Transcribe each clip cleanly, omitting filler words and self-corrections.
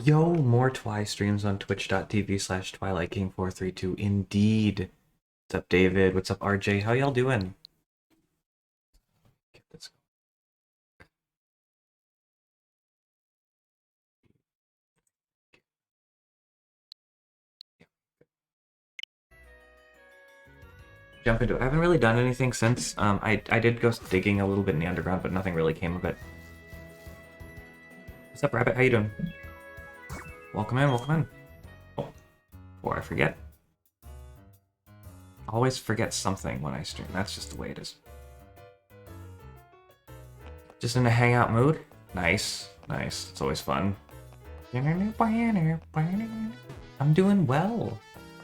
Yo, more Twi streams on twitch.tv/TwilightKing432. Indeed. What's up, David? What's up, RJ? How y'all doing? Get this. Jump into it. I haven't really done anything since. I did go digging a little bit in the underground, but nothing really came of it. What's up, Rabbit? How you doing? Welcome in, welcome in. Oh, before I forget. Always forget something when I stream. That's just the way it is. Just in a hangout mood? Nice, nice. It's always fun. I'm doing well.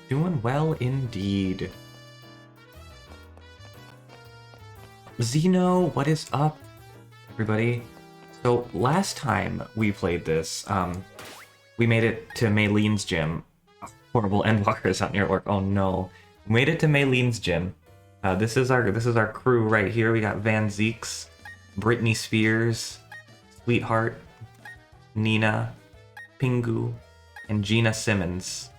Doing well indeed. Xeno, what is up, everybody? So last time we played this, we made it to Maylene's gym. Horrible endwalkers out near work. Oh no, we made it to Maylene's gym. This is our crew right here. We got Van Zeeks, Britney Spears, Sweetheart, Nina, Pingu, and Gina Simmons.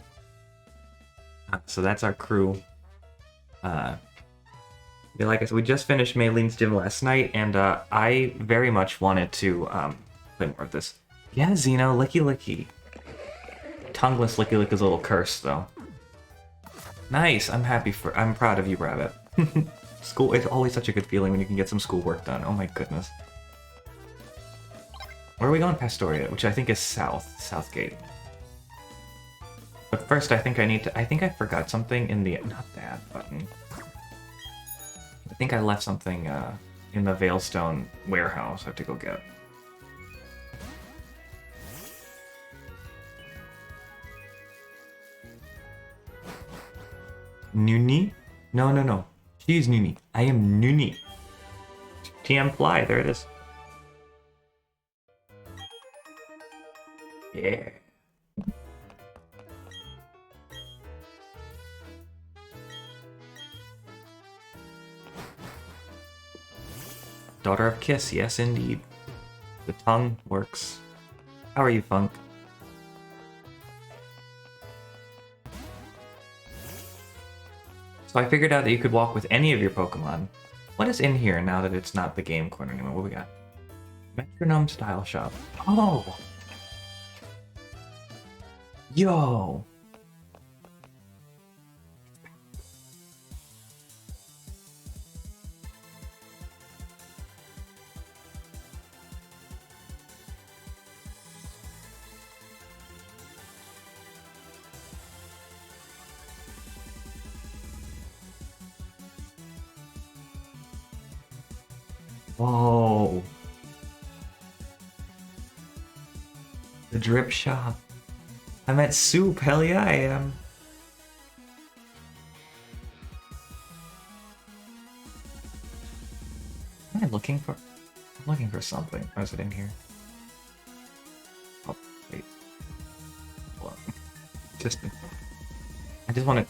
So that's our crew. Like I said, we just finished Maylene's gym last night, and I very much wanted to play more of this. Yeah, Xeno, licky licky. Tongueless licky lick is a little cursed, though. Nice, I'm proud of you, Rabbit. School, it's always such a good feeling when you can get some schoolwork done. Oh my goodness. Where are we going? Pastoria, which I think is Southgate. But first, I think I forgot something in the, not that button. I think I left something in the Veilstone warehouse I have to go get. Nuni? No. She's Nuni. I am Nuni. TM Fly, there it is. Yeah. Daughter of Kiss, yes indeed. The tongue works. How are you, Funk? So I figured out that you could walk with any of your Pokemon. What is in here now that it's not the game corner anymore? What we got? Metronome Style Shop. Oh! Yo! Whoa. The drip shop. I'm at Soup, hell yeah I am. What am I looking for? I'm looking for something. Or is it in here? Oh, wait. Hold on. I just want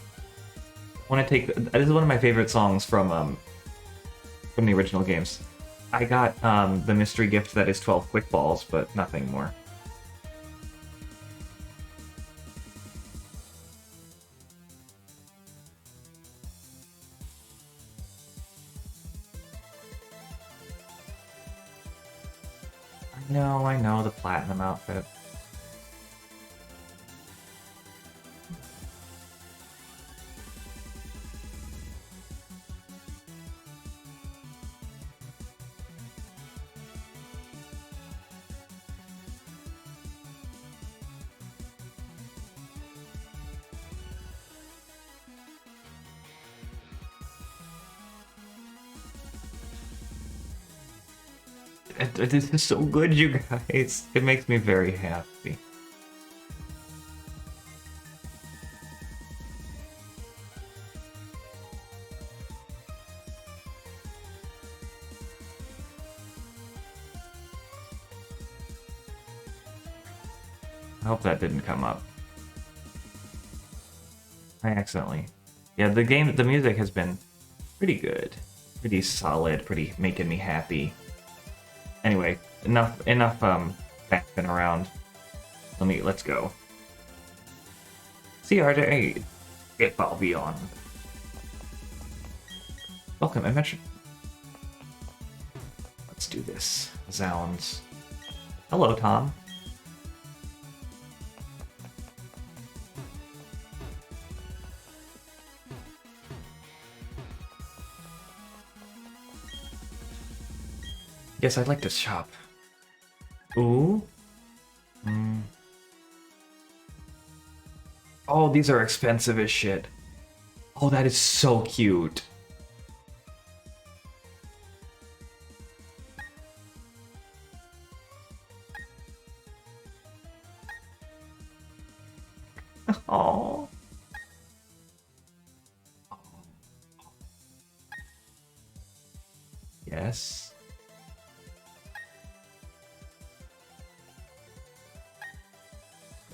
to take, this is one of my favorite songs from the original games. I got the mystery gift that is 12 quick balls, but nothing more. I know the platinum outfit. This is so good, you guys. It makes me very happy. I hope that didn't come up. I accidentally. Yeah, the music has been pretty good. Pretty solid, pretty making me happy. Anyway, enough faffing around. Let's go. CR8, if I'll be on. Welcome, adventure. Let's do this. Zounds. Hello, Tom. Yes, I'd like to shop. Ooh. Oh, these are expensive as shit. Oh, that is so cute. Oh. Yes.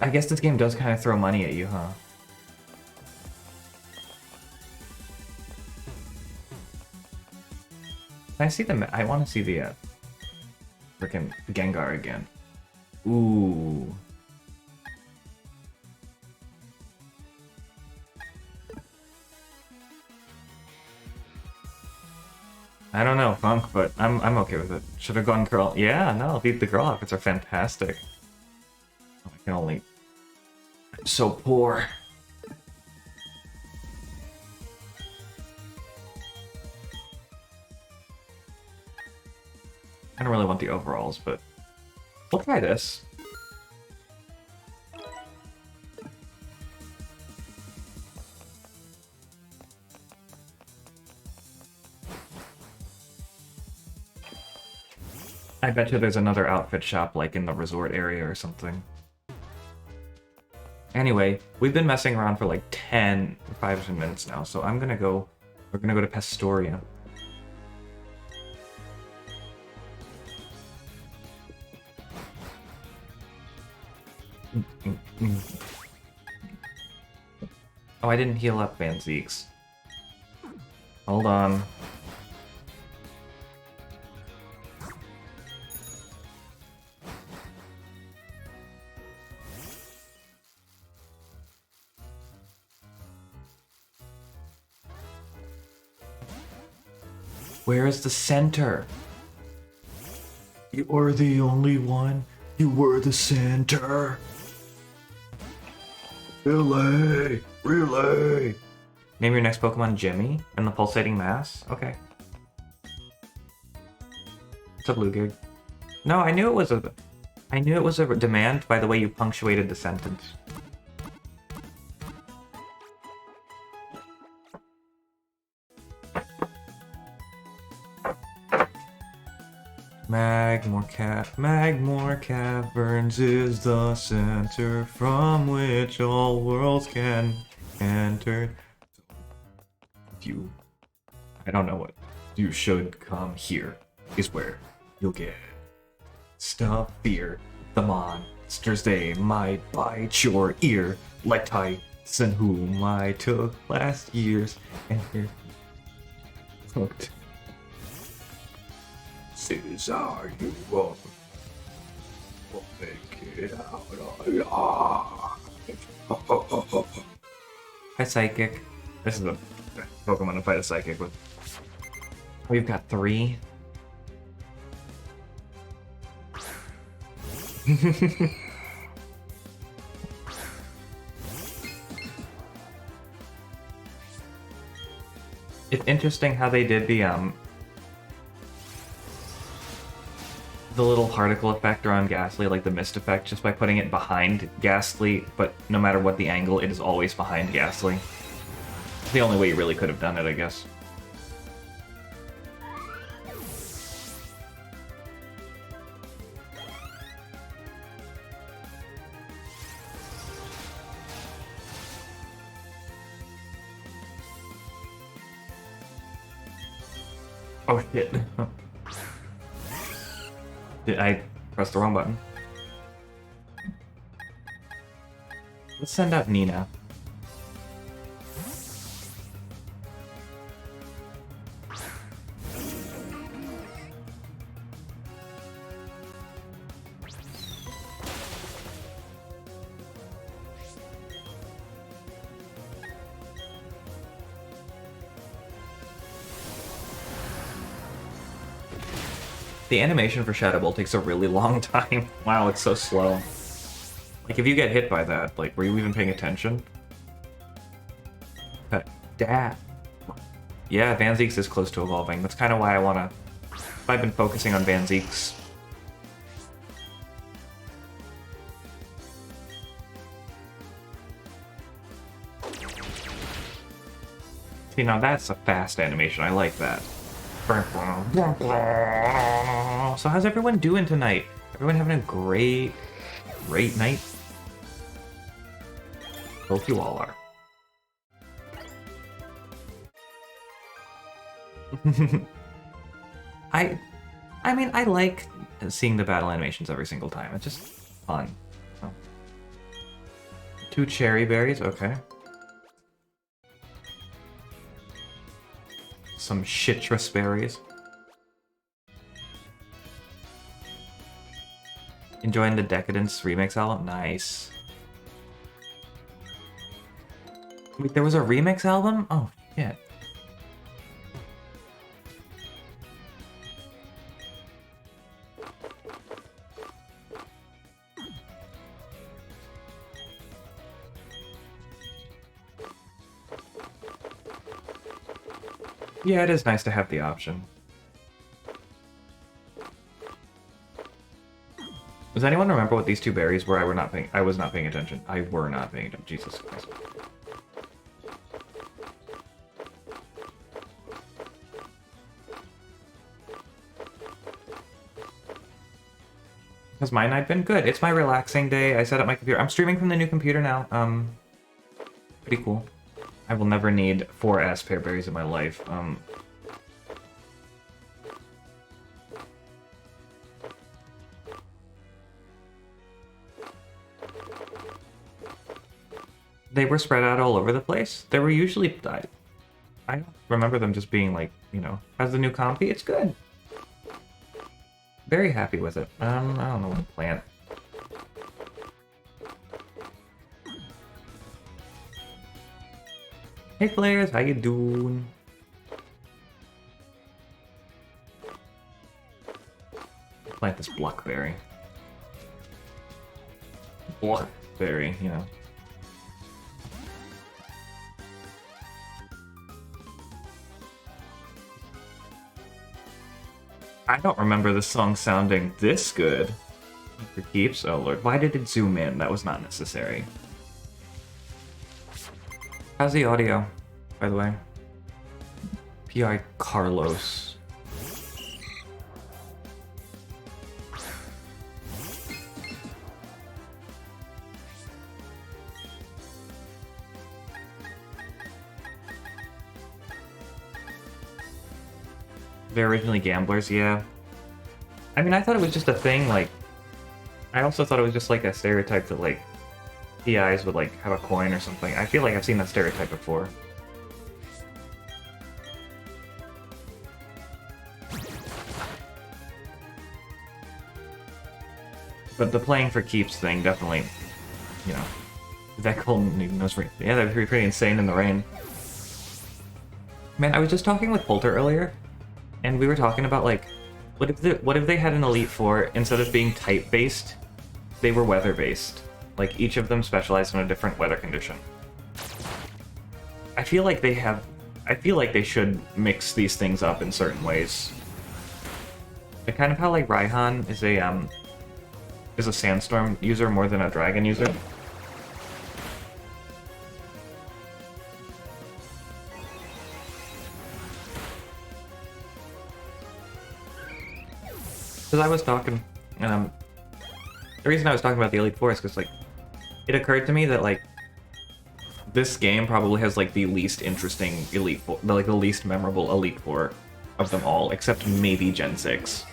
I guess this game does kind of throw money at you, huh? Can I see the... I want to see the frickin' Gengar again. Ooh. I don't know, Funk, but I'm okay with it. Should have gone girl. Yeah, no, the girl outfits are fantastic. Oh, I can only... I'm so poor. I don't really want the overalls, but we'll try this. I bet you there's another outfit shop like in the resort area or something. Anyway, we've been messing around for like 5 or 10 minutes now, so we're gonna go to Pastoria. Oh, I didn't heal up Van Zeeks. Hold on. Where is the center? You are the only one. You were the center. Relay! Relay! Name your next Pokemon Jimmy and the pulsating mass? Okay. It's a blue gig. No, I knew it was a demand by the way you punctuated the sentence. Magmore Caverns is the center from which all worlds can enter. I don't know what. You should come here, is where you'll get stuff here. The monsters, they might bite your ear, like Tyson, whom I took last year's, and you're hooked. Caesar, you won't make it out alive. Hi, Psychic. This is a Pokemon to fight a Psychic with. We've got 3. It's interesting how they did the little particle effect around Ghastly, like the mist effect, just by putting it behind Ghastly, but no matter what the angle, it is always behind Ghastly. It's the only way you really could have done it, I guess. Oh shit. Did I press the wrong button? Let's send out Nina. The animation for Shadow Ball takes a really long time. Wow, it's so slow. Like, if you get hit by that, like, were you even paying attention? Dad. Yeah, Van Zeeks is close to evolving. That's kind of why I've been focusing on Van Zeeks. See, now that's a fast animation. I like that. So how's everyone doing tonight? Everyone having a great night? Hope you all are. I mean, I like seeing the battle animations every single time. It's just fun. Oh. 2 cherry berries, okay. Some citrus berries. Enjoying the Decadence remix album? Nice. Wait, there was a remix album? Oh, shit. Yeah, it is nice to have the option. Does anyone remember what these 2 berries were? I was not paying attention. I were not paying attention. Jesus Christ. Has my night been good? It's my relaxing day. I set up my computer. I'm streaming from the new computer now. Pretty cool. I will never need 4 ass pear berries in my life. They were spread out all over the place. They were usually... I don't remember them just being like, you know, how's the new compy? It's good. Very happy with it. I don't know what to plant. Hey players, how you doing? Plant this blockberry. Blockberry, you know. I don't remember this song sounding this good. For keeps? Oh lord, why did it zoom in? That was not necessary. How's the audio, by the way? P.I. Carlos. They're originally gamblers, yeah. I mean, I thought it was just a thing, like... I also thought it was just like a stereotype that, like, PIs would, like, have a coin or something. I feel like I've seen that stereotype before. But the playing for keeps thing definitely, you know... That Colton knows... Yeah, that would be pretty insane in the rain. Man, I was just talking with Polter earlier, and we were talking about, like, what if they had an Elite Four, instead of being type-based, they were weather-based? Like, each of them specialized in a different weather condition. I feel like they should mix these things up in certain ways. Like, kind of how, like, Raihan is a Sandstorm user more than a Dragon user. Because I was talking, and the reason I was talking about the Elite Four is because, like, it occurred to me that, like, this game probably has, like, the least interesting Elite Four, like, the least memorable Elite Four of them all, except maybe Gen 6.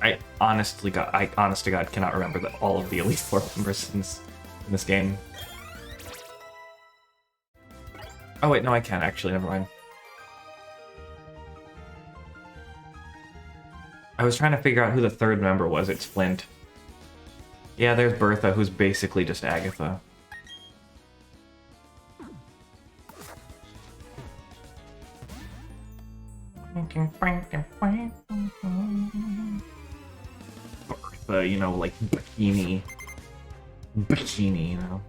I honest to God cannot remember all of the Elite Four members in this game. Oh wait, no, I can actually. Never mind. I was trying to figure out who the third member was. It's Flint. Yeah, there's Bertha, who's basically just Agatha. Bertha, you know, like bikini. Bikini, you know.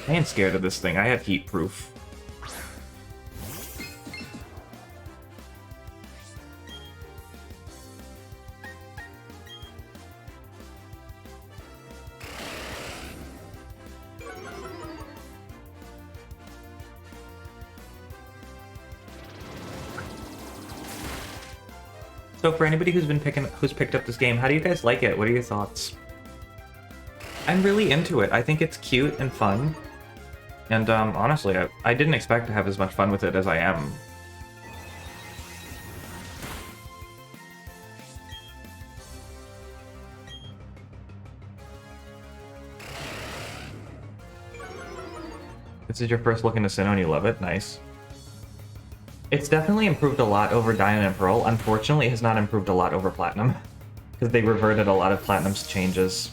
I ain't scared of this thing. I have heat proof. So for anybody who's picked up this game, how do you guys like it? What are your thoughts? I'm really into it. I think it's cute and fun. And honestly, I didn't expect to have as much fun with it as I am. This is your first look into Sinnoh and you love it? Nice. It's definitely improved a lot over Diamond and Pearl. Unfortunately, it has not improved a lot over Platinum. Because they reverted a lot of Platinum's changes.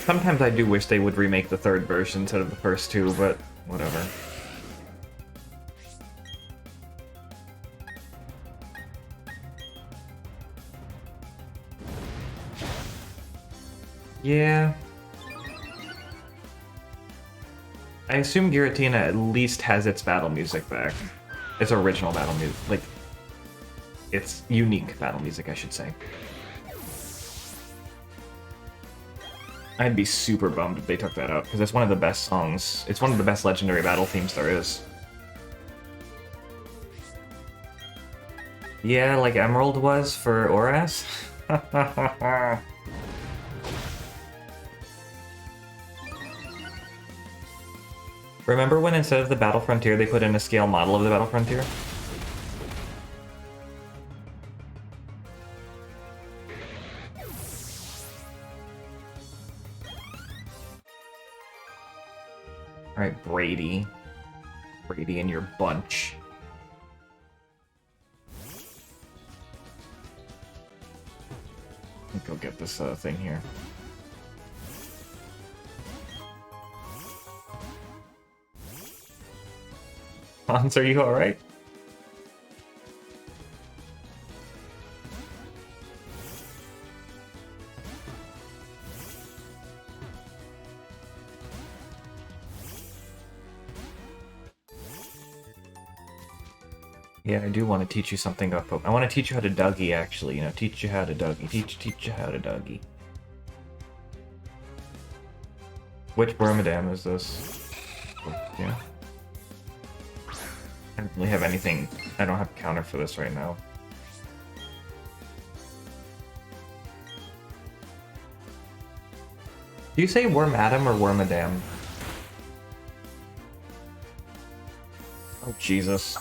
Sometimes I do wish they would remake the third version instead of the first two, but whatever. Yeah. I assume Giratina at least has its battle music back. Its original battle music. Like, its unique battle music, I should say. I'd be super bummed if they took that out, because it's one of the best songs. It's one of the best legendary battle themes there is. Yeah, like Emerald was for Oras? Remember when instead of the Battle Frontier they put in a scale model of the Battle Frontier? Alright, Brady. Brady and your bunch. Let me go get this thing here. Hans, are you alright? Yeah, I do want to teach you something about Pokemon. I want to teach you how to Dougie, actually. You know, teach you how to Dougie. Teach you how to Dougie. Which Wormadam is this? Yeah. I don't really have anything. I don't have a counter for this right now. Do you say Wormadam or Wormadam? Oh, Jesus.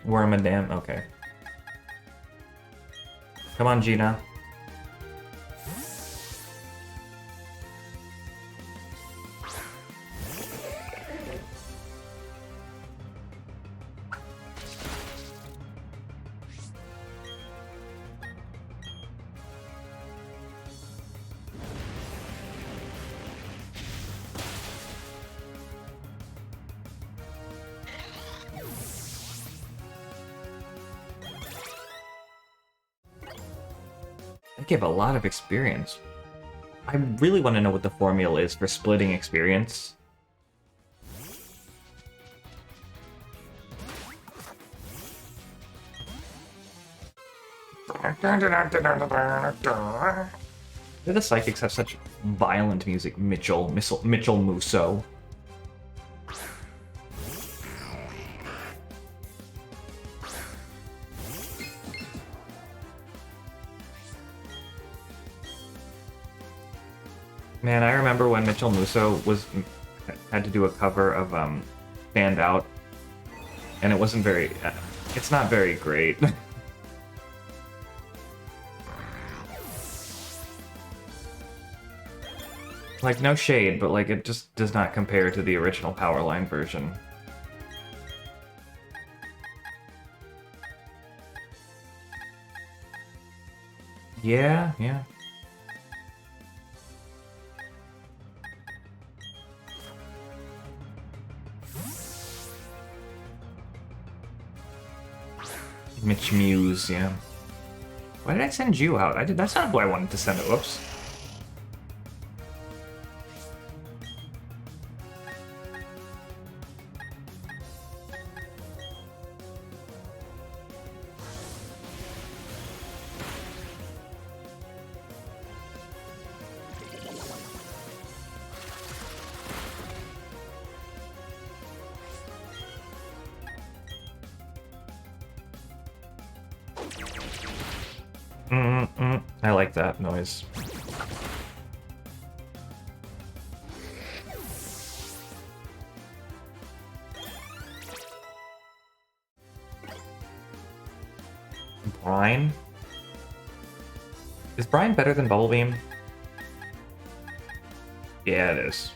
Wormadam, okay. Come on, Gina. That gave a lot of experience. I really want to know what the formula is for splitting experience. The Psychics have such violent music, Mitchell Musso. Man, I remember when Mitchell Musso had to do a cover of Stand Out, and it wasn't very. It's not very great. Like, no shade, but like it just does not compare to the original Powerline version. Yeah, yeah. Mitch Muse, yeah. Why did I send you out? That's not who I wanted to send it. Whoops. I like that noise. Brine? Is Brine better than Bubble Beam? Yeah, it is.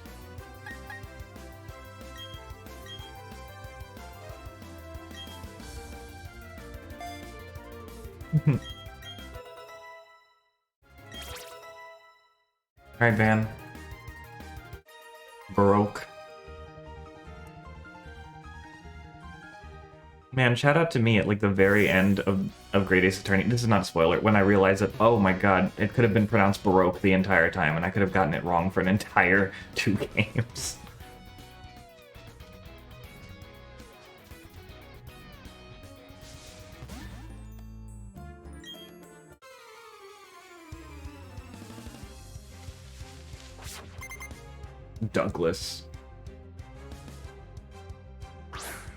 Alright, Van. Baroque. Man, shout out to me at like the very end of Great Ace Attorney. This is not a spoiler. When I realized that, oh my god, it could have been pronounced Baroque the entire time, and I could have gotten it wrong for an entire 2 games. Douglas.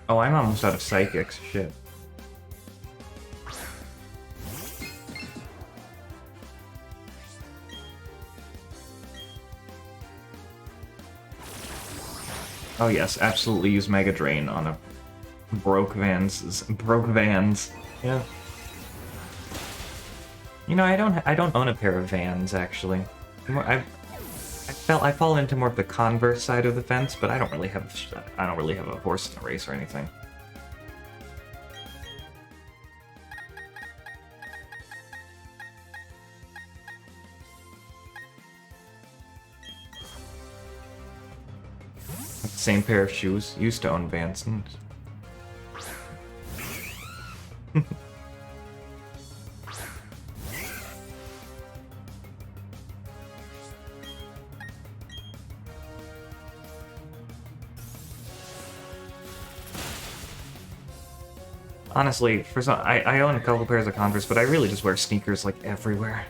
Oh, I'm almost out of psychics. Shit. Oh yes, absolutely use Mega Drain on a broke Vans. Yeah. You know, I don't own a pair of Vans actually. I fall into more of the Converse side of the fence, but I don't really have a horse in a race or anything. Same pair of shoes. Used to own Vans. Honestly, for some, I own a couple pairs of Converse, but I really just wear sneakers like everywhere.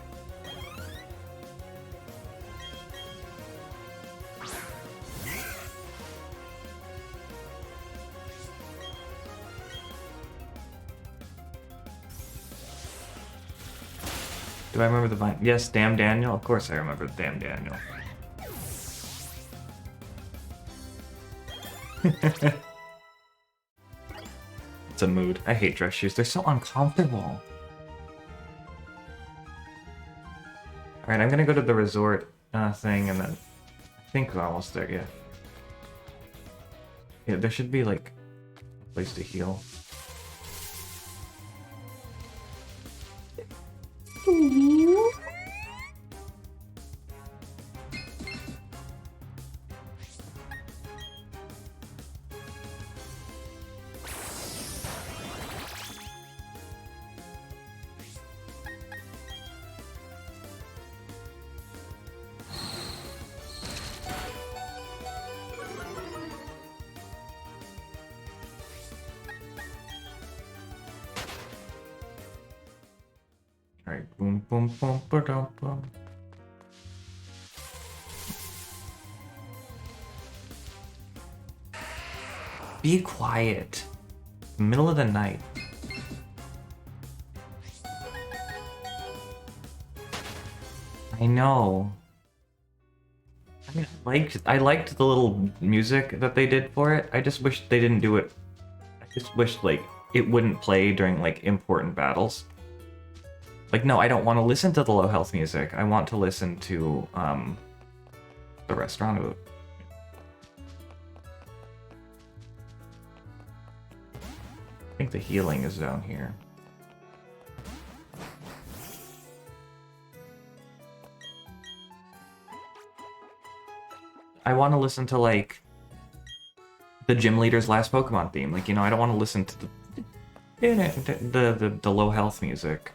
Do I remember the vine? Yes, Damn Daniel. Of course I remember Damn Daniel. It's a mood. I hate dress shoes. They're so uncomfortable. Alright, I'm gonna go to the resort thing and then I think we're almost there, yeah. Yeah, there should be like a place to heal. Alright, boom, boom, boom, ba-dum, boom. Be quiet. Middle of the night. I know. I mean, I liked the little music that they did for it. I just wish they didn't do it. I just wish like it wouldn't play during like important battles. Like, no, I don't want to listen to the low health music. I want to listen to the restaurant. I think the healing is down here. I want to listen to like the gym leader's last Pokemon theme. Like, you know, I don't want to listen to the low health music.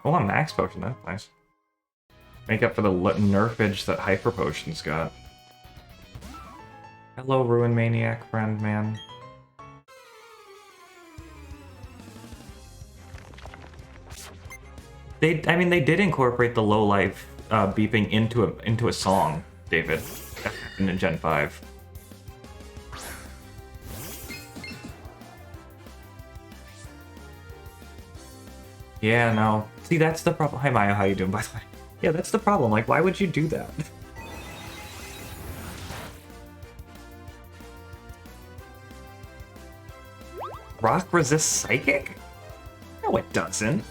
Oh, a max potion, that's nice. Make up for the nerfage that Hyper Potions got. Hello, Ruin Maniac friend, man. I mean, they did incorporate the low life beeping into a song, David. That happened in Gen 5. Yeah, no. See, that's the problem. Hi, Maya. How you doing, by the way? Yeah, that's the problem. Like, why would you do that? Rock resists Psychic? No, it doesn't.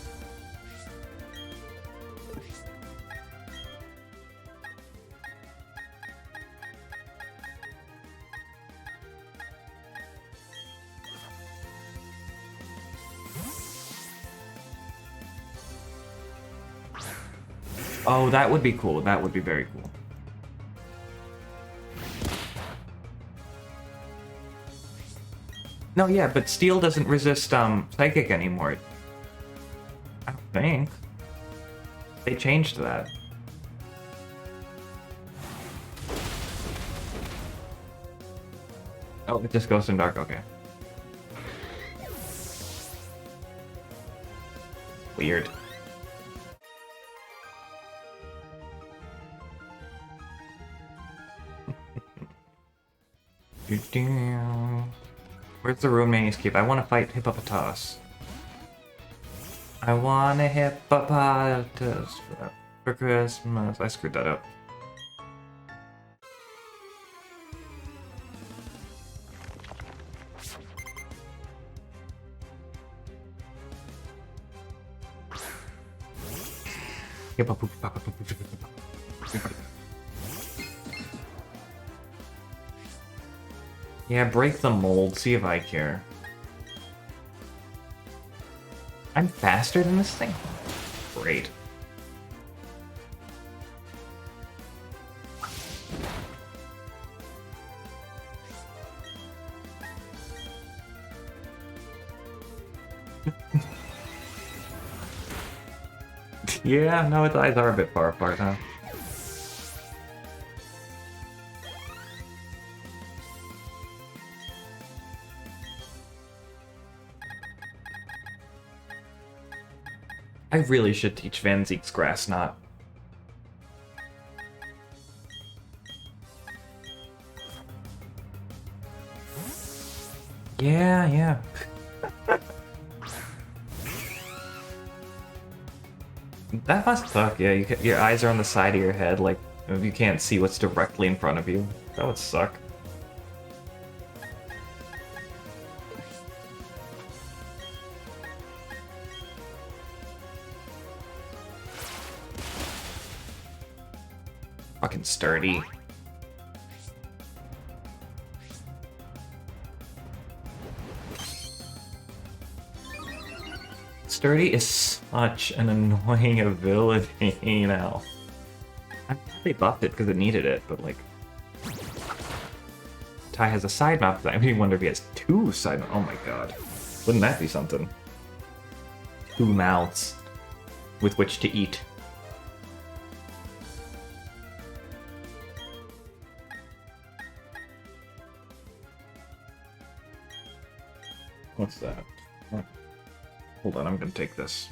Oh, that would be cool. That would be very cool. No, yeah, but Steel doesn't resist Psychic anymore. I don't think. They changed that. Oh, it just goes in dark, okay. Weird. Where's the Ruin Mania's Keep? I want to fight Hippopotas. I want a Hippopotas for Christmas. I screwed that up. Yeah, break the mold, see if I care. I'm faster than this thing? Great. Yeah, no, its eyes are a bit far apart, huh? I really should teach Van Zeek's Grass Knot. Yeah, yeah. That must suck, yeah. Your eyes are on the side of your head, like, you can't see what's directly in front of you. That would suck. Fucking sturdy. Sturdy is such an annoying ability now. I'm glad they buffed it because it needed it, but like... Ty has a side mount for that. I mean, wonder if he has two side mounts. Oh my god. Wouldn't that be something? Two mouths with which to eat. What's that? Hold on, I'm gonna take this.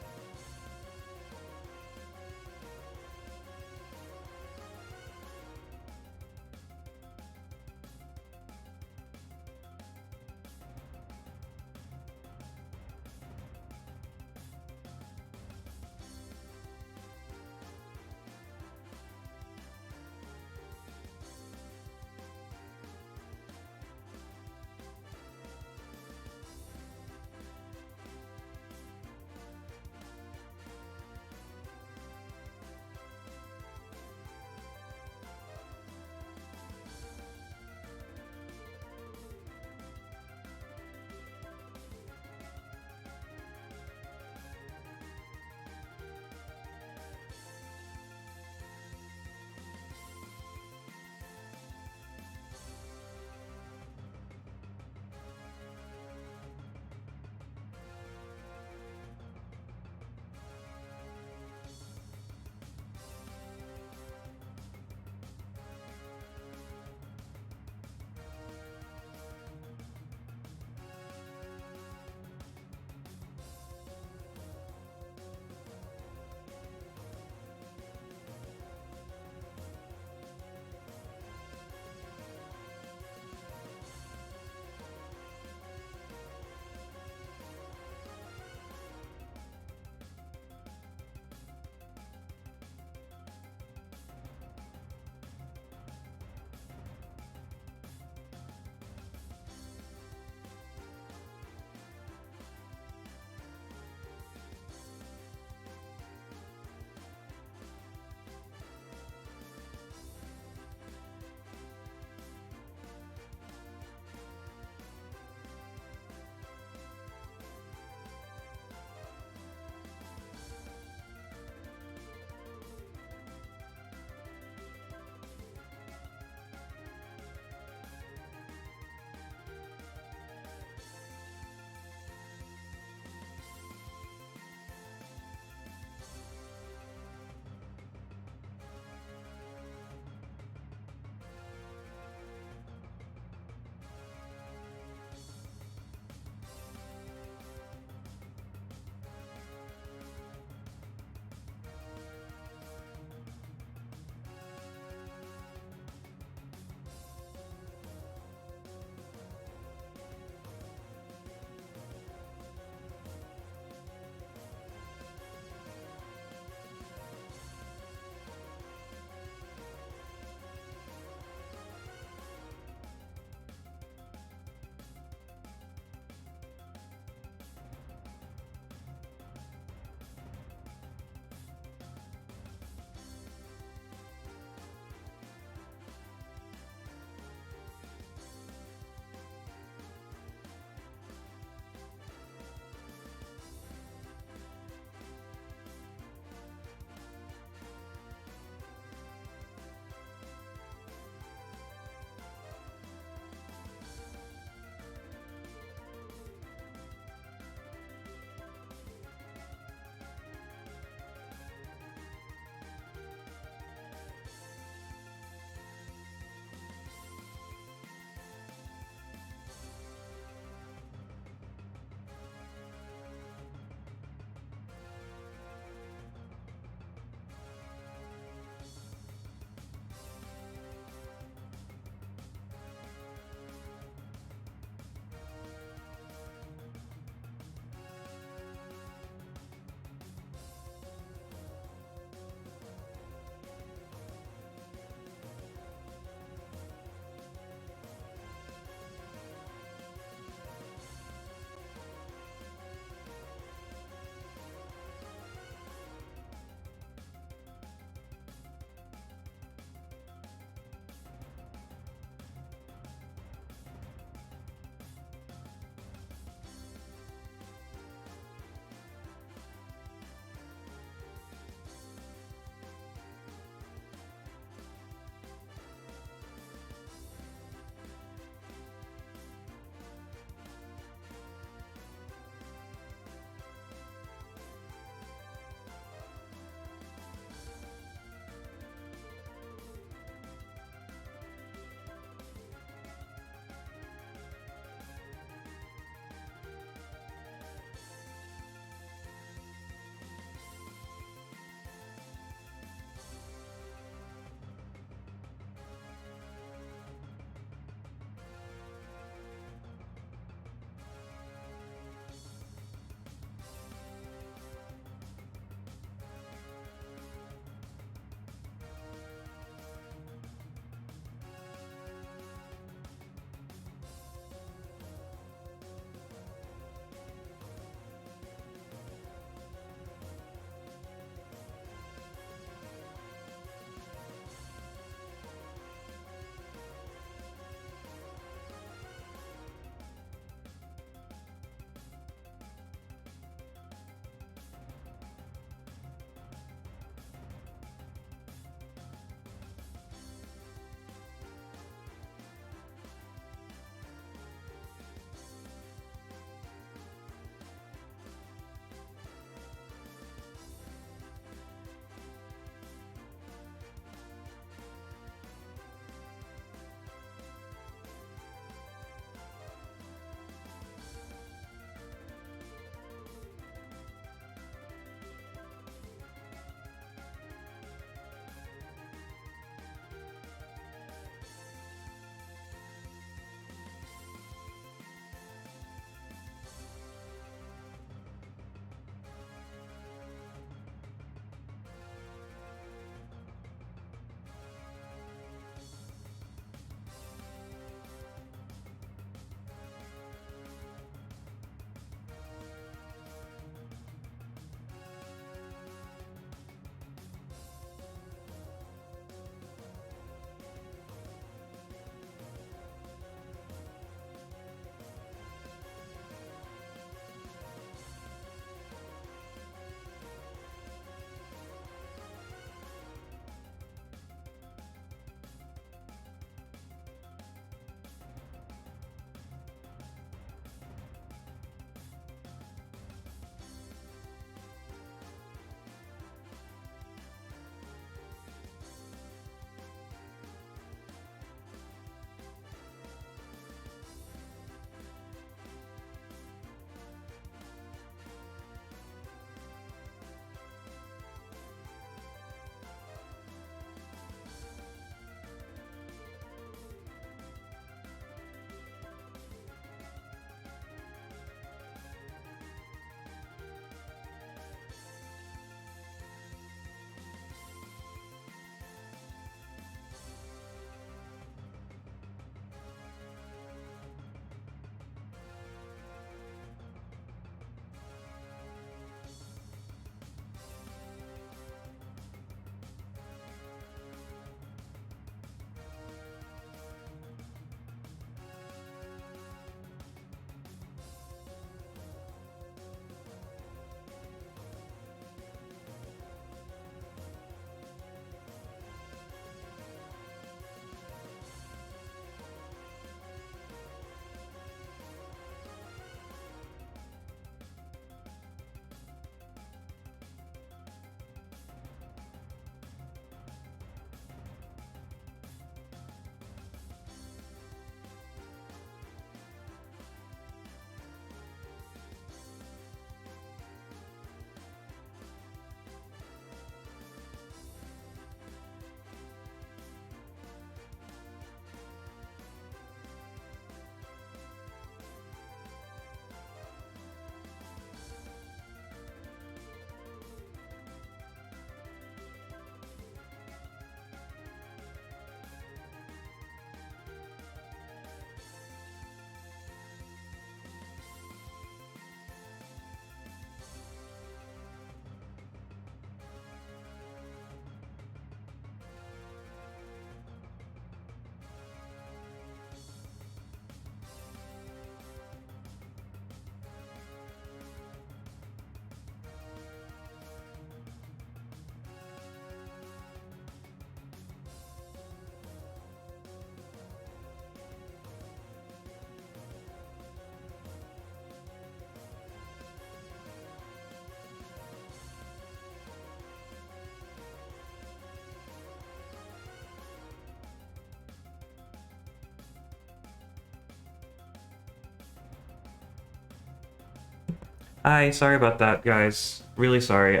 Hi, sorry about that, guys. Really sorry.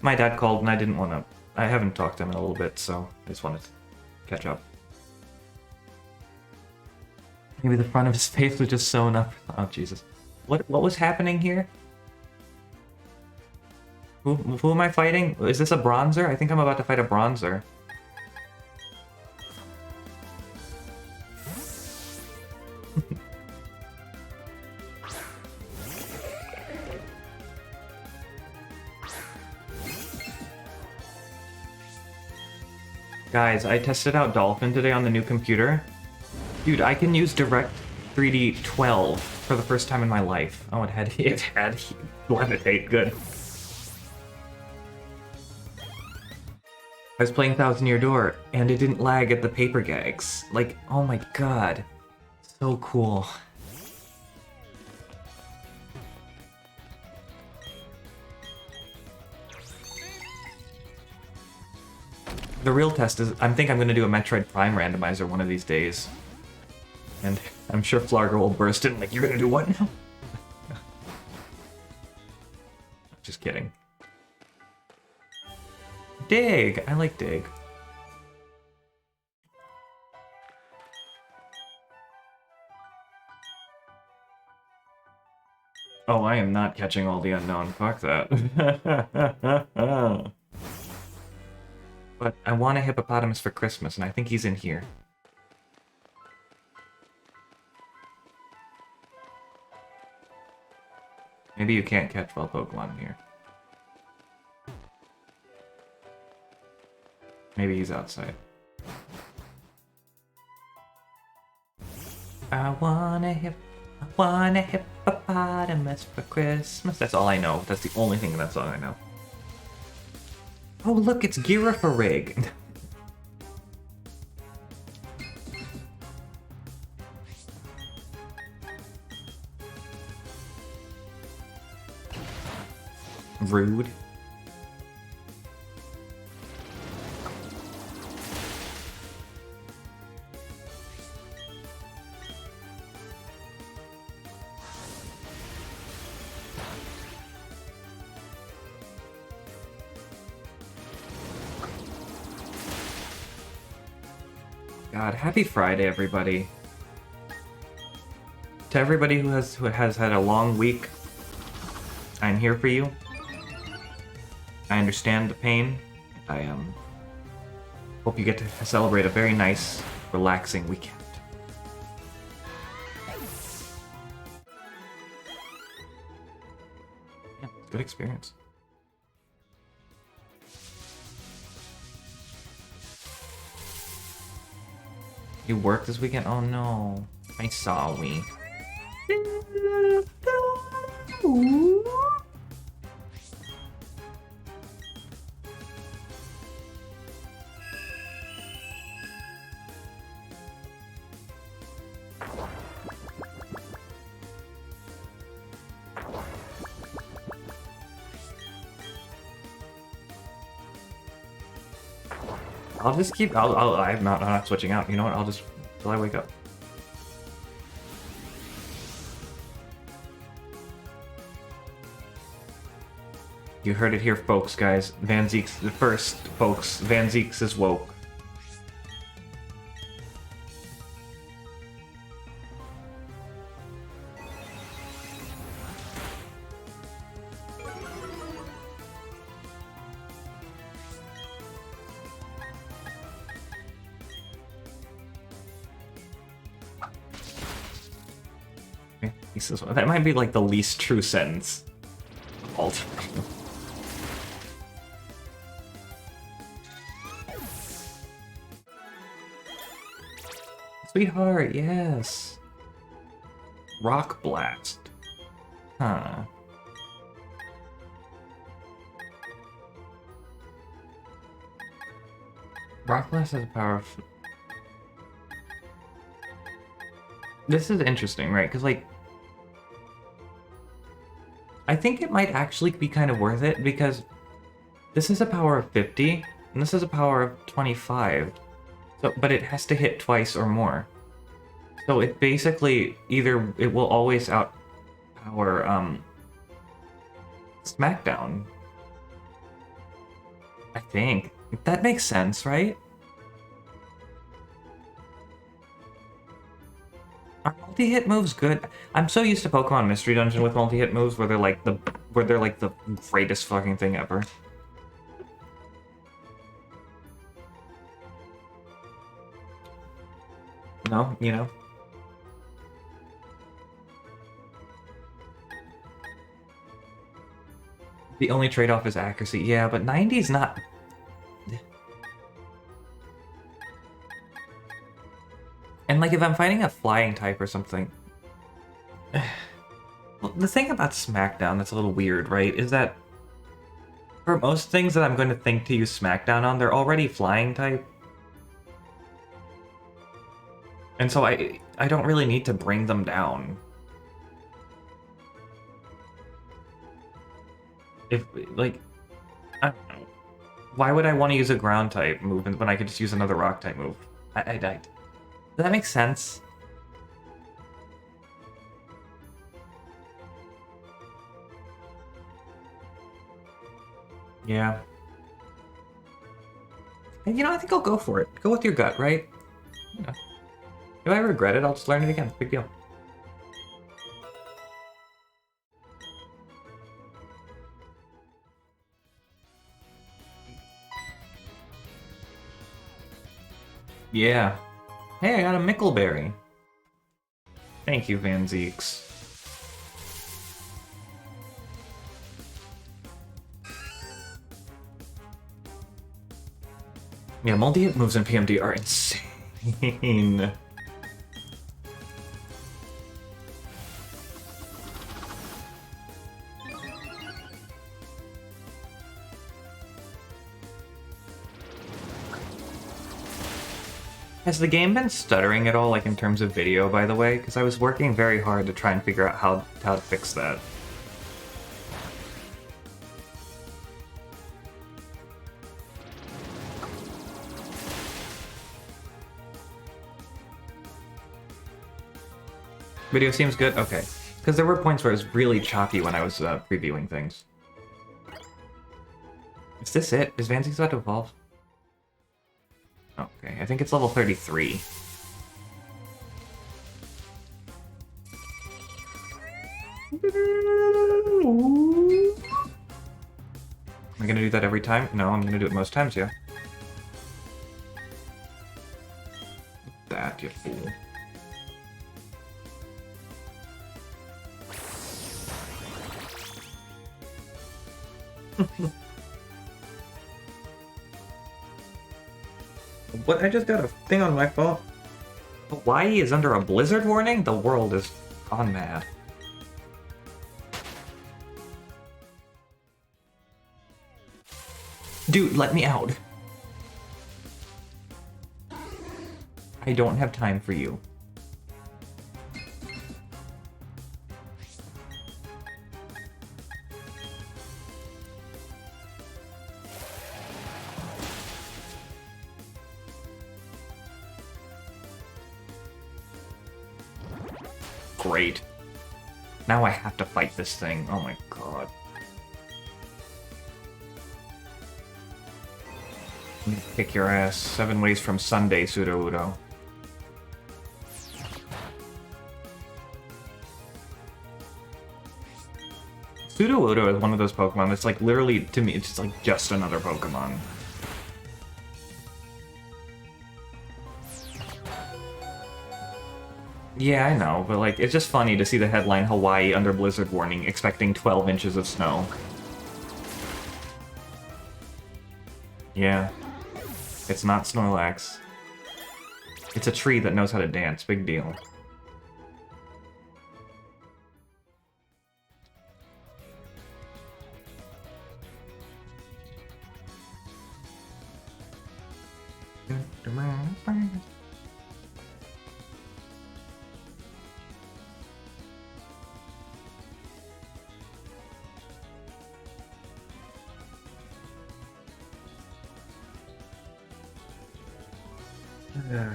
My dad called and I didn't want to... I haven't talked to him in a little bit, so I just wanted to catch up. Maybe the front of his face was just sewn up. Oh, Jesus. What was happening here? Who am I fighting? Is this a bronzer? I think I'm about to fight a bronzer. Guys, I tested out Dolphin today on the new computer. Dude, I can use Direct 3D 12 for the first time in my life. Oh, it had levitate. Good. I was playing Thousand Year Door, and it didn't lag at the paper gags. Like, oh my god. So cool. The real test is, I think I'm going to do a Metroid Prime randomizer one of these days. And I'm sure Flarger will burst in like, you're going to do what now? Just kidding. Dig! I like Dig. Oh, I am not catching all the unknown. Fuck that. But I want a hippopotamus for Christmas, and I think he's in here. Maybe you can't catch wild Pokemon here. Maybe he's outside. I want a hippopotamus for Christmas. That's all I know. That's the only thing in that song I know. Oh, look, it's Girafarig. Rude. God, happy Friday, everybody. To everybody who has had a long week, I'm here for you. I understand the pain. I hope you get to celebrate a very nice, relaxing weekend. Yeah, good experience. You work this weekend? Oh no. I saw we. I'll just keep. I'm not switching out. You know what? I'll just till I wake up. You heard it here, folks, guys. Van Zeek's the first, folks. Van Zeek's is woke. That might be like the least true sentence of all time. Sweetheart, yes. Rock Blast. Huh. Rock Blast has a power of... This is interesting, right? Because, like... I think it might actually be kind of worth it, because this is a power of 50, and this is a power of 25. So, but it has to hit twice or more. So it basically, either it will always outpower, SmackDown. I think. That makes sense, right? Are multi-hit moves good? I'm so used to Pokemon Mystery Dungeon with multi-hit moves where they're like the greatest fucking thing ever. No, you know? The only trade-off is accuracy. Yeah, but 90 is not... And like if I'm fighting a flying type or something... Well, the thing about SmackDown that's a little weird, right, is that for most things that I'm going to think to use SmackDown on, they're already flying type. And so I don't really need to bring them down. If, like, I don't know. Why would I want to use a ground type move when I could just use another rock type move? Does that make sense? Yeah. And you know, I think I'll go for it. Go with your gut, right? Yeah. If I regret it, I'll just learn it again. Big deal. Yeah. Hey, I got a Mickleberry. Thank you, Van Zeeks. Yeah, multi-hit moves in PMD are insane. Has the game been stuttering at all, like in terms of video, by the way? Because I was working very hard to try and figure out how to fix that. Video seems good? Okay. Because there were points where it was really choppy when I was previewing things. Is this it? Is Van Zeeks about to evolve? Okay, I think it's level 33. Am I gonna do that every time? No, I'm gonna do it most times, yeah. That, you fool. What? I just got a thing on my phone. Hawaii is under a blizzard warning? The world is gone mad. Dude, let me out. I don't have time for you. Great. Now I have to fight this thing. Oh my god. Kick your ass. 7 ways from Sunday, Sudowoodo. Sudowoodo is one of those Pokemon that's like literally, to me, it's just like just another Pokemon. Yeah, I know, but like, it's just funny to see the headline Hawaii under blizzard warning, expecting 12 inches of snow. Yeah. It's not Snorlax. It's a tree that knows how to dance, big deal.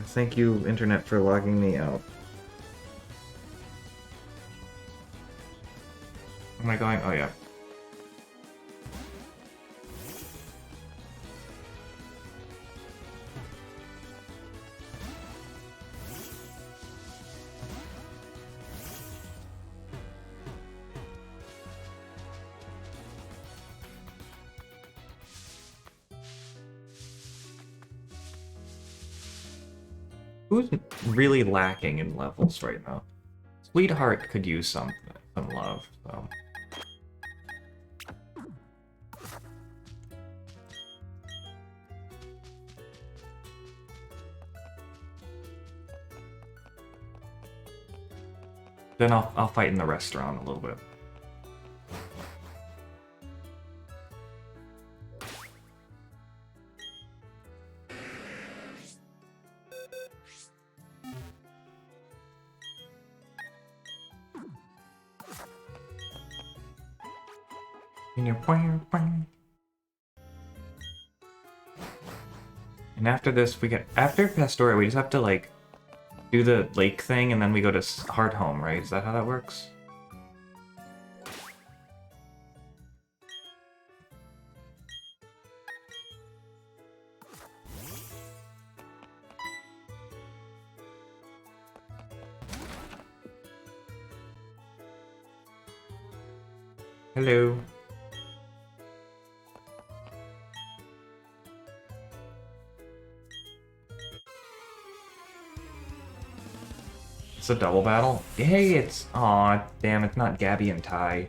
Thank you, Internet, for logging me out. Am I going? Oh, yeah. Who's really lacking in levels right now? Sweetheart could use some love, so. Then I'll fight in the restaurant a little bit. And after this, after Pastoria, we just have to, like, do the lake thing, and then we go to Hardhome, right? Is that how that works? Hello. It's a double battle? Hey, it's... Aw, damn, it's not Gabby and Ty.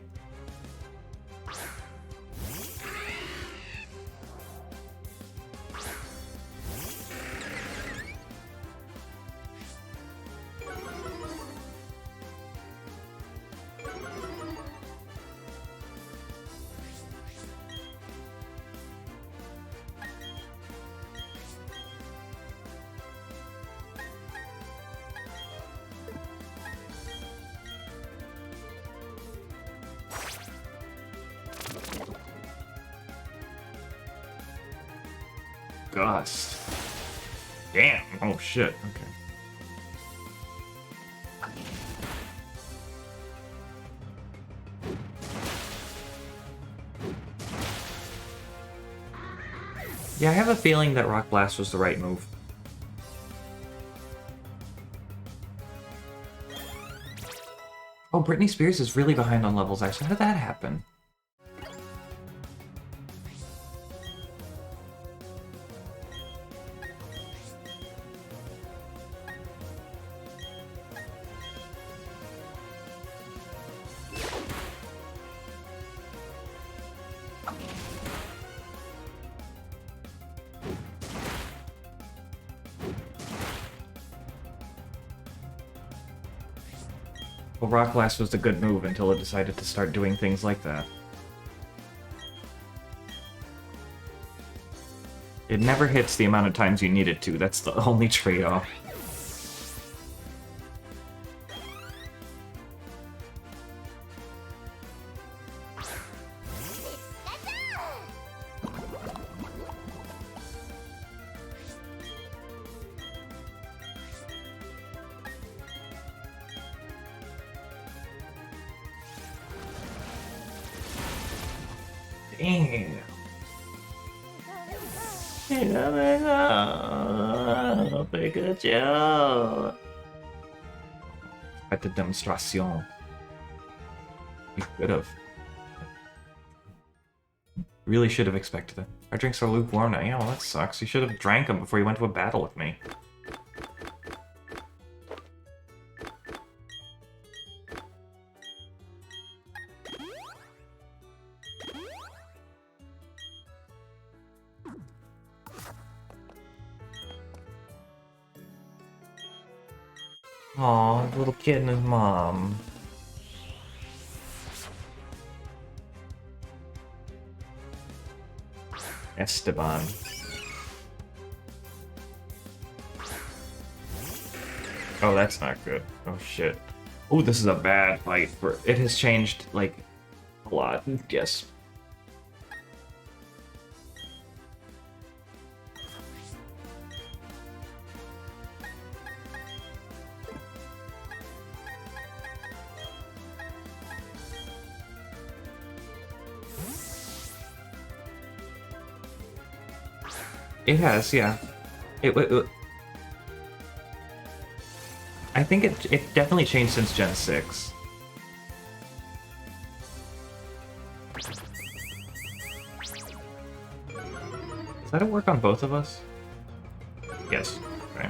Gust. Damn. Oh shit. Okay. Yeah, I have a feeling that Rock Blast was the right move. Oh, Britney Spears is really behind on levels, actually. How did that happen? Well, Rock Blast was a good move until it decided to start doing things like that. It never hits the amount of times you need it to. That's the only trade-off. Damn. Pikachu. At the demonstration. We could have. Really should have expected it. Our drinks are lukewarm now. Yeah, well, that sucks. You should have drank them before you went to a battle with me. Aw, little kid and his mom. Esteban. Oh, that's not good. Oh, shit. Oh, this is a bad fight. It has changed, like, a lot. Yes. It has, yeah. I think it definitely changed since Gen 6. Does that work on both of us? Yes. Okay.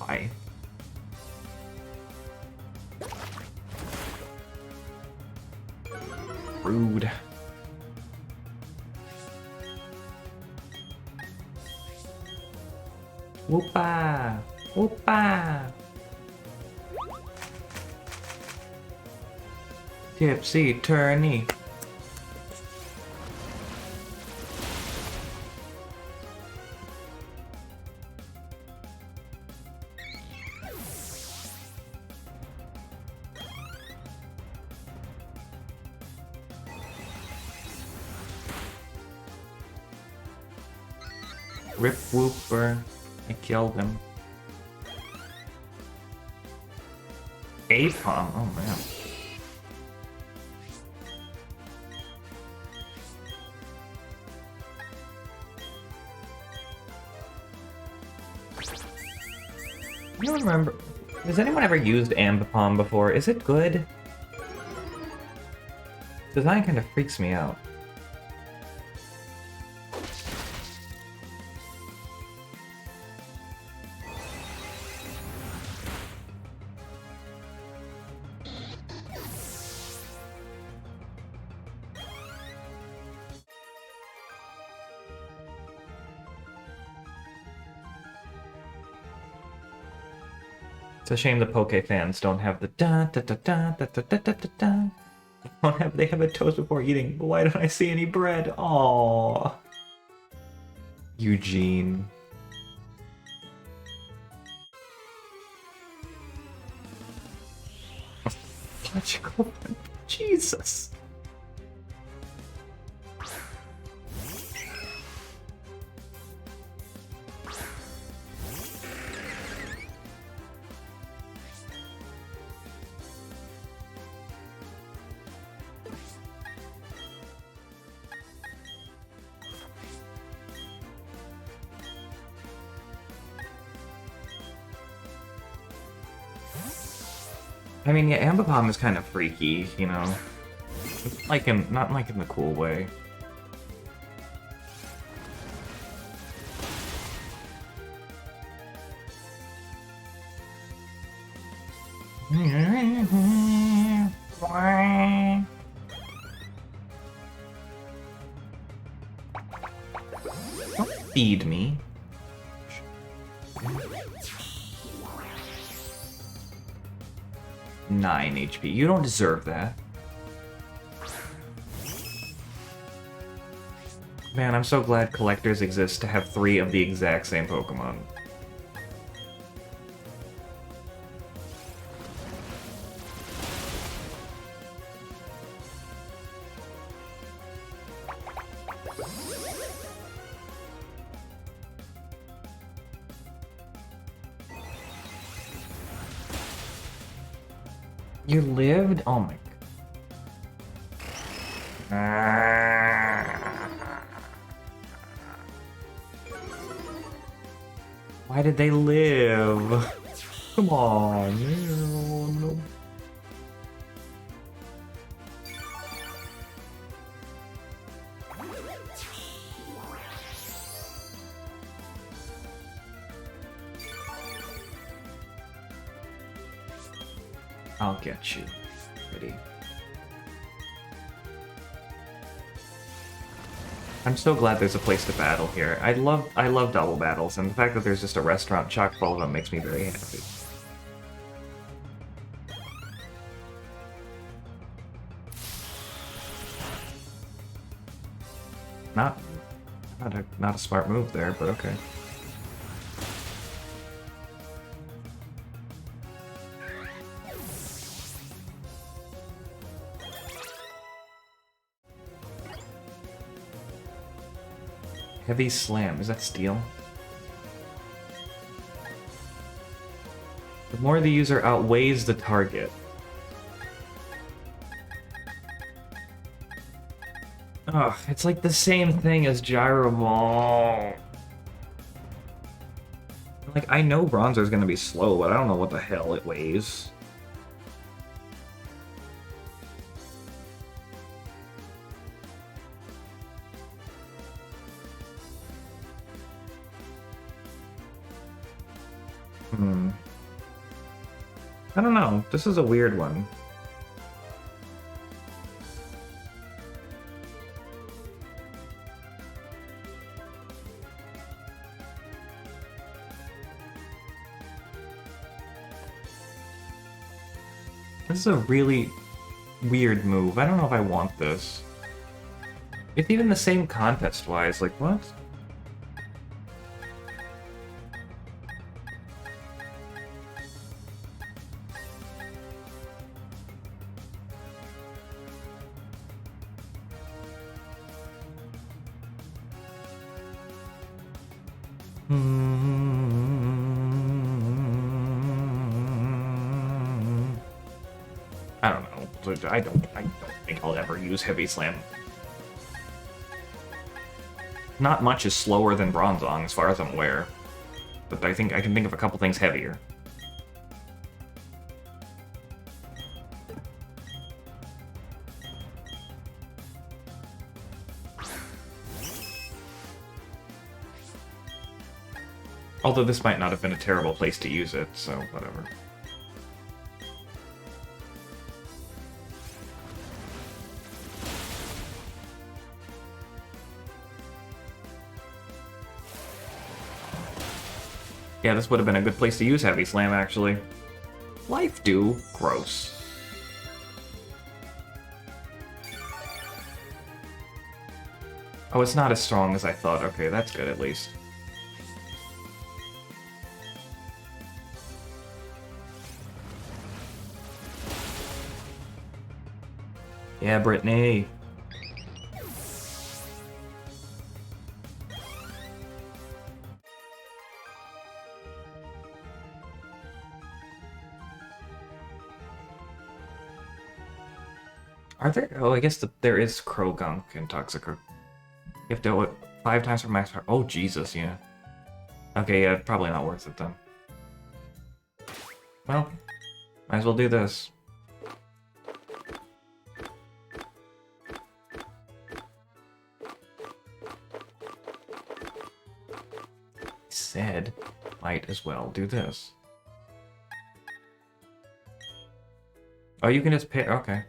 Why? Rude. Whoopa! Whoopa! Tipsy turny. Rip Whooper. I killed him. Apom? Oh man. I don't remember. Has anyone ever used Ambipom before? Is it good? Design kind of freaks me out. It's a shame the Poke fans don't have the da da da da da da da da da da. They have a toast before eating, but why don't I see any bread? Aww. Eugene. Logical. Jesus. I mean, yeah, Ambipom is kind of freaky, you know. Like him, not like in the cool way. Don't feed me. 9 HP. You don't deserve that. Man, I'm so glad collectors exist to have 3 of the exact same Pokemon. You lived? Oh my god. Why did they live? Come on. No. I'll get you. Ready. I'm so glad there's a place to battle here. I love double battles, and the fact that there's just a restaurant chock full of them makes me very happy. Not a smart move there, but okay. Heavy Slam. Is that steel? The more the user outweighs the target. Ugh, it's like the same thing as Gyro Ball. Like, I know Bronzor's gonna be slow, but I don't know what the hell it weighs. Hmm. I don't know. This is a weird one. This is a really weird move. I don't know if I want this. It's even the same contest-wise. Like, what? I don't know. I don't think I'll ever use Heavy Slam. Not much is slower than Bronzong, as far as I'm aware. But I think I can think of a couple things heavier. Although this might not have been a terrible place to use it, so whatever. Yeah, this would have been a good place to use Heavy Slam, actually. Life Dew? Gross. Oh, it's not as strong as I thought. Okay, that's good at least. Yeah, Brittany. Are there? Oh, I guess there is Krogunk and Toxicroak. You have to do it 5 times for max power. Oh, Jesus, yeah. Okay, yeah, probably not worth it then. Well, might as well do this. Said, might as well do this. Oh, you can just pick. Okay.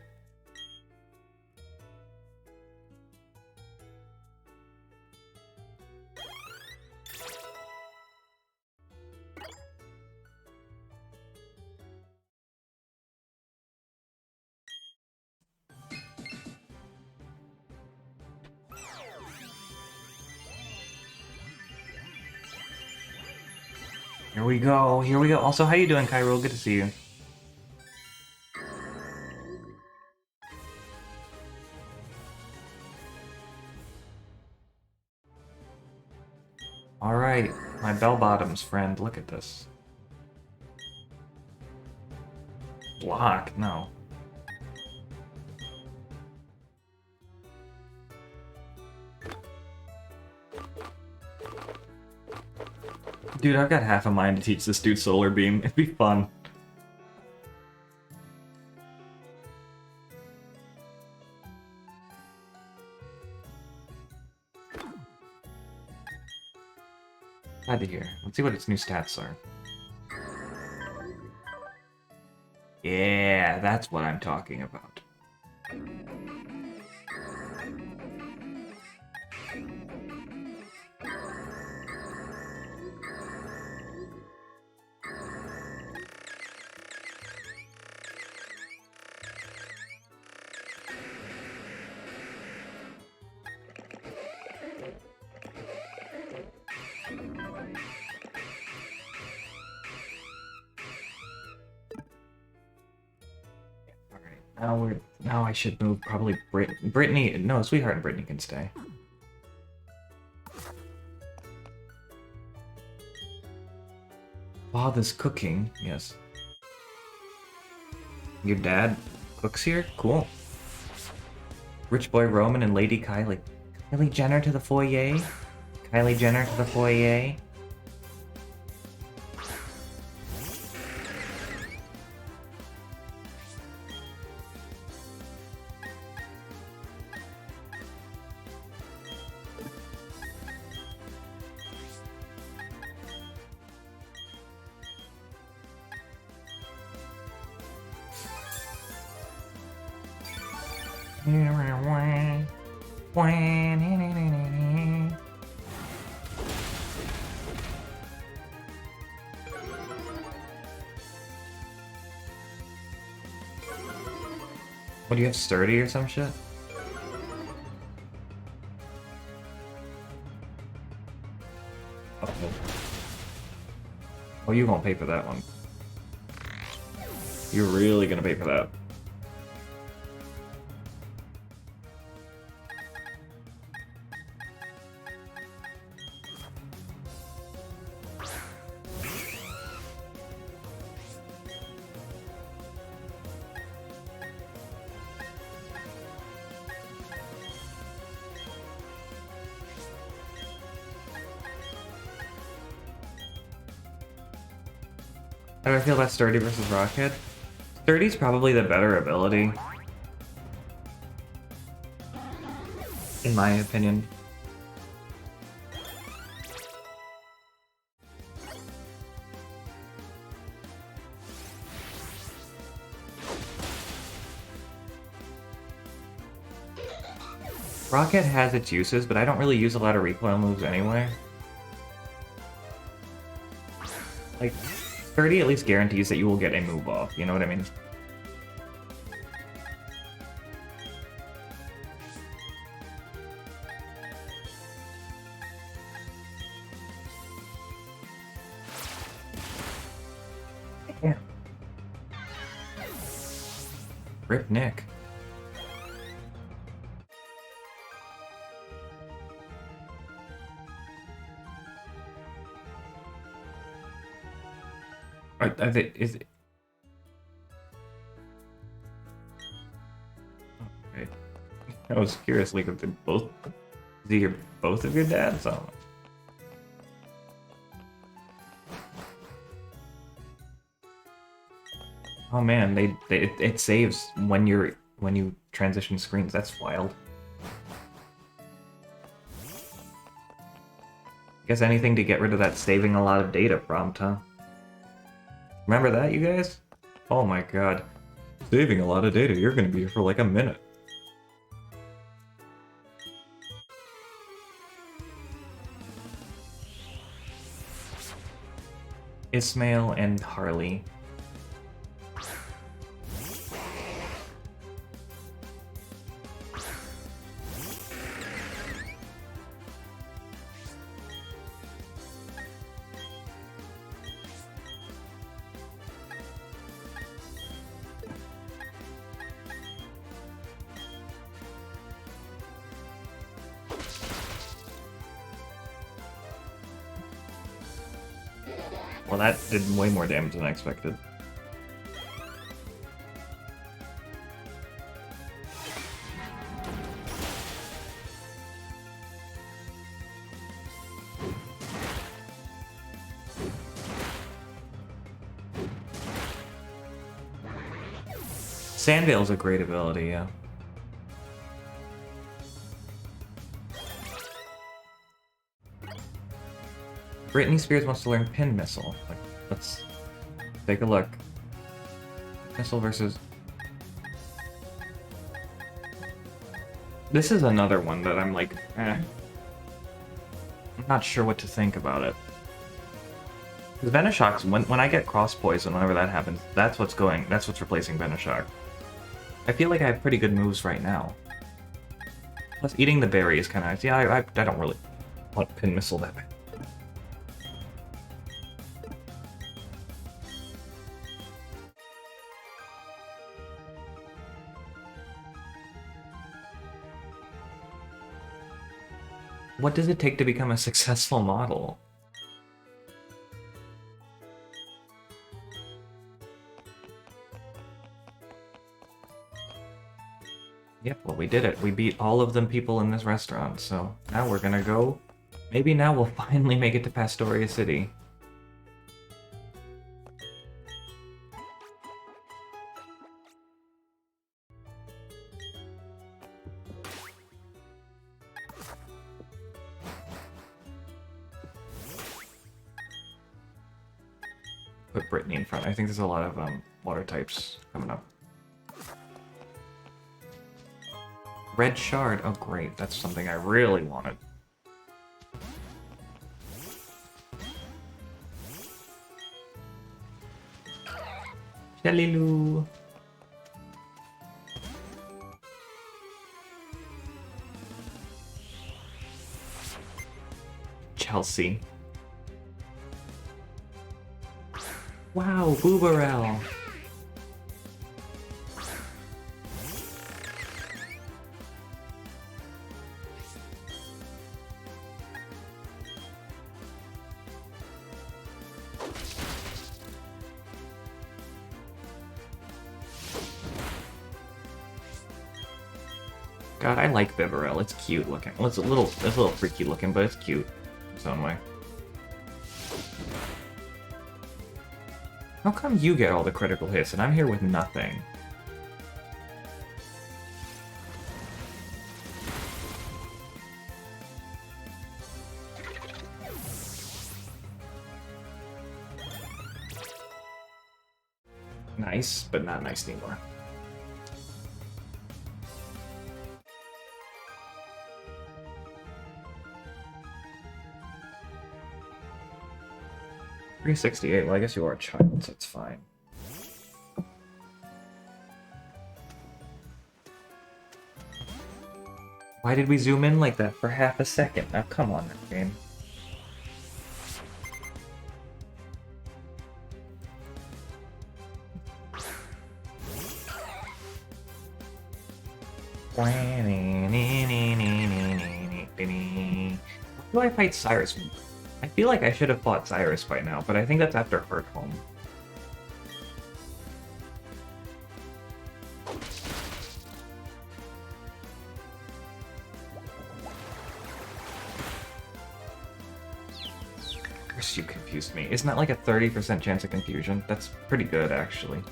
Here we go. Here we go. Also, how you doing, Kyril? Good to see you. All right, my bell bottoms friend. Look at this. Block? No. Dude, I've got half a mind to teach this dude Solar Beam. It'd be fun. Glad to hear. Let's see what its new stats are. Yeah, that's what I'm talking about. Now I should move probably Brittany. No, Sweetheart and Brittany can stay. Father's cooking. Yes. Your dad cooks here? Cool. Rich boy Roman and Lady Kylie. Kylie Jenner to the foyer. Kylie Jenner to the foyer. What do you have, sturdy or some shit? Uh-oh. Oh, you won't pay for that one. You're really gonna pay for that. How do I feel about Sturdy versus Rocket? Sturdy's probably the better ability, in my opinion. Rocket has its uses, but I don't really use a lot of recoil moves anyway. Like, 30 at least guarantees that you will get a move off, you know what I mean? Yeah. Rip Nick. Is it... Okay. I was curious, like, if they both... Is he both of your dads? Oh. Oh man, it saves when you transition screens. That's wild. Guess anything to get rid of that saving a lot of data prompt, huh? Remember that, you guys? Oh my god. Saving a lot of data, you're gonna be here for like a minute. Ismail and Harley. Well, that did way more damage than I expected. Sandvale's a great ability, yeah. Britney Spears wants to learn Pin Missile. Like, let's take a look. Missile versus... This is another one that I'm like, I'm not sure what to think about it. Because Venoshock's, when I get Cross Poison, whenever that happens, that's what's replacing Venoshock. I feel like I have pretty good moves right now. Plus, eating the berry is kind of nice. Yeah, I don't really want Pin Missile that bad. What does it take to become a successful model? Yep, well, we did it. We beat all of them people in this restaurant, so now we're gonna go... Maybe now we'll finally make it to Pastoria City. Put Brittany in front. I think there's a lot of water types coming up. Red shard. Oh, great. That's something I really wanted. Shelly-loo. Chelsea. Wow, Booberell. God, I like Bibarel. It's cute looking. Well, it's a little freaky looking, but it's cute in its own way. How come you get all the critical hits and I'm here with nothing? Nice, but not nice anymore. $368. Well, I guess you are a child, so it's fine. Why did we zoom in like that for half a second? Now, come on, that game. Why do I fight Cyrus? I feel like I should have fought Cyrus by now, but I think that's after Hurt Home. Of course you confused me. Isn't that like a 30% chance of confusion? That's pretty good, actually.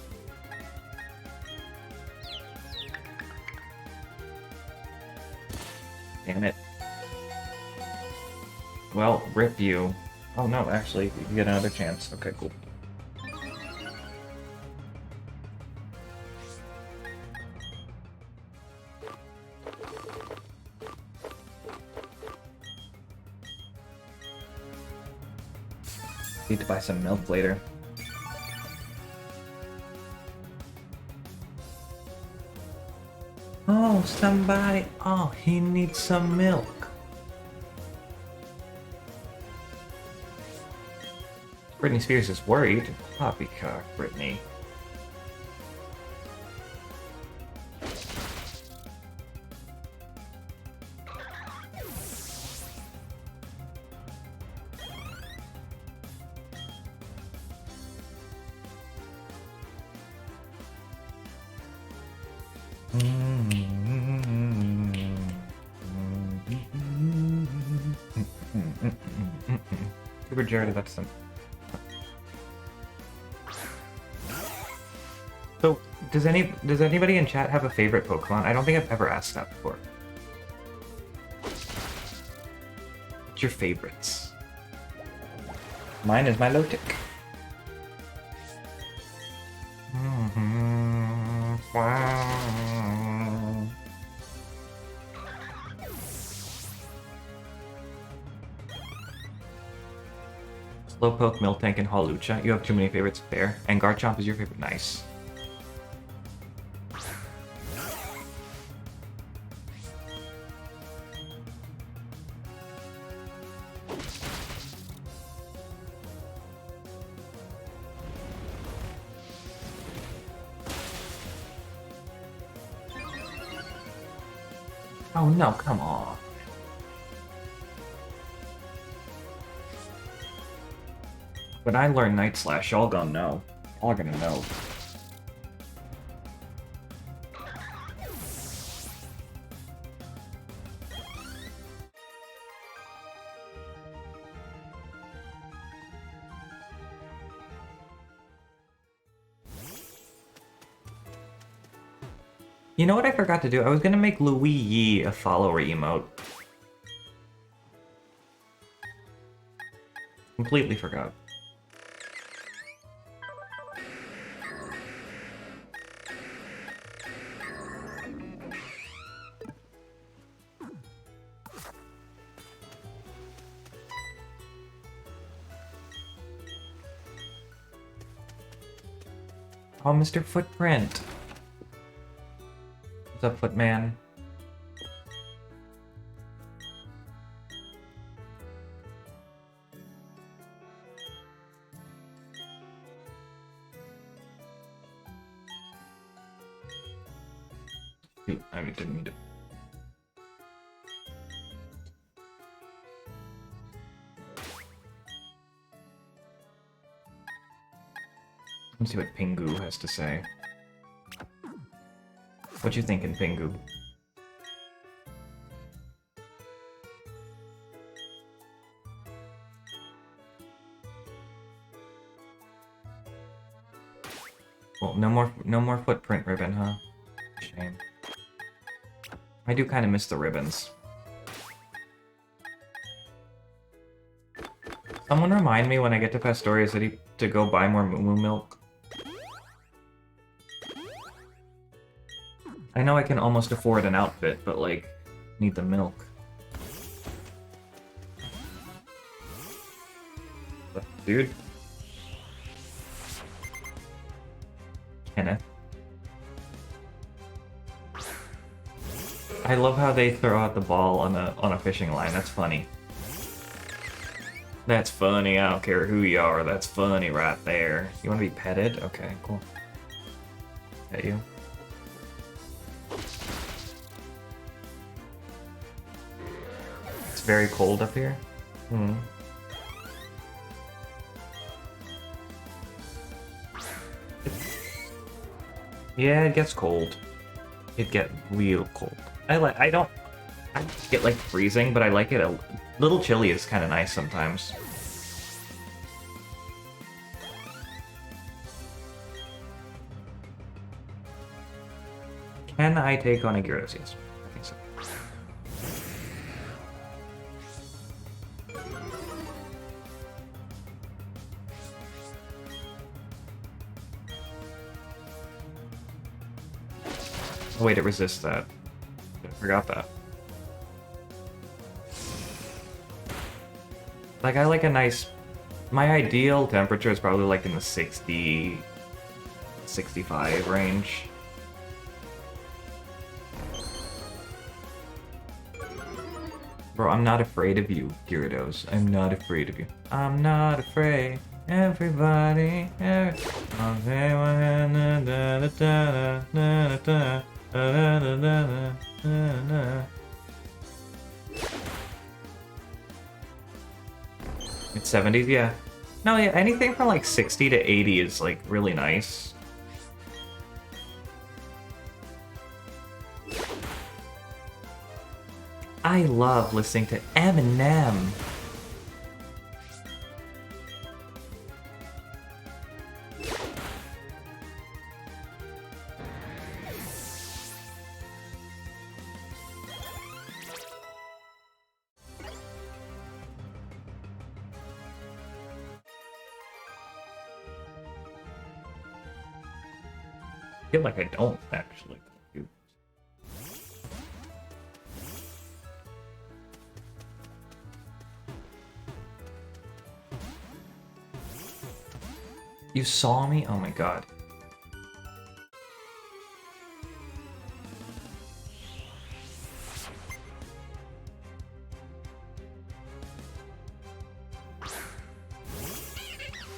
Damn it. Well, rip you. Oh no, actually, you can get another chance. Okay, cool. Need to buy some milk later. Oh, somebody. Oh, he needs some milk. Britney Spears is worried. Poppycock, Britney. Super Jared, that's some. So, does anybody in chat have a favorite Pokemon? I don't think I've ever asked that before. What's your favorites? Mine is my Milotic. Slowpoke, Miltank, and Hawlucha. You have too many favorites there. And Garchomp is your favorite. Nice. Oh no, come on. When I learn Night Slash, y'all gonna know. Y'all gonna know. You know what I forgot to do? I was gonna make Louis Yi a follower emote. Completely forgot. Oh, Mr. Footprint. What's up, Footman? I didn't mean to. Let's see what Pingu has to say. What you thinking, Pingu? Well, no more footprint ribbon, huh? Shame. I do kind of miss the ribbons. Someone remind me when I get to Pastoria City to go buy more Moo Moo milk. I know I can almost afford an outfit, but like, need the milk. Dude. Kenneth. I love how they throw out the ball on a fishing line. That's funny. That's funny. I don't care who you are. That's funny right there. You want to be petted? Okay, cool. Pet you. It's very cold up here. Hmm. Yeah, it gets cold. It get real cold. I don't get like freezing, but I like it a little chilly is kind of nice sometimes. Can I take on a Gyarados? Yes, I think so. Oh, wait, it resists that. I forgot that. Like, I like a nice... My ideal temperature is probably like in the 60... 65 range. Bro, I'm not afraid of you, Gyarados. I'm not afraid of you. I'm not afraid. Everybody... It's 70s, yeah. No, yeah, anything from like 60 to 80 is like really nice. I love listening to Eminem. I feel like I don't actually. You saw me? Oh my god.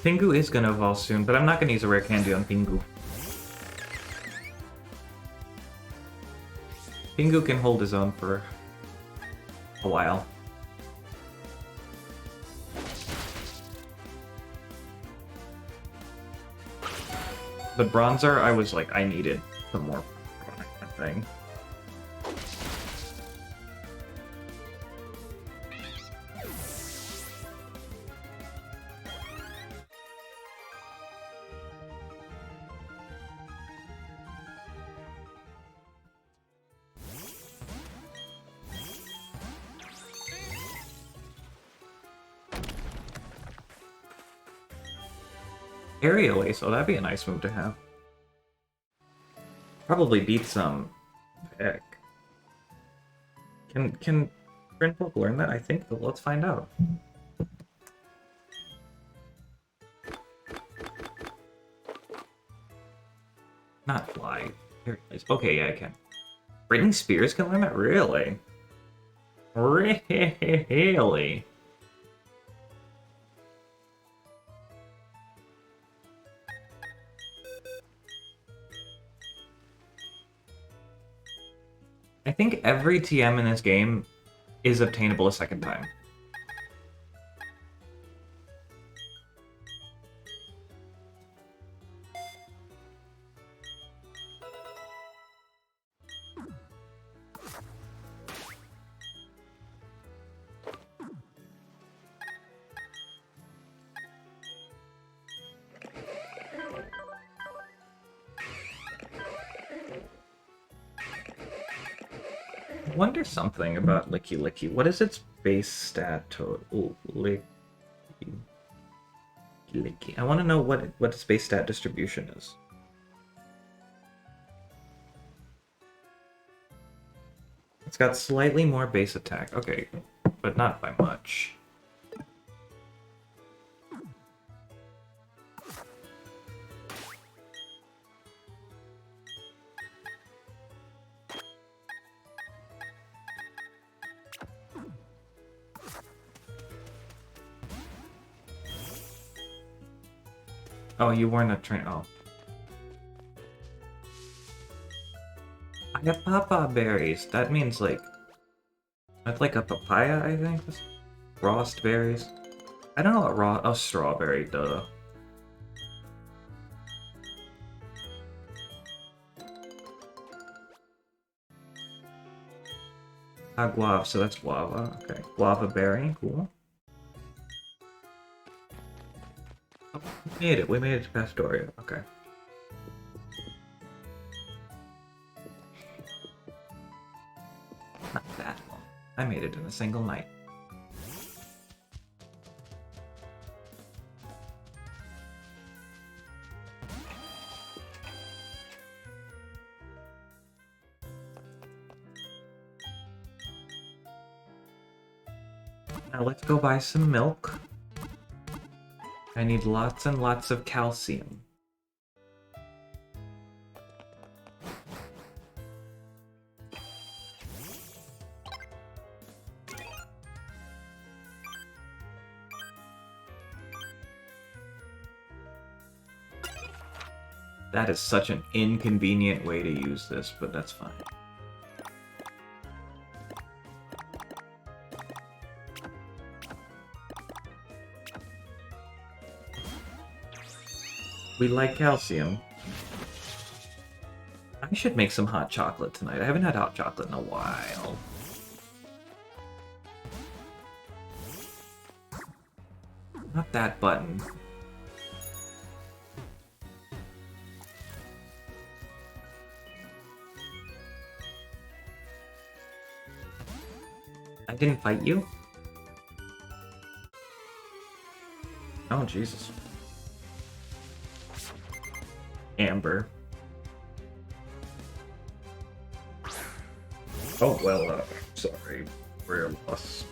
Pingu is gonna evolve soon, but I'm not gonna use a rare candy on Pingu. Pingu can hold his own for a while. But Bronzer, I was like, I needed some more thing. Aerial Ace, oh, that'd be a nice move to have. Probably beat some Peck. Can Grinpoke learn that? I think, but let's find out. Not fly. Here it is. Okay, yeah, I can. Britney Spears can learn that? Really? Really? I think every TM in this game is obtainable a second time. I wonder something about Licky Licky. What is its base stat total? Ooh, Licky Licky. I want to know what its base stat distribution is. It's got slightly more base attack. Okay, but not by much. Oh, you weren't a train. Oh. I have papa berries. That means like... That's like a papaya, I think? Frost berries. I don't know what raw... Oh, strawberry, duh. Ah, guava, so that's guava. Okay. Guava berry, cool. Oh, we made it. We made it to Pastoria. Okay. Not that long. I made it in a single night. Now let's go buy some milk. I need lots and lots of calcium. That is such an inconvenient way to use this, but that's fine. We like calcium. I should make some hot chocolate tonight. I haven't had hot chocolate in a while. Not that button. I didn't fight you? Oh, Jesus. Amber. Oh, well, sorry. We're lost.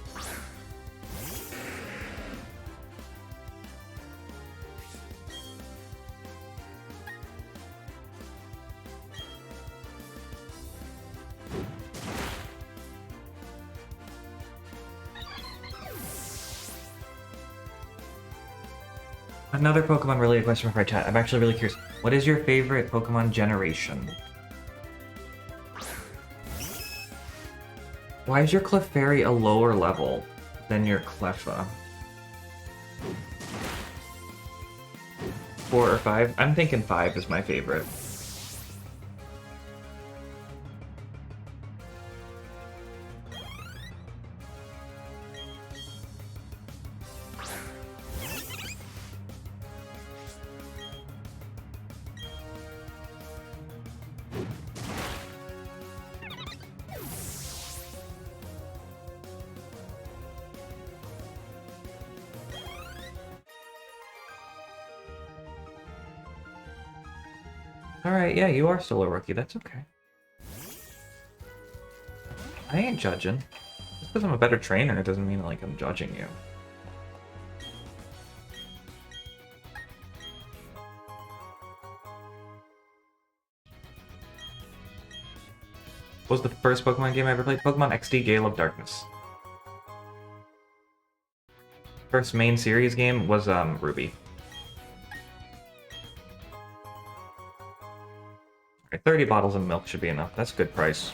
Another Pokemon-related question for our chat. I'm actually really curious. What is your favorite Pokemon generation? Why is your Clefairy a lower level than your Cleffa? 4 or 5? I'm thinking 5 is my favorite. Alright, yeah, you are still a rookie. That's okay. I ain't judging. Just because I'm a better trainer, it doesn't mean like I'm judging you. What was the first Pokemon game I ever played? Pokemon XD Gale of Darkness. First main series game was Ruby. Alright, 30 bottles of milk should be enough. That's a good price.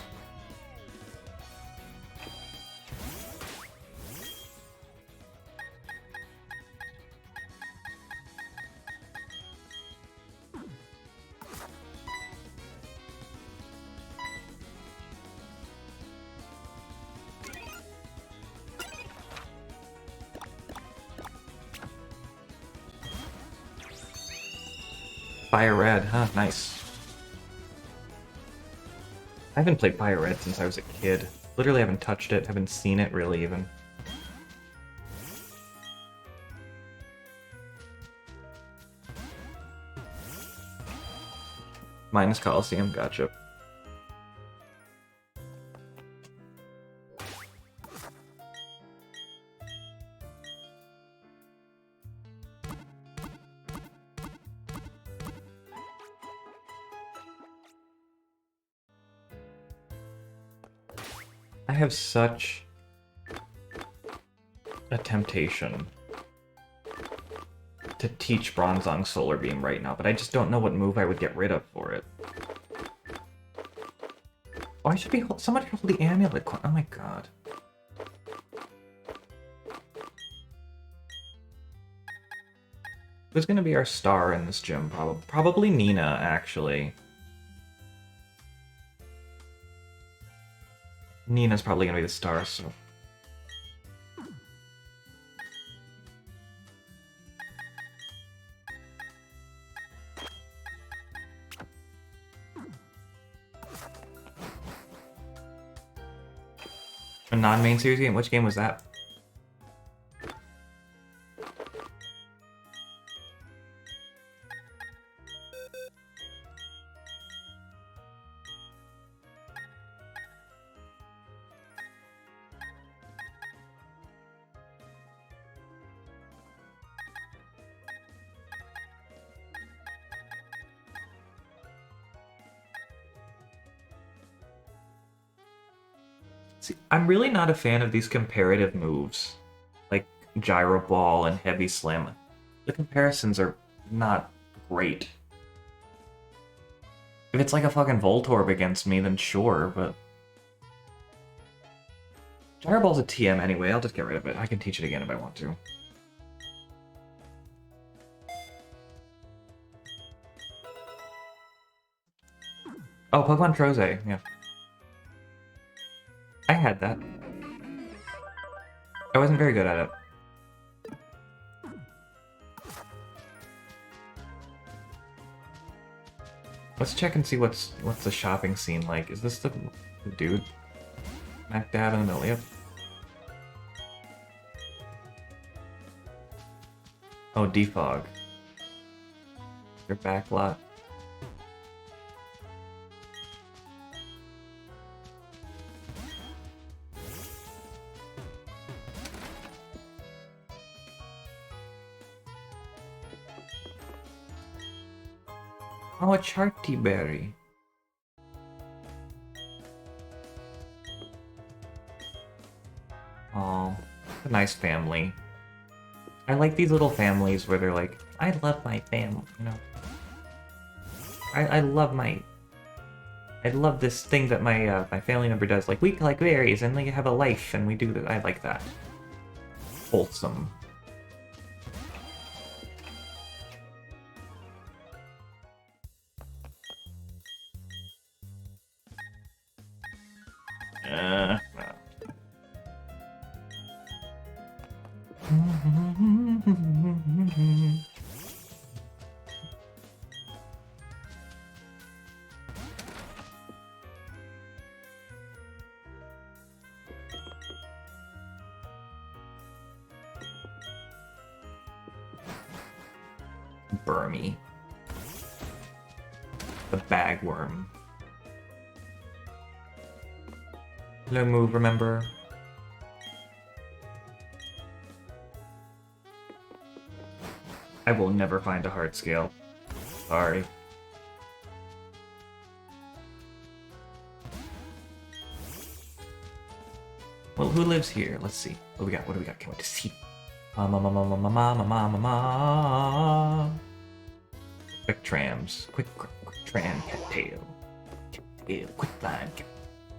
Fire Red, huh? Nice. I haven't played Fire Red since I was a kid. Literally haven't touched it, haven't seen it really even. Minus Coliseum, gotcha. I have such a temptation to teach Bronzong Solar Beam right now, but I just don't know what move I would get rid of for it. Oh, I should be somebody hold the amulet coin. Oh my god. Who's gonna be our star in this gym? Probably Nina, actually. Nina's probably gonna be the star, so... A non-main series game? Which game was that? See, I'm really not a fan of these comparative moves, like Gyro Ball and Heavy Slam. The comparisons are not great. If it's like a fucking Voltorb against me, then sure, but... Gyro Ball's a TM anyway, I'll just get rid of it. I can teach it again if I want to. Oh, Pokemon Troze, yeah. I had that. I wasn't very good at it. Let's check and see what's the shopping scene like. Is this the dude? Smack dab in the middle, yep. Oh, Defog. Your back lot. Oh, a Charty Berry. Oh, a nice family. I like these little families where they're like, I love my family, you know. I love this thing that my my family member does. Like, we collect berries and we have a life and we do that. I like that. Wholesome. Burmy. The bagworm. Hello, move, remember? I will never find a hard scale. Sorry. Well, who lives here? Let's see. What do we got? What do we got? Can't wait to see. Ma. Quick trams. Quick tram, cattail. Cattail. Quick climb.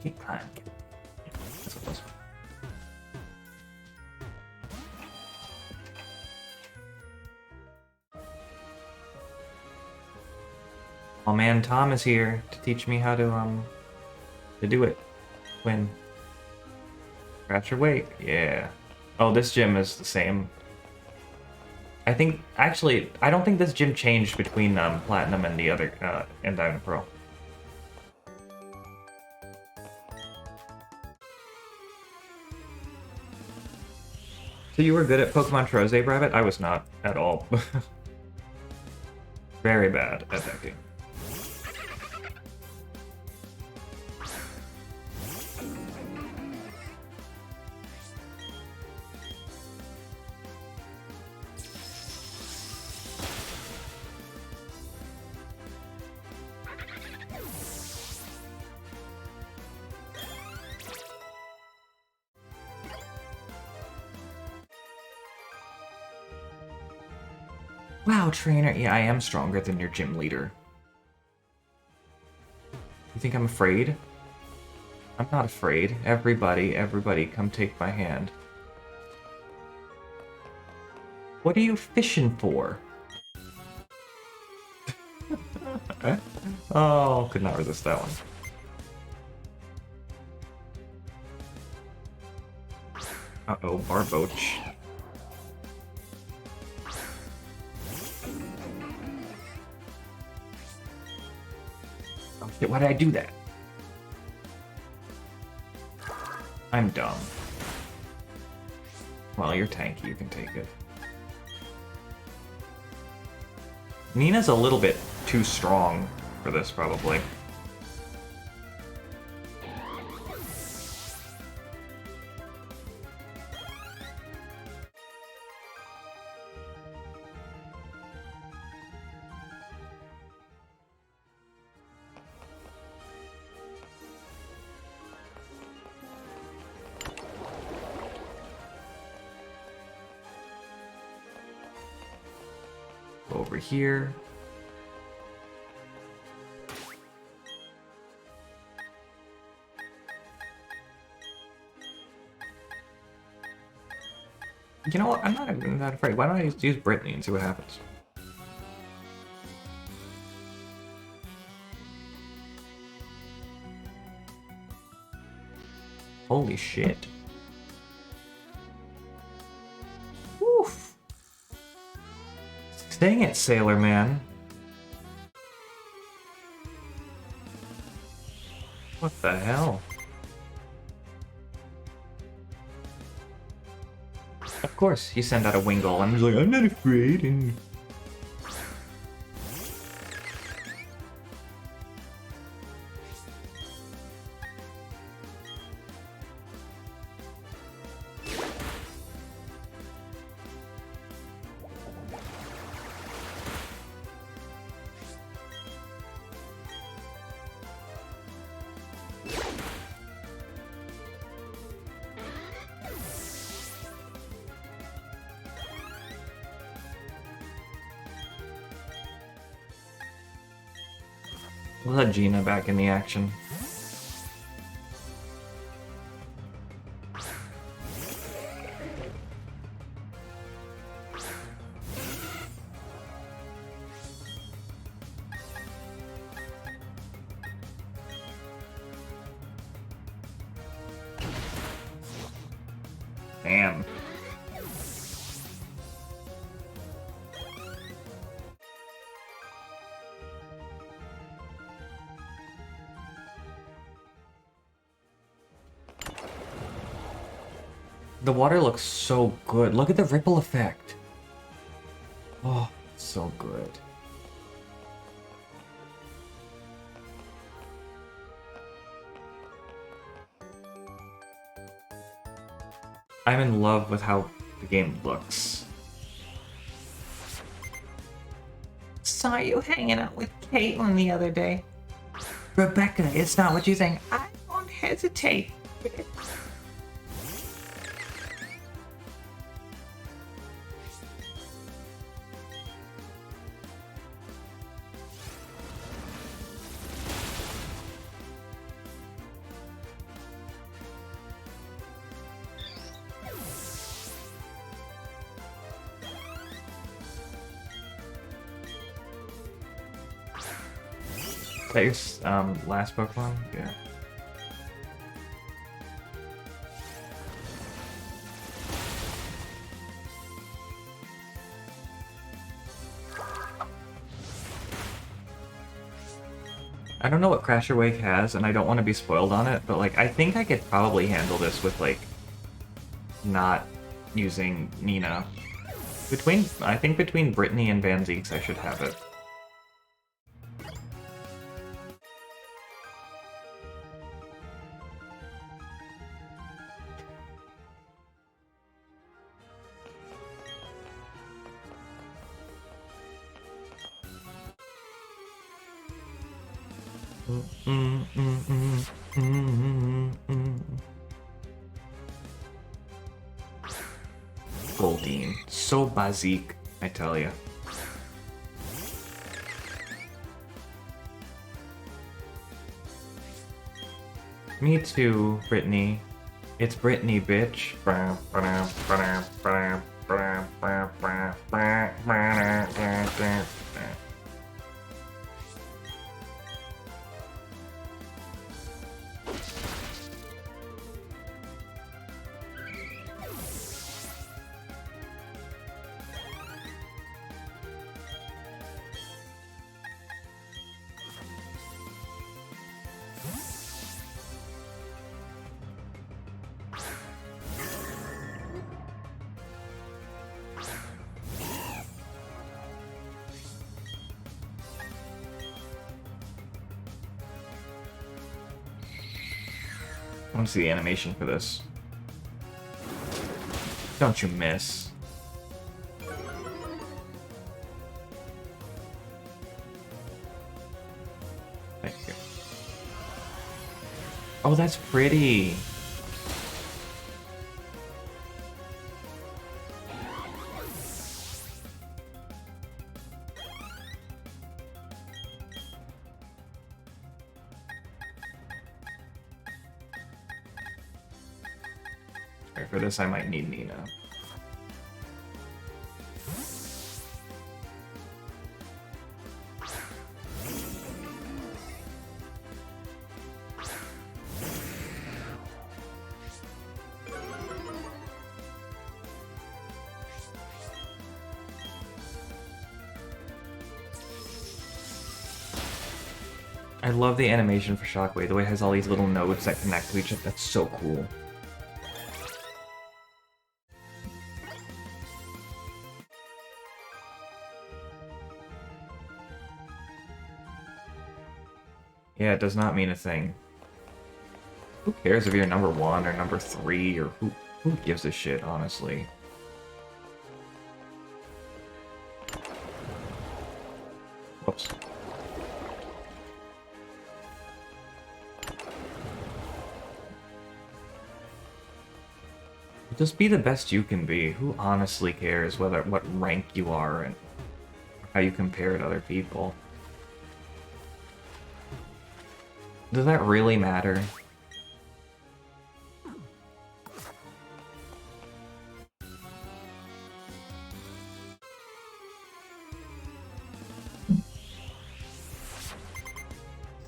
Quick climb. That's what those are. Oh man, Tom is here to teach me how to do it. When. Scratch your weight. Yeah. Oh, this gym is the same. I think, actually, I don't think this gym changed between Platinum and the other, and Diamond Pro. So you were good at Pokemon Trozei, Rabbit? I was not at all. Very bad at that game. Wow, trainer. Yeah, I am stronger than your gym leader. You think I'm afraid? I'm not afraid. Everybody, come take my hand. What are you fishing for? Oh, could not resist that one. Uh-oh, Barboach. Why did I do that? I'm dumb. Well, you're tanky, you can take it. Nina's a little bit too strong for this, probably. Over here. You know what? I'm not even that afraid. Why don't I just use Brittany and see what happens? Holy shit. Oof. Dang it, Sailor Man. What the hell? Of course, you send out a Wingull. I'm just like, I'm not afraid. And we'll let Gina back in the action. Damn. The water looks so good. Look at the ripple effect. Oh, so good. I'm in love with how the game looks. Saw you hanging out with Caitlin the other day. Rebecca, it's not what you think. I won't hesitate. Is that your last Pokemon? Yeah. I don't know what Crasher Wake has, and I don't want to be spoiled on it, but like I think I could probably handle this with like not using Nina. I think between Brittany and Van Zeeks I should have it. Goldeen. So basique, I tell ya. Me too, Brittany. It's Brittany, bitch. I want to see the animation for this. Don't you miss? Thank you. Oh, that's pretty. For this, I might need Nina. I love the animation for Shockwave, the way it has all these little nodes that connect to each other. That's so cool. Yeah, it does not mean a thing. Who cares if you're number 1 or number 3 or who gives a shit, honestly? Whoops. Just be the best you can be. Who honestly cares what rank you are and how you compare to other people? Does that really matter?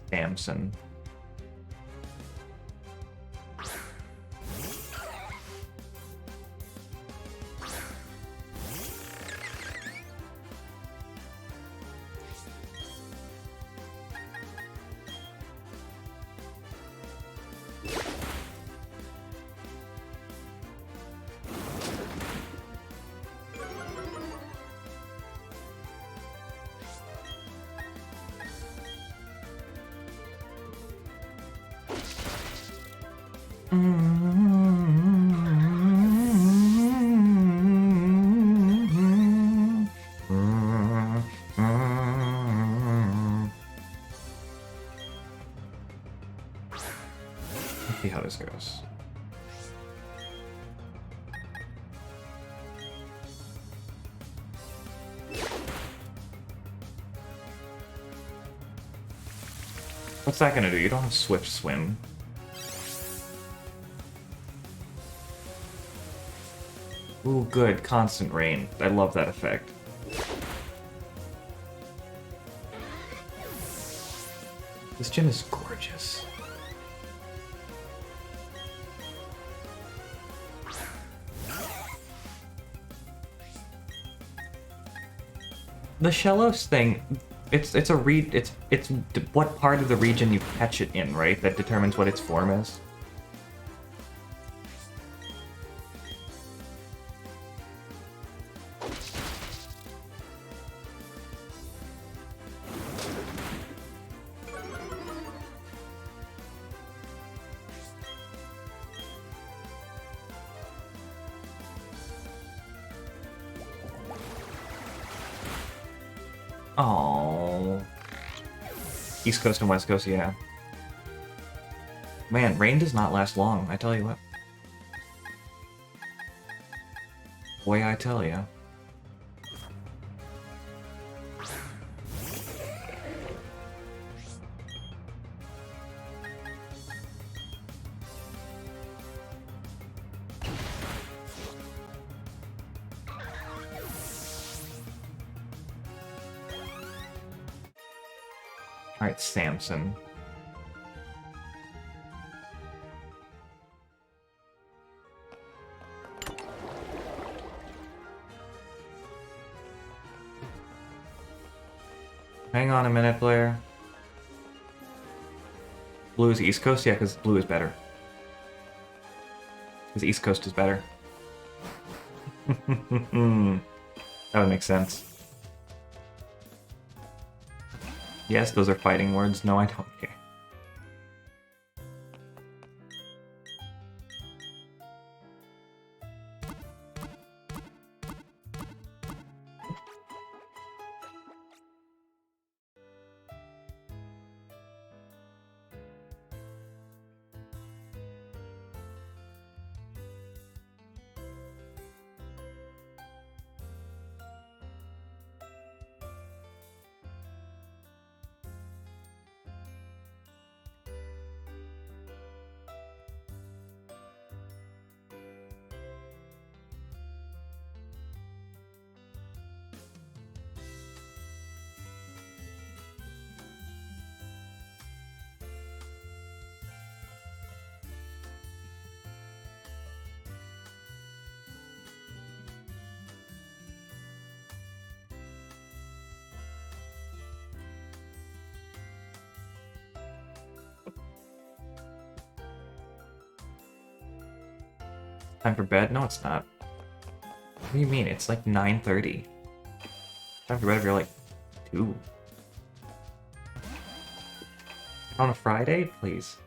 Samson. Let's see how this goes. What's that gonna do? You don't have Swift Swim. Ooh, good. Constant Rain. I love that effect. This gym is gorgeous. The Shellos thing, it's what part of the region you catch it in, right? That determines what its form is. Oh, East Coast and West Coast, yeah. Man, rain does not last long, I tell you what. Boy, I tell ya. Alright, Samson. Hang on a minute, Blair. Blue is East Coast? Yeah, because blue is better. Because East Coast is better. That would make sense. Yes, those are fighting words. No, I don't care. Time for bed? No, it's not. What do you mean? It's like 9:30. Time for bed if you're like 2. On a Friday? Please.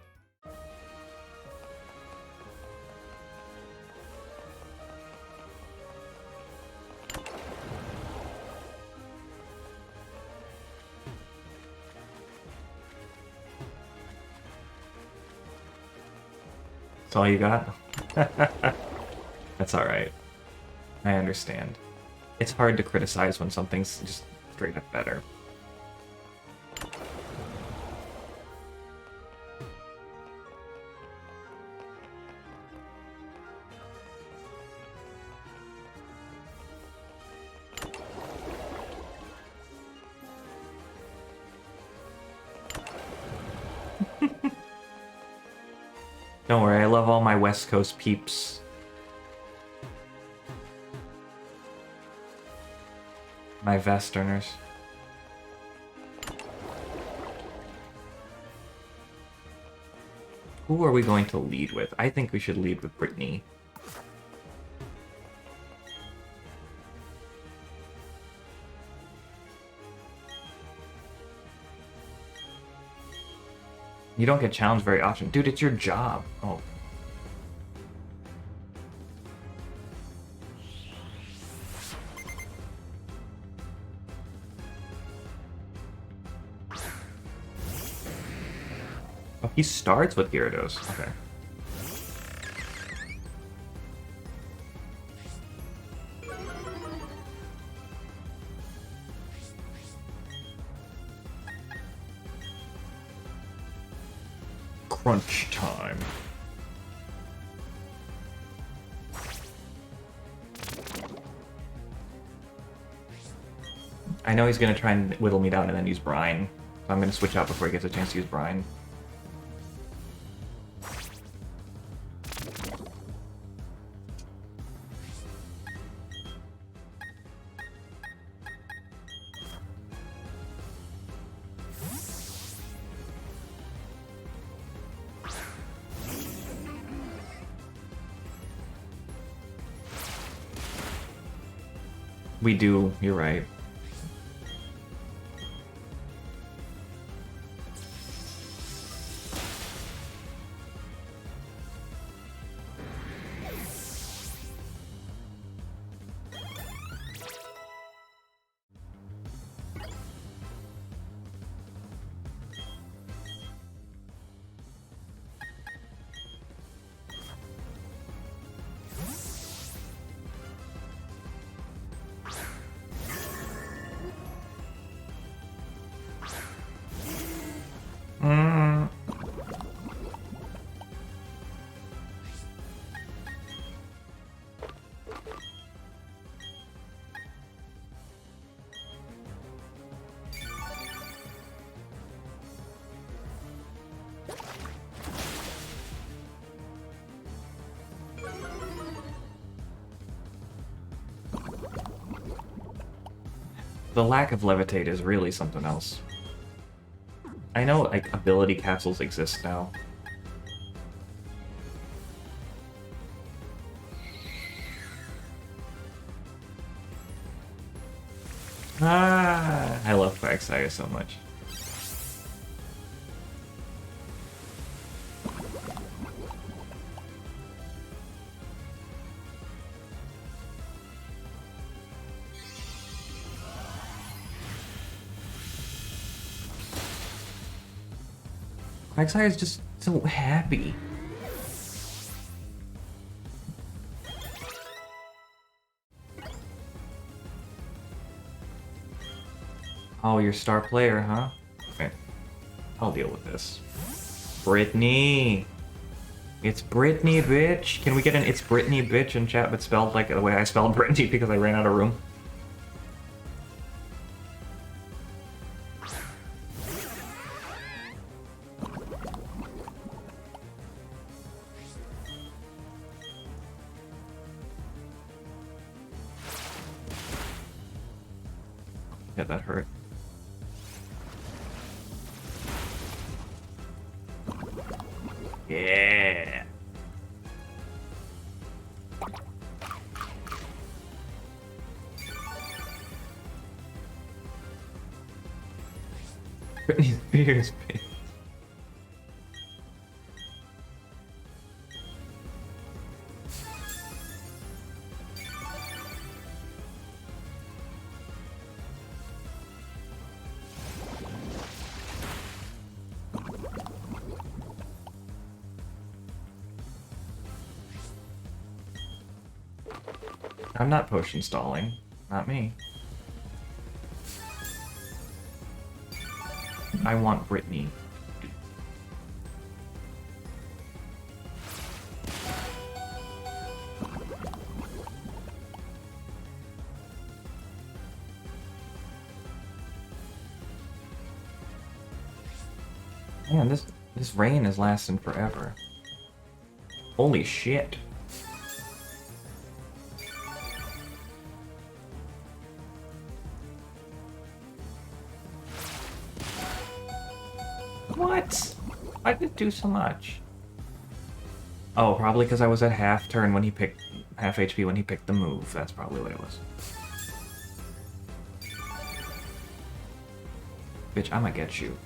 That's all you got? That's alright. I understand. It's hard to criticize when something's just straight up better. Don't worry, I love all my West Coast peeps. My Westerners. Who are we going to lead with? I think we should lead with Brittany. You don't get challenged very often. Dude, it's your job. Oh. Oh, he starts with Gyarados. Okay. Crunch time. I know he's gonna try and whittle me down and then use Brine. So I'm going to switch out before he gets a chance to use Brine. We do, you're right. The lack of levitate is really something else. I know, like, ability capsules exist now. I love Quagsire so much. Quagsire is just so happy. Oh, you're star player, huh? Okay. I'll deal with this. Brittany! It's Brittany, bitch! Can we get an "It's Brittany, bitch" in chat, but spelled like the way I spelled Brittany because I ran out of room? Yeah, that hurt. Yeah! Britney's beers, bitch. I'm not potion stalling. Not me. I want Brittany. Man, this rain is lasting forever. Holy shit. What? Why did it do so much? Oh, probably because I was at half turn when he picked half HP when he picked the move. That's probably what it was. Bitch, I'ma get you.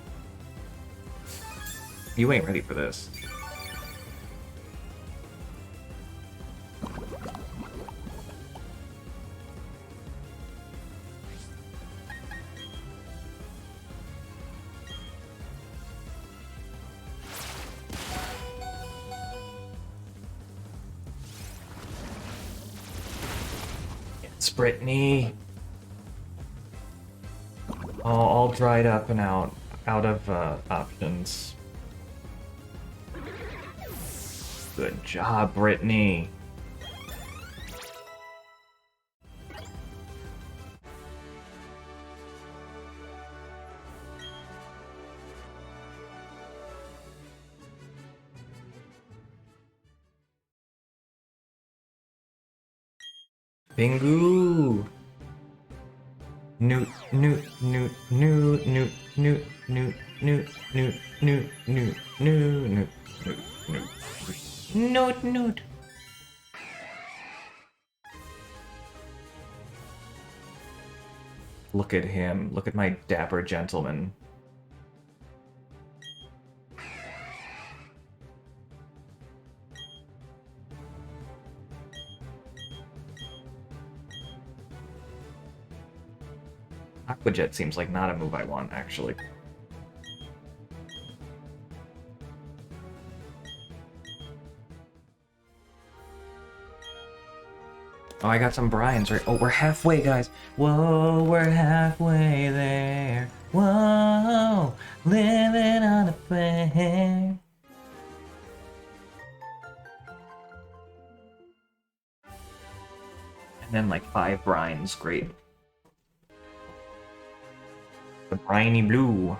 You ain't ready for this. It's Brittany. Oh, all dried up and out of options. Good job, Brittany. Pingu! Newt, newt, newt, newt, newt, newt, newt, newt, newt, newt, newt, newt, newt, newt, newt, newt. Look at him. Look at my dapper gentleman. Aquajet seems like not a move I want, actually. Oh, I got some Brians, right? Oh, we're halfway, guys. Whoa, we're halfway there. Whoa, living on a prayer. And then like 5 brines, great. The briny blue.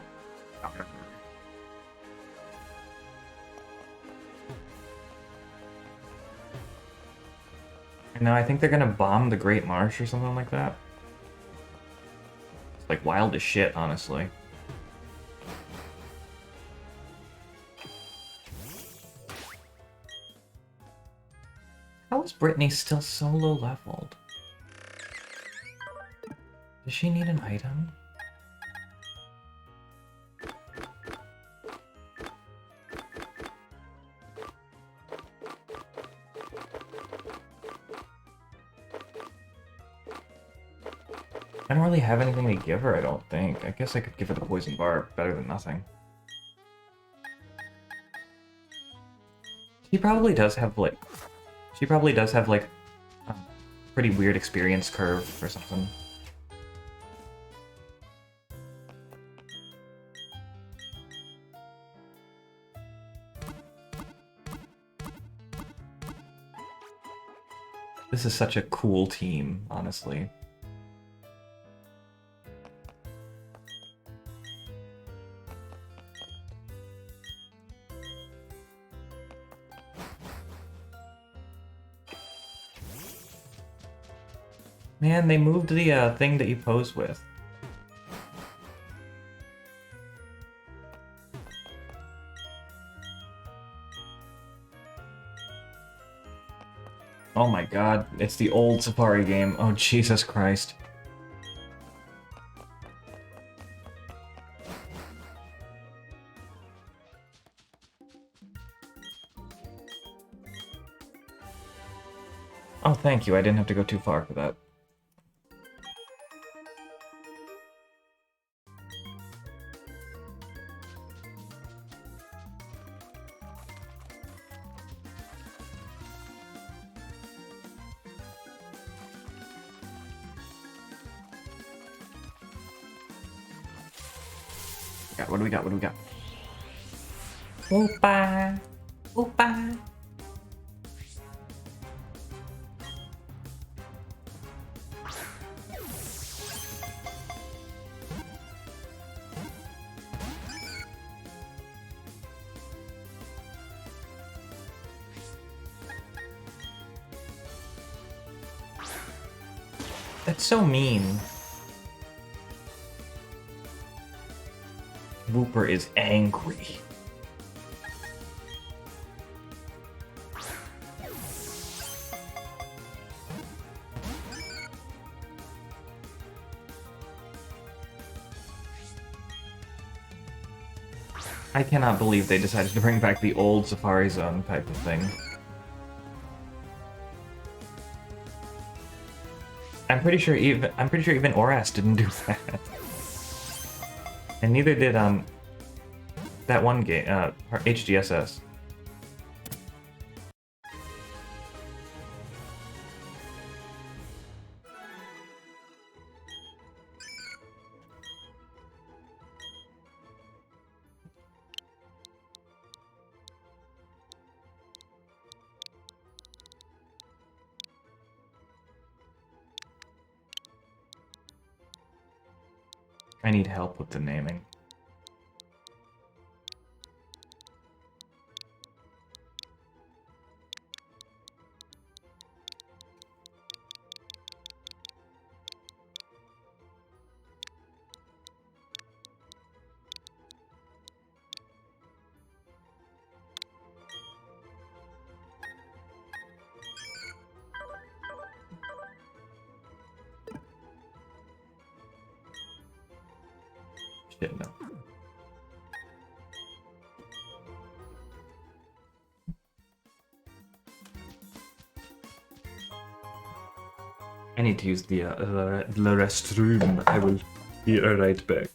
No, I think they're gonna bomb the Great Marsh or something like that. It's like wild as shit, honestly. How is Brittany still so low leveled? Does she need an item? I don't really have anything to give her, I don't think. I guess I could give her the poison bar, better than nothing. She probably does have, like... She probably does have, like, a pretty weird experience curve or something. This is such a cool team, honestly. Man, they moved the thing that you pose with. Oh my god, it's the old Safari game. Oh, Jesus Christ. Oh, thank you. I didn't have to go too far for that. What do we got? What do we got? Oopa! Oopa! That's so mean. Wooper is angry. I cannot believe they decided to bring back the old Safari Zone type of thing. I'm pretty sure even Oras didn't do that. And neither did that one game, HGSS. I need help with the naming. Shit, no. I need to use the restroom. I will be right back.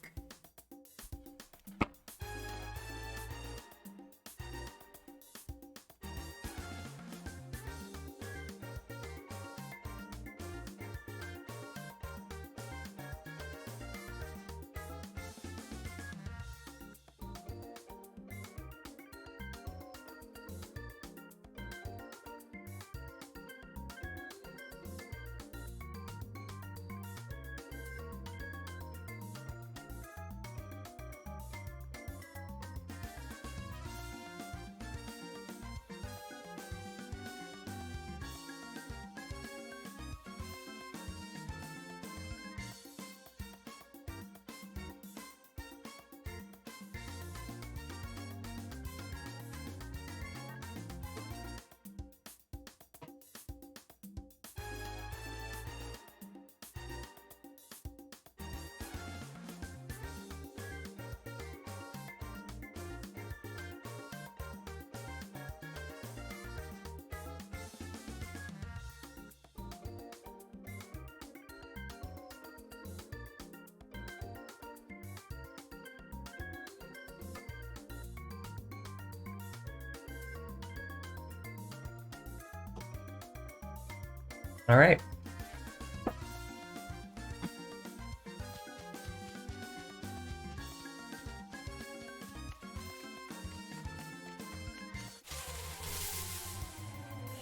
All right.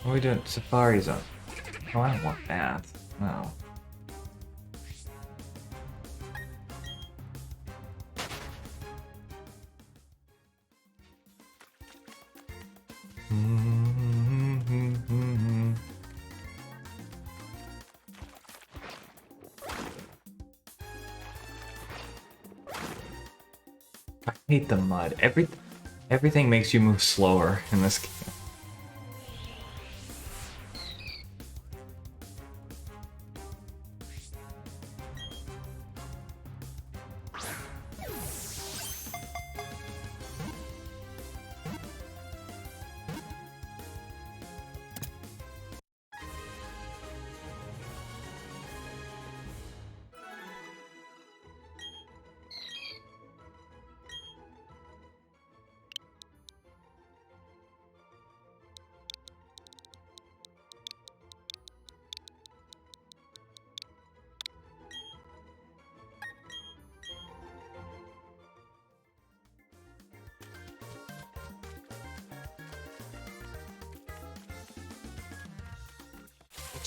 What are we doing? Safari Zone. Oh, I don't want that. No. I hate the mud. Everything makes you move slower in this game.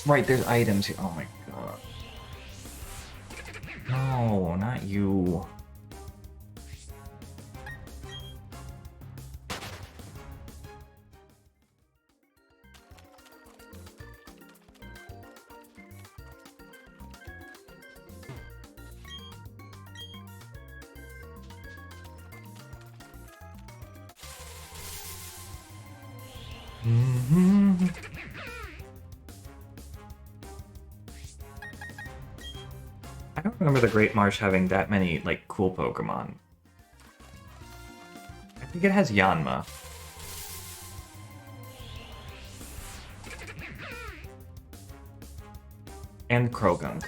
Right, there's items here. Oh my god. No, not you. I don't remember the Great Marsh having that many, like, cool Pokemon. I think it has Yanma. And Krogunk.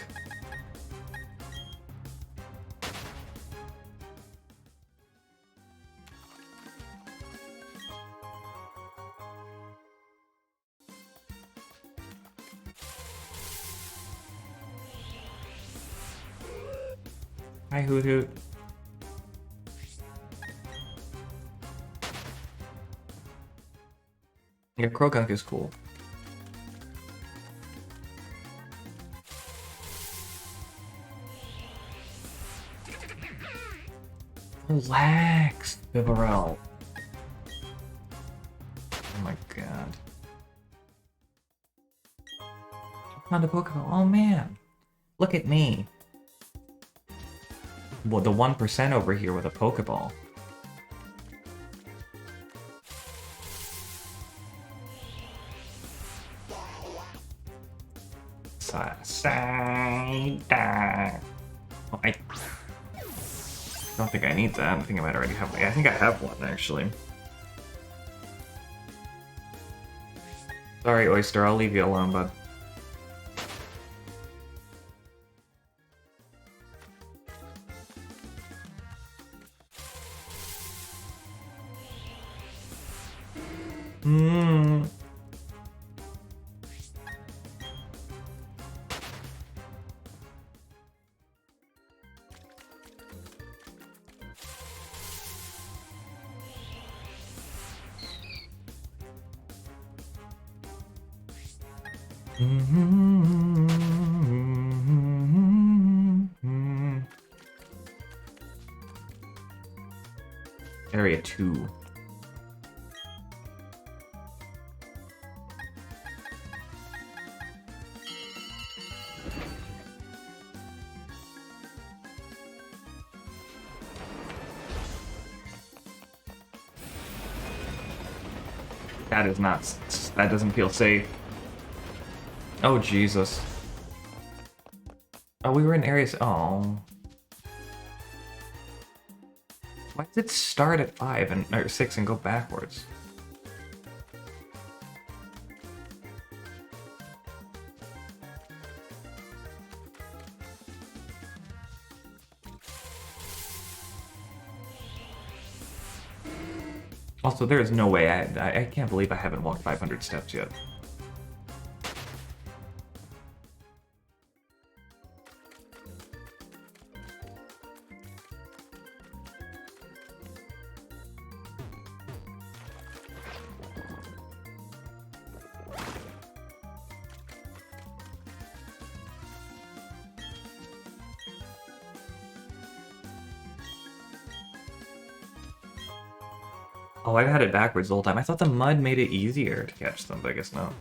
Hi, Hoot Hoot. Yeah, Krogunk is cool. Relax, Bibarel. Oh my god. Found a Pokemon. Oh man. Look at me. Well, the 1% over here with a Pokeball. Side. Oh, Don't think I need that. I think I might already have one. I think I have one, actually. Sorry, Oyster, I'll leave you alone, bud. Hmm. Area 2. That is not... That doesn't feel safe. Oh, Jesus. Oh, we were in areas... Oh. Why did it start at 5 and or 6 and go backwards? Also, there is no way I can't believe I haven't walked 500 steps yet. Oh, I've had it backwards the whole time. I thought the mud made it easier to catch them, but I guess not.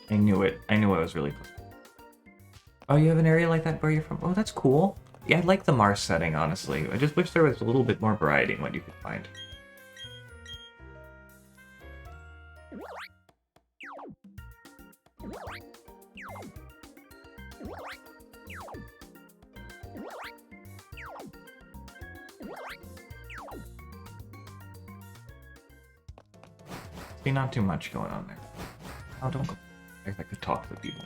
I knew it. I knew I was really close. Oh, you have an area like that where you're from? Oh, that's cool. Yeah, I like the Mars setting, honestly. I just wish there was a little bit more variety in what you could find. See, not too much going on there. Oh, don't go. I could talk to people.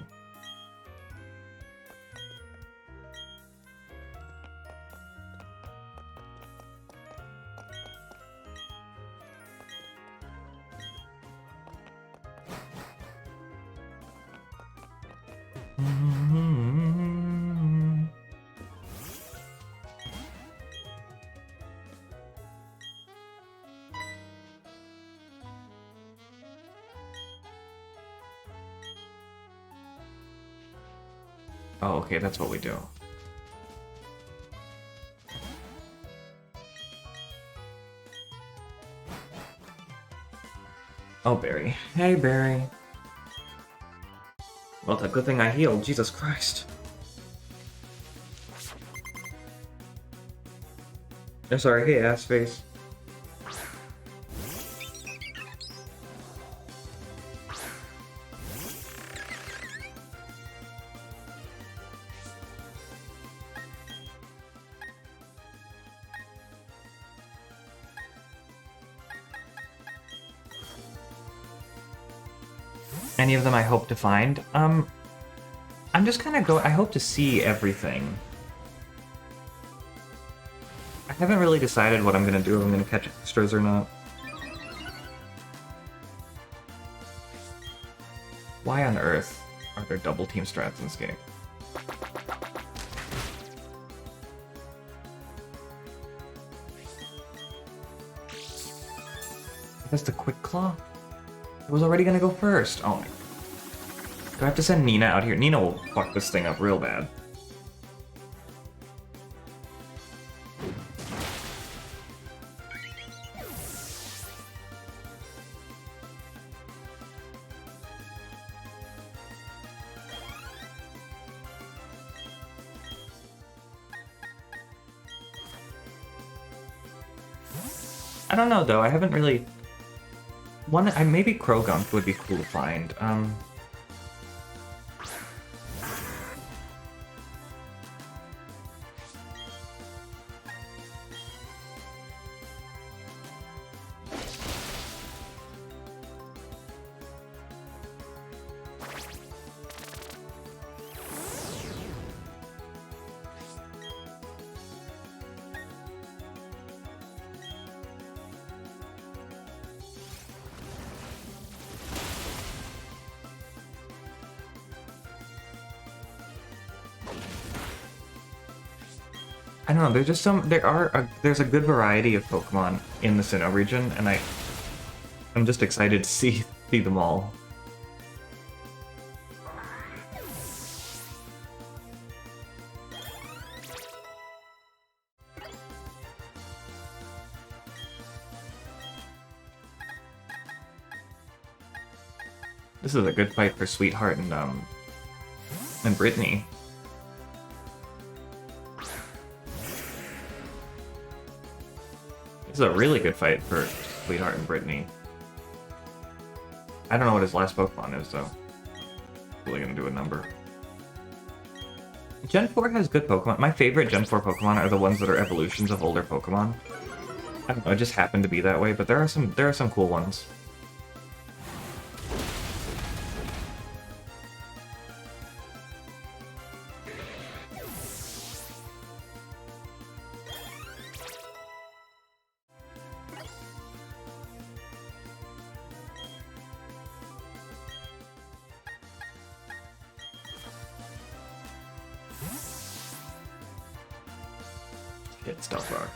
Oh, okay, that's what we do. Oh, Barry. Hey, Barry. Well, it's a good thing I healed. Jesus Christ. I'm sorry. Hey, ass face. Any of them I hope to find? I'm just kind of I hope to see everything. I haven't really decided what I'm gonna do, if I'm gonna catch extras or not. Why on earth are there double team strats in this game? That's the quick claw. It was already gonna go first. Oh my. Do I have to send Nina out here? Nina will fuck this thing up real bad. I don't know though, I haven't really... maybe Krogunk would be cool to find. I don't know, there's just there's a good variety of Pokemon in the Sinnoh region, and I'm just excited to see them all. This is a good fight for Sweetheart and Brittany. This is a really good fight for Sweetheart and Brittany. I don't know what his last Pokemon is, though. Really gonna do a number. Gen 4 has good Pokemon. My favorite Gen 4 Pokemon are the ones that are evolutions of older Pokemon. I don't know, it just happened to be that way, but there are some cool ones. Hit Stealth Rock.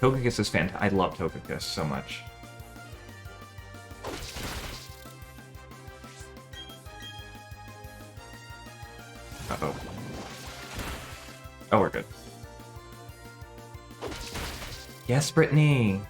Togekiss is fantastic. I love Togekiss so much. Uh-oh. Oh, we're good. Yes, Brittany!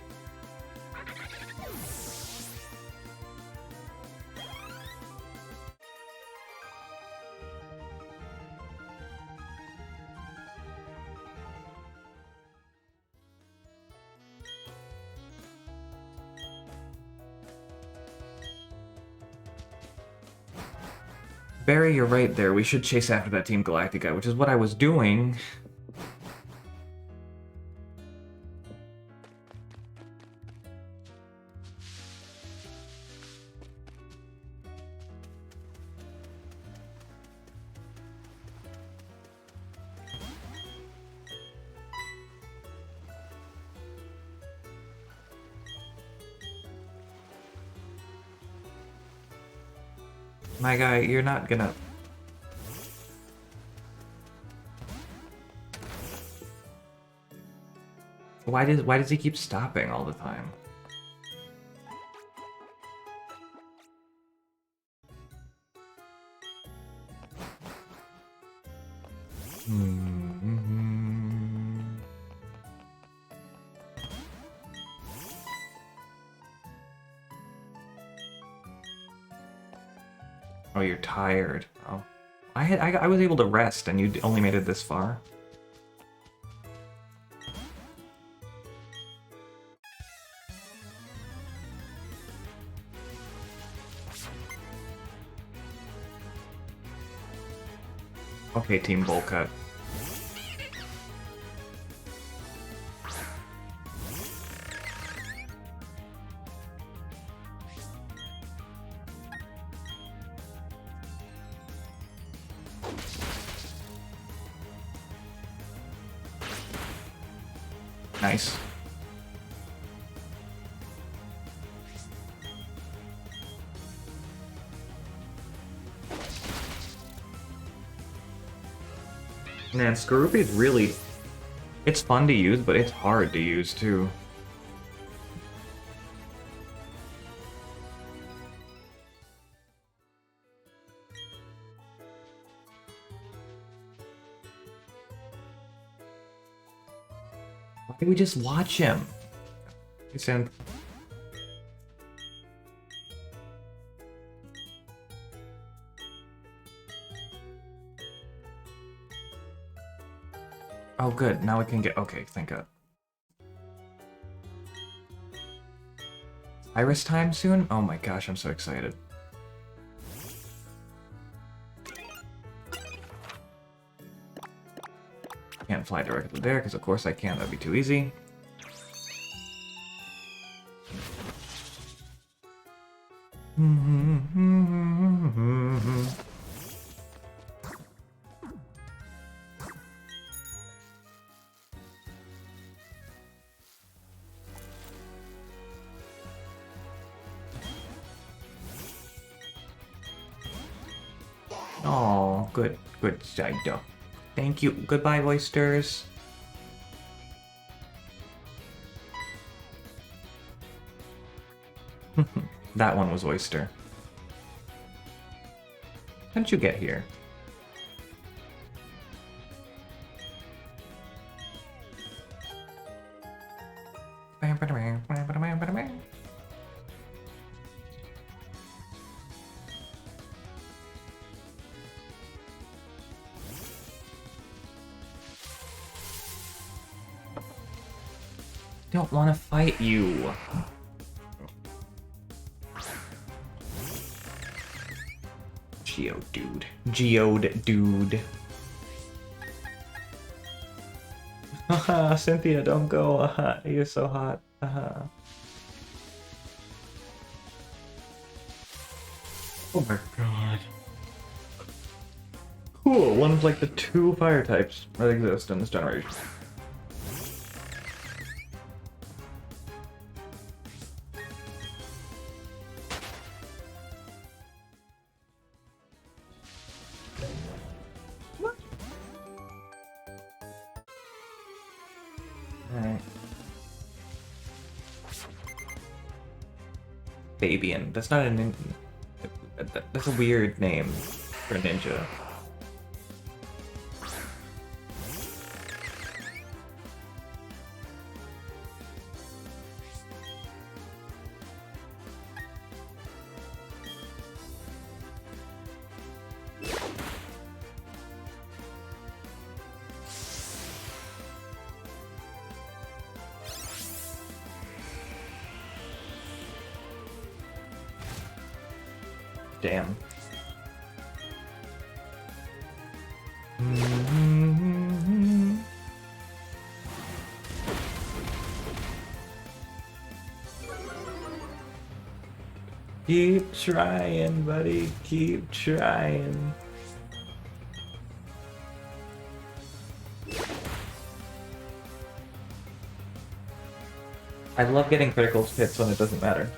Barry, you're right there. We should chase after that Team Galactica, which is what I was doing. My guy, you're not gonna... Why does he keep stopping all the time? Oh, you're tired. Oh, I was able to rest, and you only made it this far. Okay, Team Volcut. Nice. Man, Skorupi is really... It's fun to use, but it's hard to use, too. Why don't we just watch him? Listen. Oh, good. Now we can get... Okay, thank God. Iris time soon? Oh my gosh, I'm so excited. Can't fly directly there, because of course I can't. That'd be too easy. Oh, good side duck. Thank you. Goodbye, oysters. That one was oyster. How'd you get here? Don't want to fight you. Geodude. Geodude. Haha, Cynthia, don't go. You're so hot. Oh my god. Cool, one of like the 2 fire types that exist in this generation. Alright. Fabian. That's not a ninja. That's a weird name for a ninja. Damn. Keep trying, buddy. Keep trying. I love getting critical hits when it doesn't matter.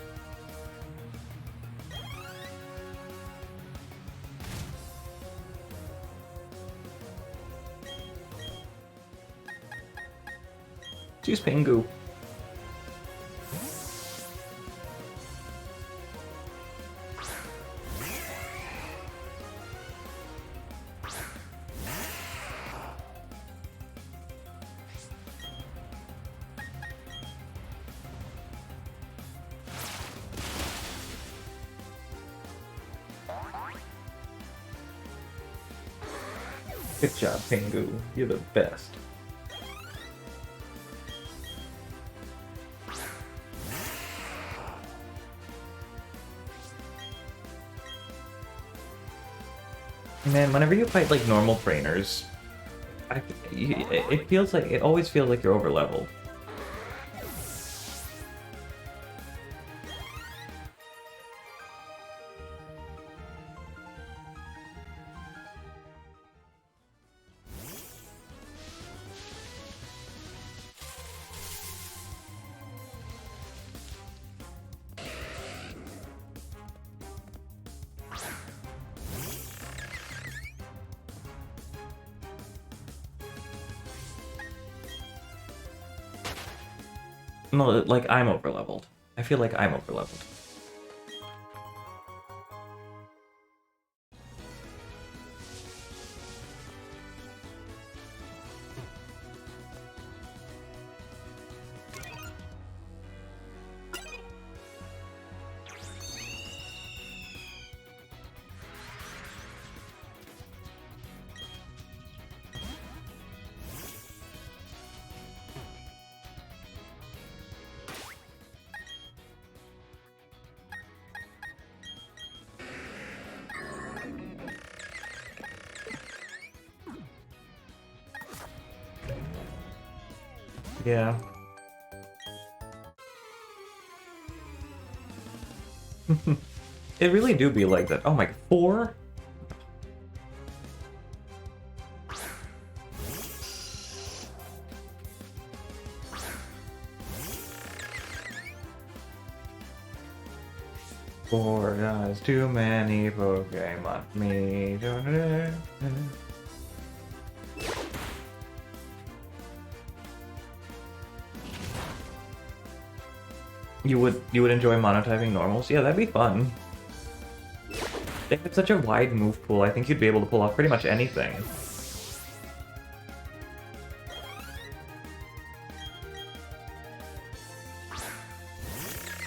Choose Pingu. Good job, Pingu. You're the best. Man, whenever you fight like normal trainers, it always feels like you're over leveled. No, like, I'm overleveled. I feel like I'm overleveled. Yeah. It really do be like that. Oh my, 4? Four guys, too many Pokemon. Me. You would enjoy monotyping normals? Yeah, that'd be fun. They have such a wide move pool, I think you'd be able to pull off pretty much anything.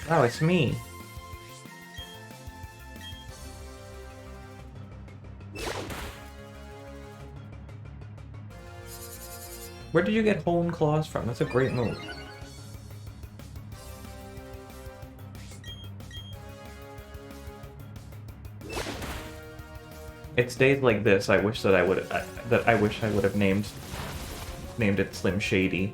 Wow, it's me. Where did you get Hone Claws from? That's a great move. It's days like this I wish that I would have named it Slim Shady.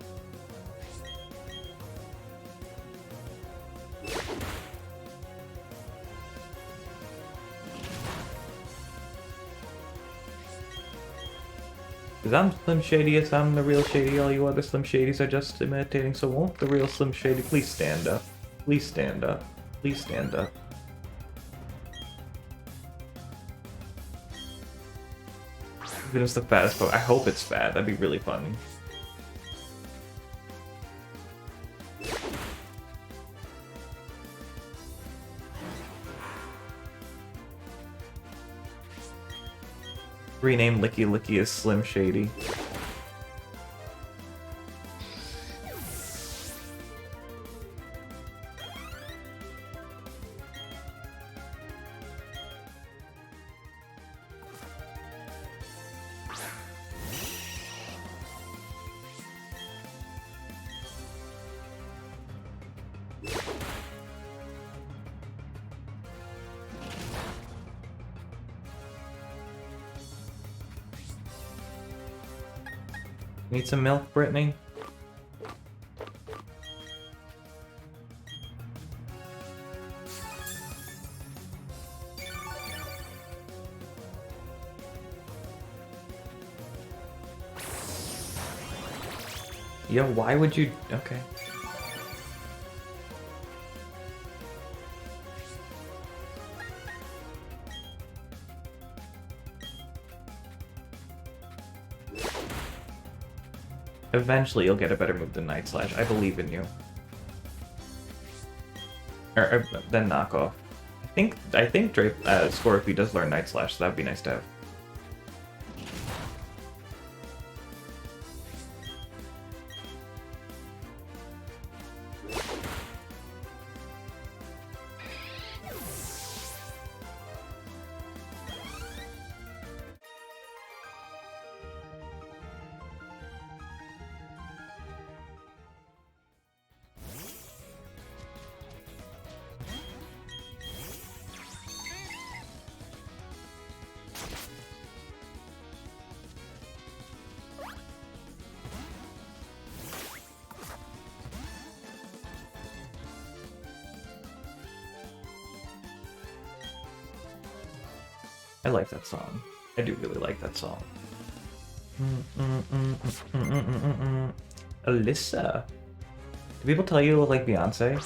Cause I'm Slim Shadiest, I'm the real Shady, all you other Slim Shadys are just imitating, so won't the real Slim Shady please stand up? Please stand up. Please stand up. Even if it's the fattest Pokemon, I hope it's fat, that'd be really fun. Rename Licky Licky as Slim Shady. Need some milk, Brittany? Yo, why would you... Okay. Eventually you'll get a better move than Night Slash. I believe in you. Or then Knockoff. I think Drape Scorpy does learn Night Slash, so that'd be nice to have. I like that song. I do really like that song. Alyssa. Do people tell you you look like Beyonce?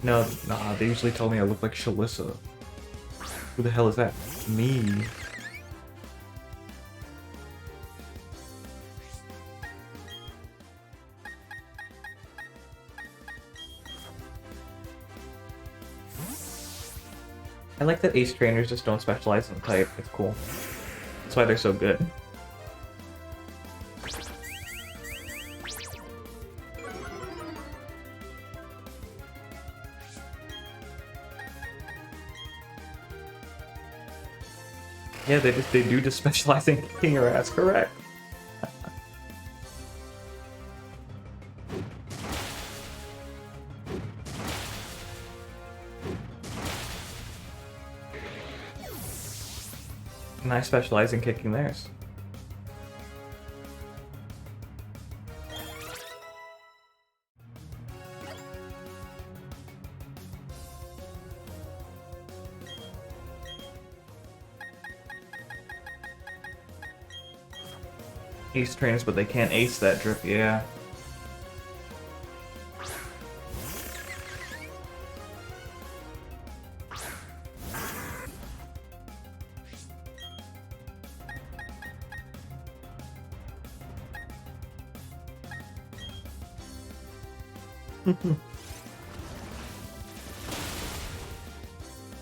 No, nah, they usually tell me I look like Shalissa. Who the hell is that? Me. I like that ace trainers just don't specialize in type. It's cool. That's why they're so good. Yeah, they do just specialize in kicking your ass, correct? And I specialize in kicking theirs. Ace trainers, but they can't ace that drip, yeah.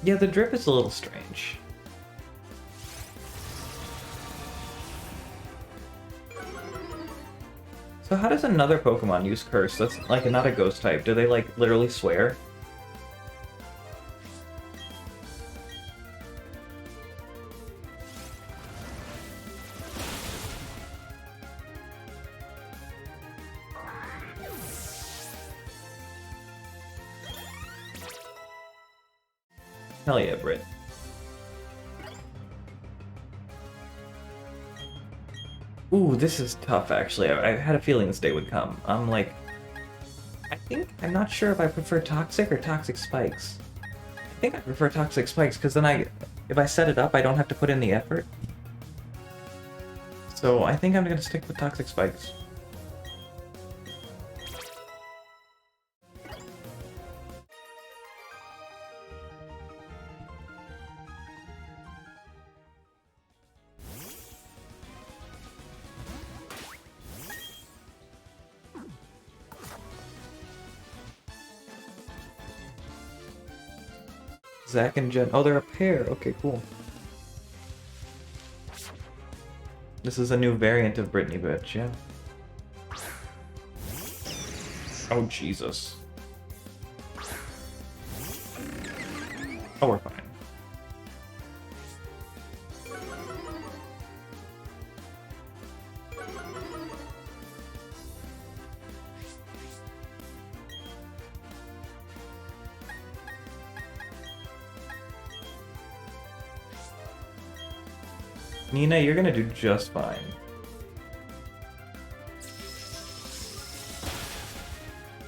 Yeah, the drip is a little strange. So how does another Pokemon use Curse? That's like not a ghost type. Do they like literally swear? Hell yeah, Brit. Ooh, this is tough, actually. I had a feeling this day would come. I'm like... I'm not sure if I prefer Toxic or Toxic Spikes. I think I prefer Toxic Spikes, because then if I set it up, I don't have to put in the effort. So I think I'm gonna stick with Toxic Spikes. Zach and Jen. Oh, they're a pair. Okay, cool. This is a new variant of Brittany Bitch, yeah. Oh, Jesus. Oh, we're fine. Nina, you're gonna do just fine.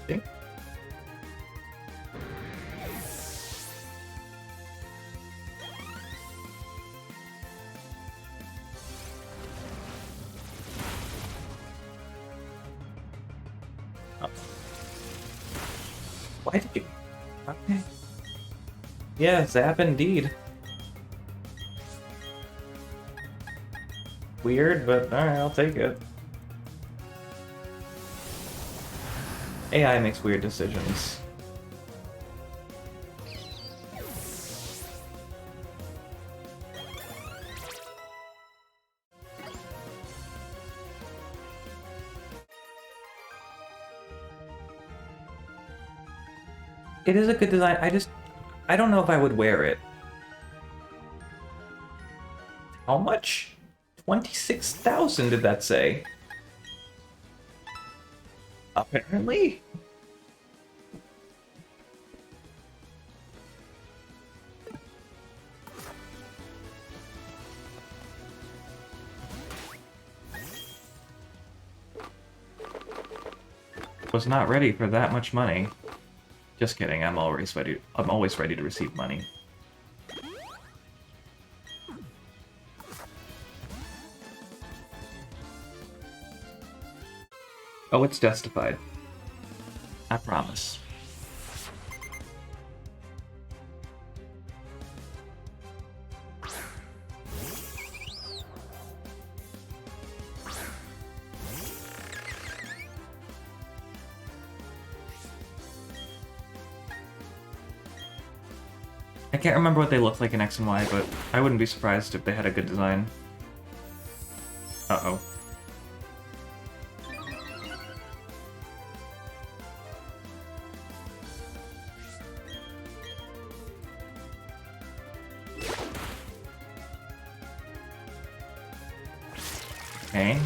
See? Oh. Why did you... Okay. Yeah, zap indeed. Weird, but alright, I'll take it. AI makes weird decisions. It is a good design, I don't know if I would wear it. How much? 26,000 did that say? Apparently? Was not ready for that much money. Just kidding, I'm always ready to receive money. Oh, it's justified. I promise. I can't remember what they look like in X and Y, but I wouldn't be surprised if they had a good design. Uh-oh. Okay.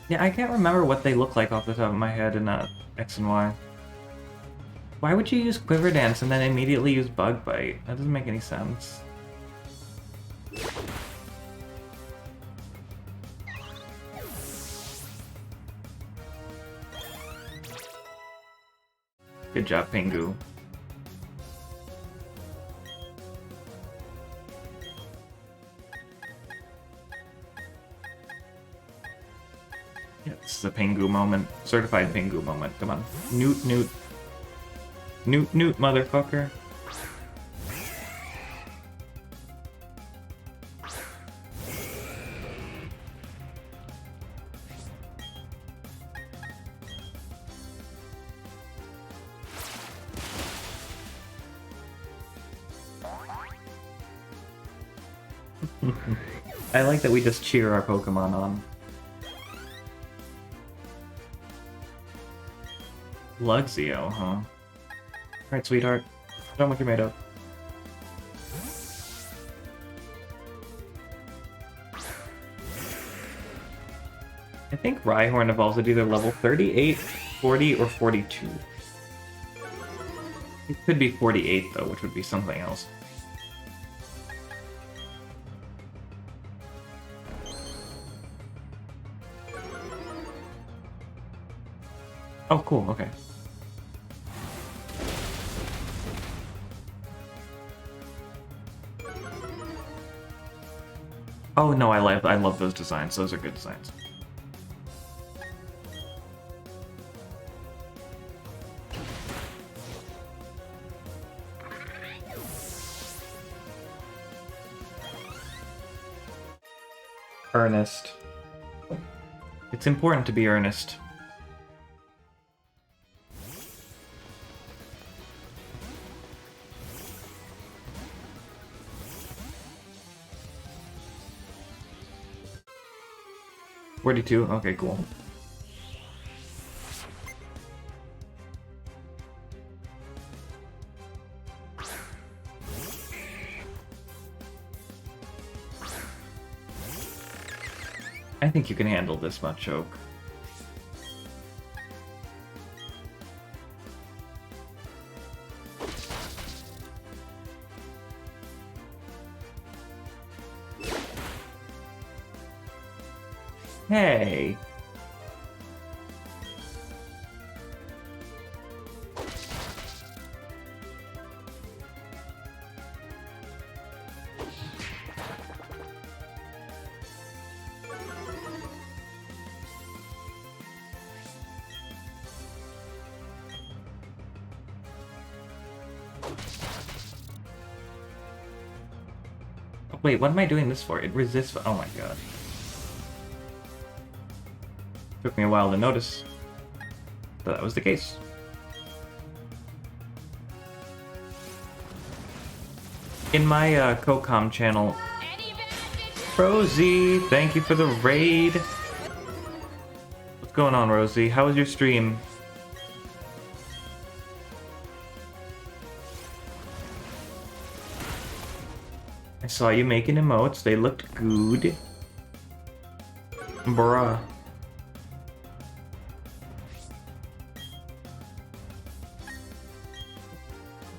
Yeah, I can't remember what they look like off the top of my head in X and Y. Why would you use Quiver Dance and then immediately use Bug Bite? That doesn't make any sense. Good job, Pingu. Yeah, this is a Pingu moment. Certified Pingu moment. Come on. Newt, Newt. Newt, Newt, motherfucker. I like that we just cheer our Pokemon on. Luxio, huh? Alright, sweetheart. Show them what you're made of. I think Rhyhorn evolves at either level 38, 40, or 42. It could be 48, though, which would be something else. Oh, cool, okay. Oh no, I love those designs. Those are good designs. Earnest. It's important to be earnest. $42? Okay, cool. I think you can handle this much, Oak. Hey! Oh, wait, what am I doing this for? It resists. Oh my god. Took me a while to notice that was the case. In my CoCom channel, Rosie, thank you for the raid. What's going on, Rosie? How was your stream? I saw you making emotes. They looked good. Bruh.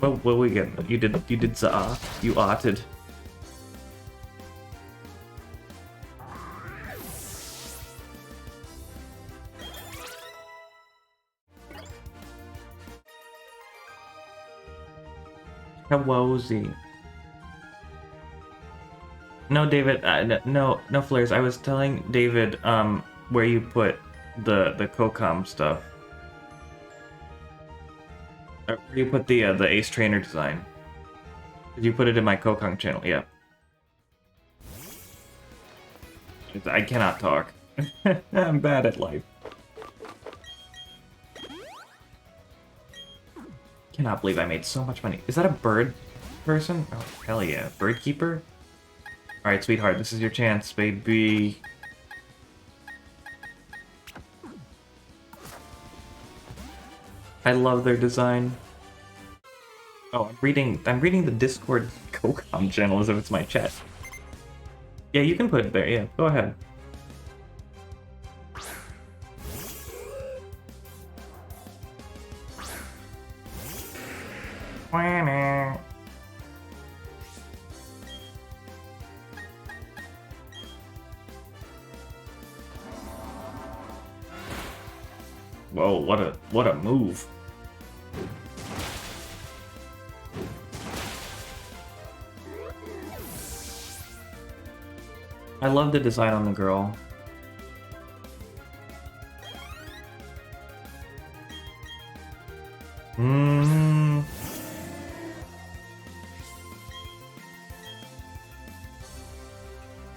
What we get? You did za. You arted. Kawozy. No, David. No flares. I was telling David where you put the CoCom stuff. Where you put the Ace Trainer design. Did you put it in my CoCom channel? Yeah. I cannot talk. I'm bad at life. cannot believe I made so much money. Is that a bird person? Oh, hell yeah. Bird keeper? Alright, sweetheart, this is your chance, baby. I love their design. Oh, I'm reading the Discord Kokam channel as if it's my chat. Yeah, you can put it there, yeah. Go ahead. Whoa, what a move. I love the design on the girl.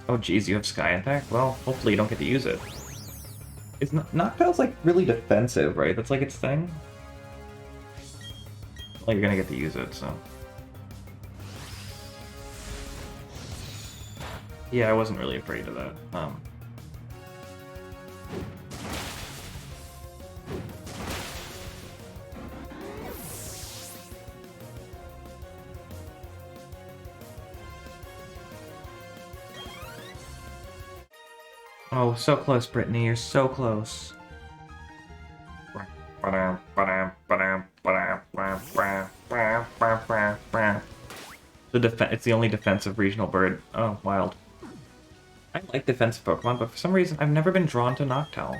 Oh geez, you have Sky Attack? Well, hopefully you don't get to use it. Is Noctow's like really defensive, right? That's like its thing? Well, you're gonna get to use it, so... Yeah, I wasn't really afraid of that. Oh, so close, Brittany. You're so close. It's the only defensive regional bird. Oh, wild. I like defensive Pokemon, but for some reason I've never been drawn to Noctowl.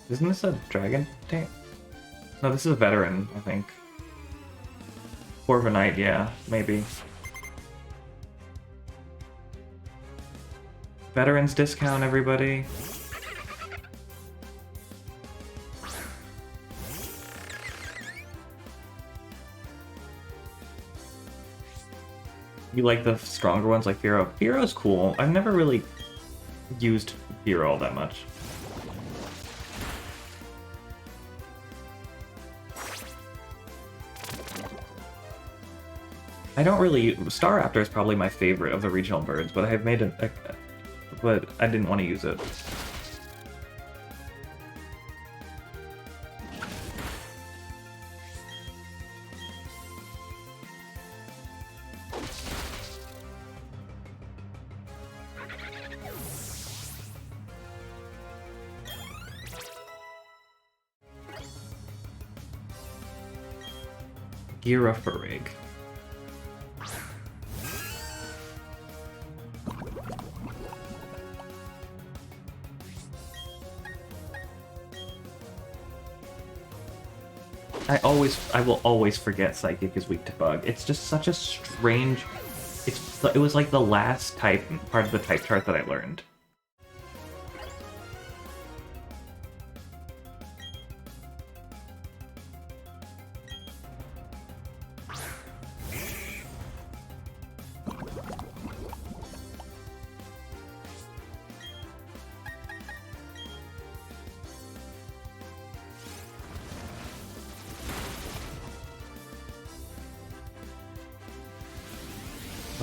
Isn't this a dragon tank? No, this is a veteran, I think. Corviknight, yeah, maybe. Veterans discount, everybody. You like the stronger ones like Fearow? Fearow's cool. I've never really used Fearow all that much. I don't really... Staraptor is probably my favorite of the regional birds, but I've made but I didn't want to use it. Girafarig. I will always forget Psychic is weak to Bug. It's just such a strange... It was like the last part of the type chart that I learned.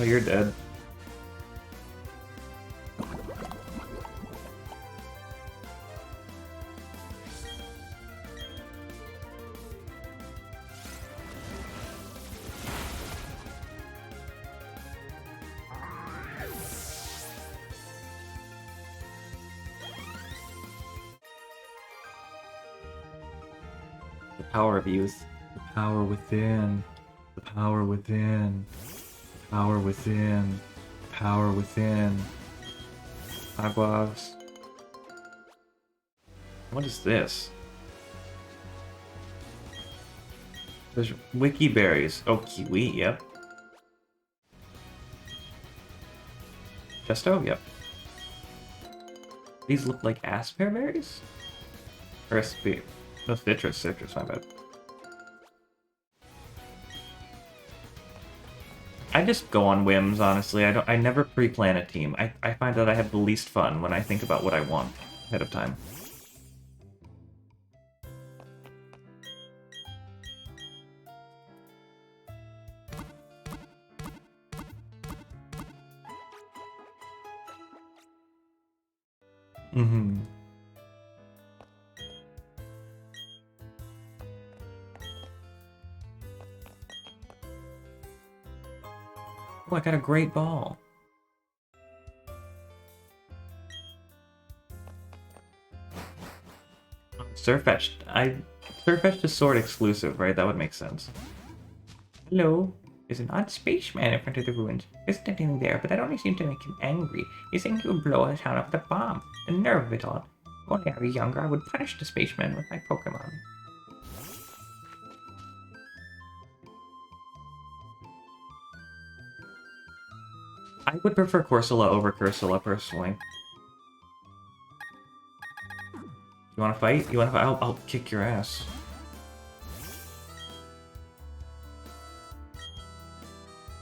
Oh, you're dead. The power of youth. The power within. The power within. Power within. Power within. Aguas. What is this? There's wiki berries. Oh, kiwi, yep. Justo, yep. These look like aspare berries? Or SP. No, citrus, my bad. I just go on whims, honestly. I never pre-plan a team. I find that I have the least fun when I think about what I want ahead of time. Mm-hmm. Oh, I got a great ball. Surfetched. Surfetched is sword exclusive, right? That would make sense. Hello. There's an odd spaceman in front of the ruins. There's nothing there, but that only seemed to make him angry. He's saying he would blow the town up with a bomb. The nerve of it all. If only I were younger, I would punish the spaceman with my Pokémon. I would prefer Corsola over Cursula, personally. You wanna fight? You wanna fight? I'll kick your ass.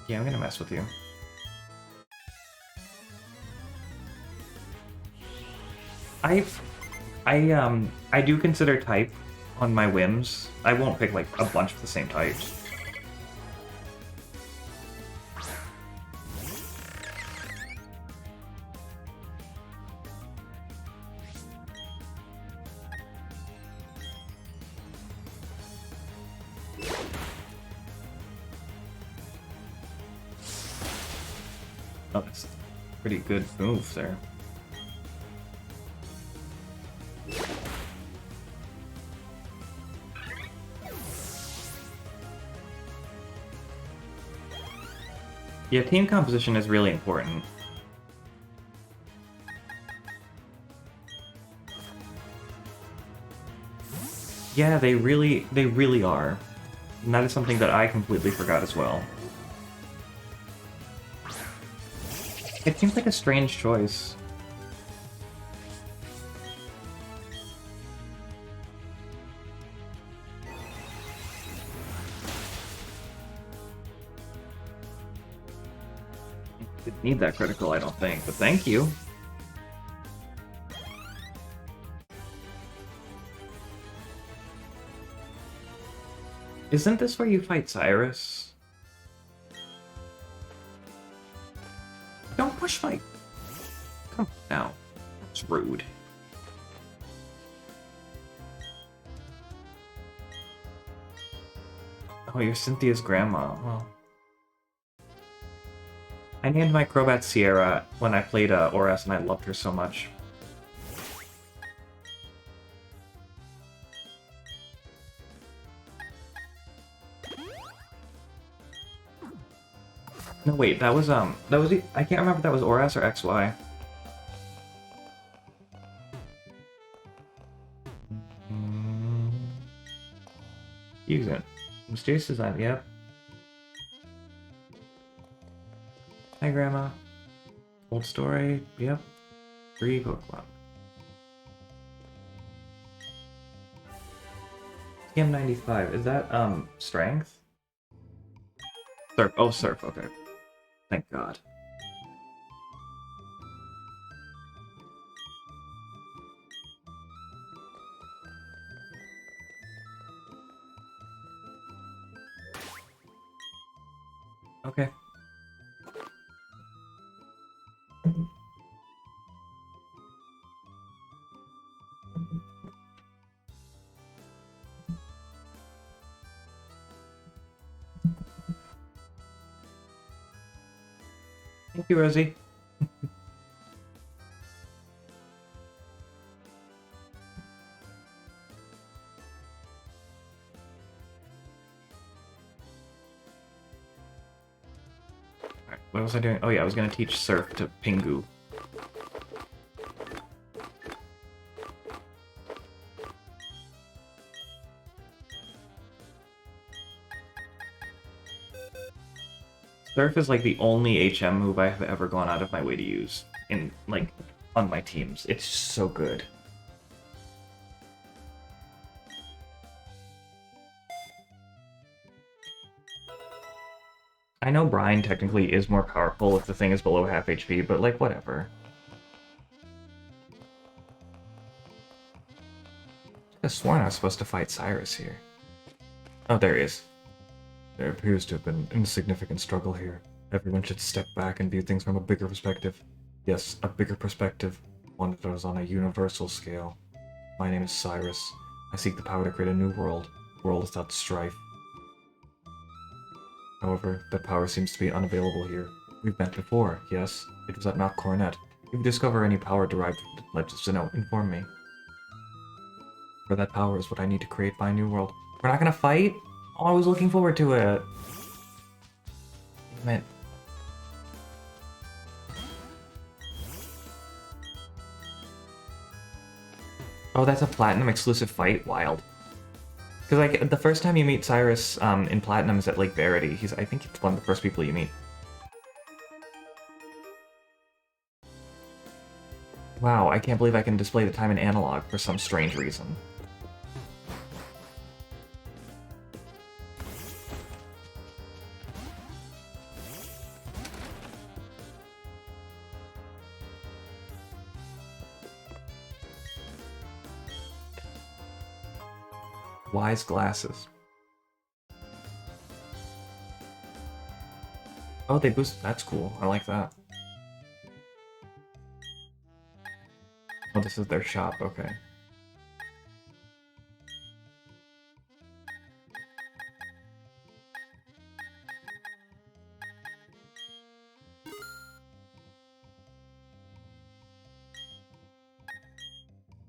Yeah, I'm gonna mess with you. I do consider type on my whims. I won't pick like a bunch of the same types. Oh, that's a pretty good move there. Yeah, team composition is really important. Yeah, they really are. And that is something that I completely forgot as well. It seems like a strange choice. Didn't need that critical, I don't think, but thank you. Isn't this where you fight Cyrus? Don't push fight! Come on now. That's rude. Oh, you're Cynthia's grandma. Well, I named my Crobat Sierra when I played Oras, and I loved her so much. No, wait, that was I can't remember if that was Oras or XY. Use it. Mysterious design, yep. Hi, Grandma. Old story, yep. 3 Pokemon. TM95, is that, strength? Surf, oh, surf, okay. Thank God. Okay. Thank you, Rosie. Alright, what was I doing? Oh yeah, I was gonna teach Surf to Pingu. Surf is like the only HM move I have ever gone out of my way to use in, like, on my teams. It's so good. I know Brine technically is more powerful if the thing is below half HP, but like, whatever. I could have sworn I was supposed to fight Cyrus here. Oh, there he is. There appears to have been an insignificant struggle here. Everyone should step back and view things from a bigger perspective. Yes, a bigger perspective. One that is on a universal scale. My name is Cyrus. I seek the power to create a new world. A world without strife. However, that power seems to be unavailable here. We've met before, yes? It was at Mount Coronet. If you discover any power derived from the Legends to know, inform me. For that power is what I need to create my new world. We're not gonna fight? Oh, I was looking forward to it. Damn it. Oh, that's a Platinum exclusive fight? Wild. Because, like, the first time you meet Cyrus in Platinum is at Lake Verity. I think he's one of the first people you meet. Wow, I can't believe I can display the time in analog for some strange reason. Wise glasses. Oh, they boost. That's cool. I like that. Oh, this is their shop. Okay.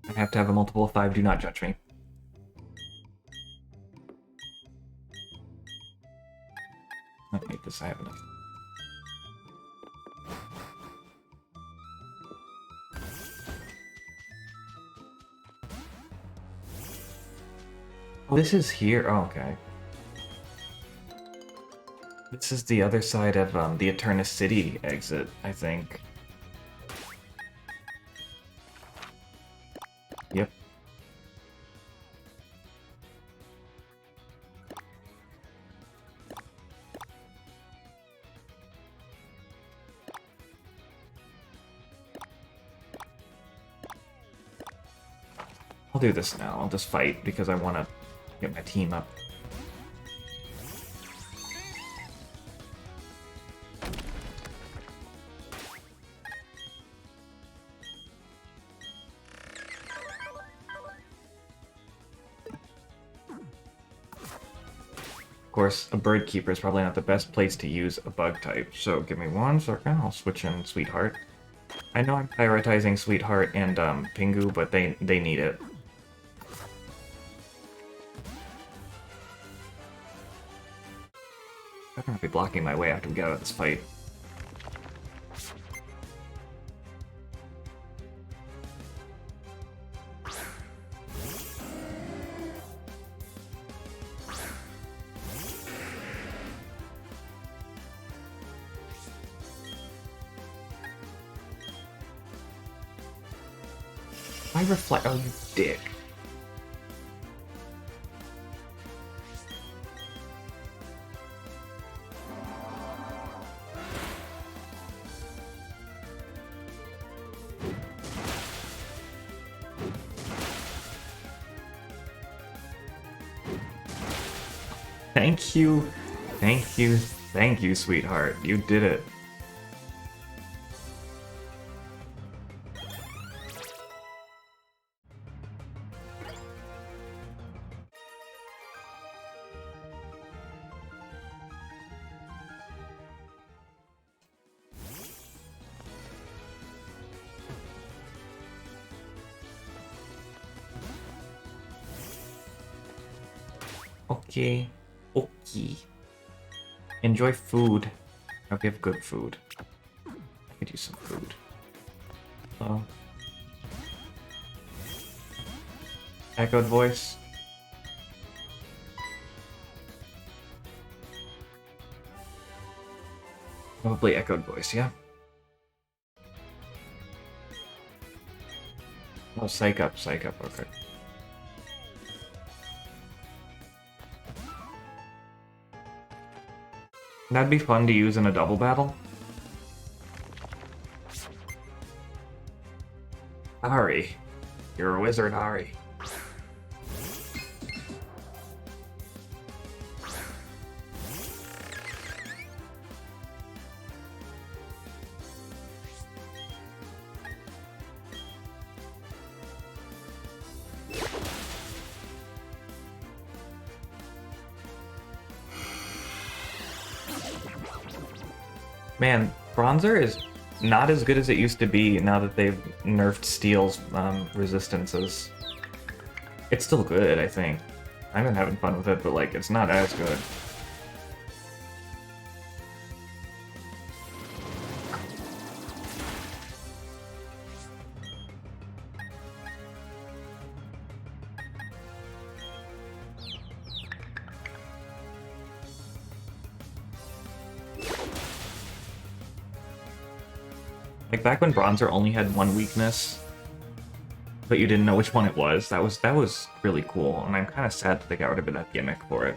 I have to have a multiple of 5. Do not judge me. I don't need this. I have enough. Oh, this is here. Oh, okay. This is the other side of the Eternus City exit, I think. Yep. I'll do this now. I'll just fight because I want to get my team up. Of course, a bird keeper is probably not the best place to use a bug type, so give me 1 second, I'll switch in Sweetheart. I know I'm prioritizing Sweetheart and Pingu, but they need it. I'm gonna be blocking my way after we get out of this fight. I reflect. Oh, you dick. Thank you. Thank you. Thank you, sweetheart. You did it. Okay. Okay. Enjoy food. I hope you have good food. I could use some food. Oh. Echoed voice. Probably echoed voice, yeah? Oh, psych up, okay. That'd be fun to use in a double battle. Ari. You're a wizard, Ari. Man, Bronzer is not as good as it used to be now that they've nerfed Steel's resistances. It's still good, I think. I've been having fun with it, but like, it's not as good. Like back when Bronzer only had one weakness, but you didn't know which one it was. That was really cool, and I'm kind of sad that they got rid of that gimmick for it.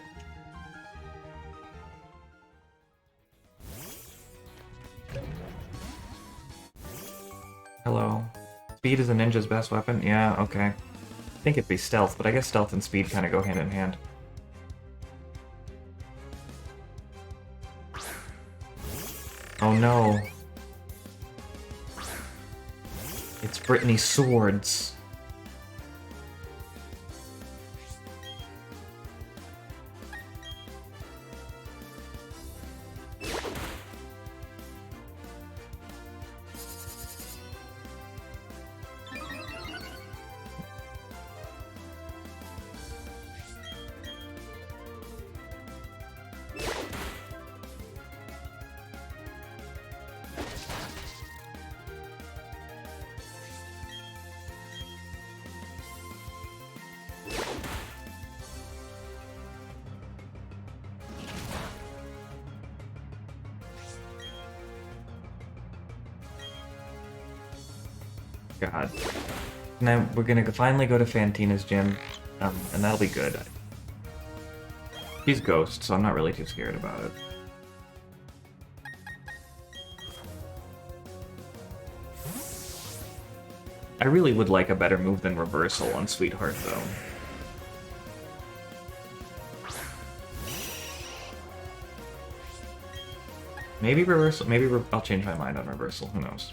Hello. Speed is a ninja's best weapon? Yeah, okay. I think it'd be stealth, but I guess stealth and speed kind of go hand in hand. Oh no. It's Brittany's swords. God. Now we're gonna finally go to Fantina's gym, and that'll be good. She's Ghost, so I'm not really too scared about it. I really would like a better move than Reversal on Sweetheart, though. Maybe Reversal, I'll change my mind on Reversal, who knows.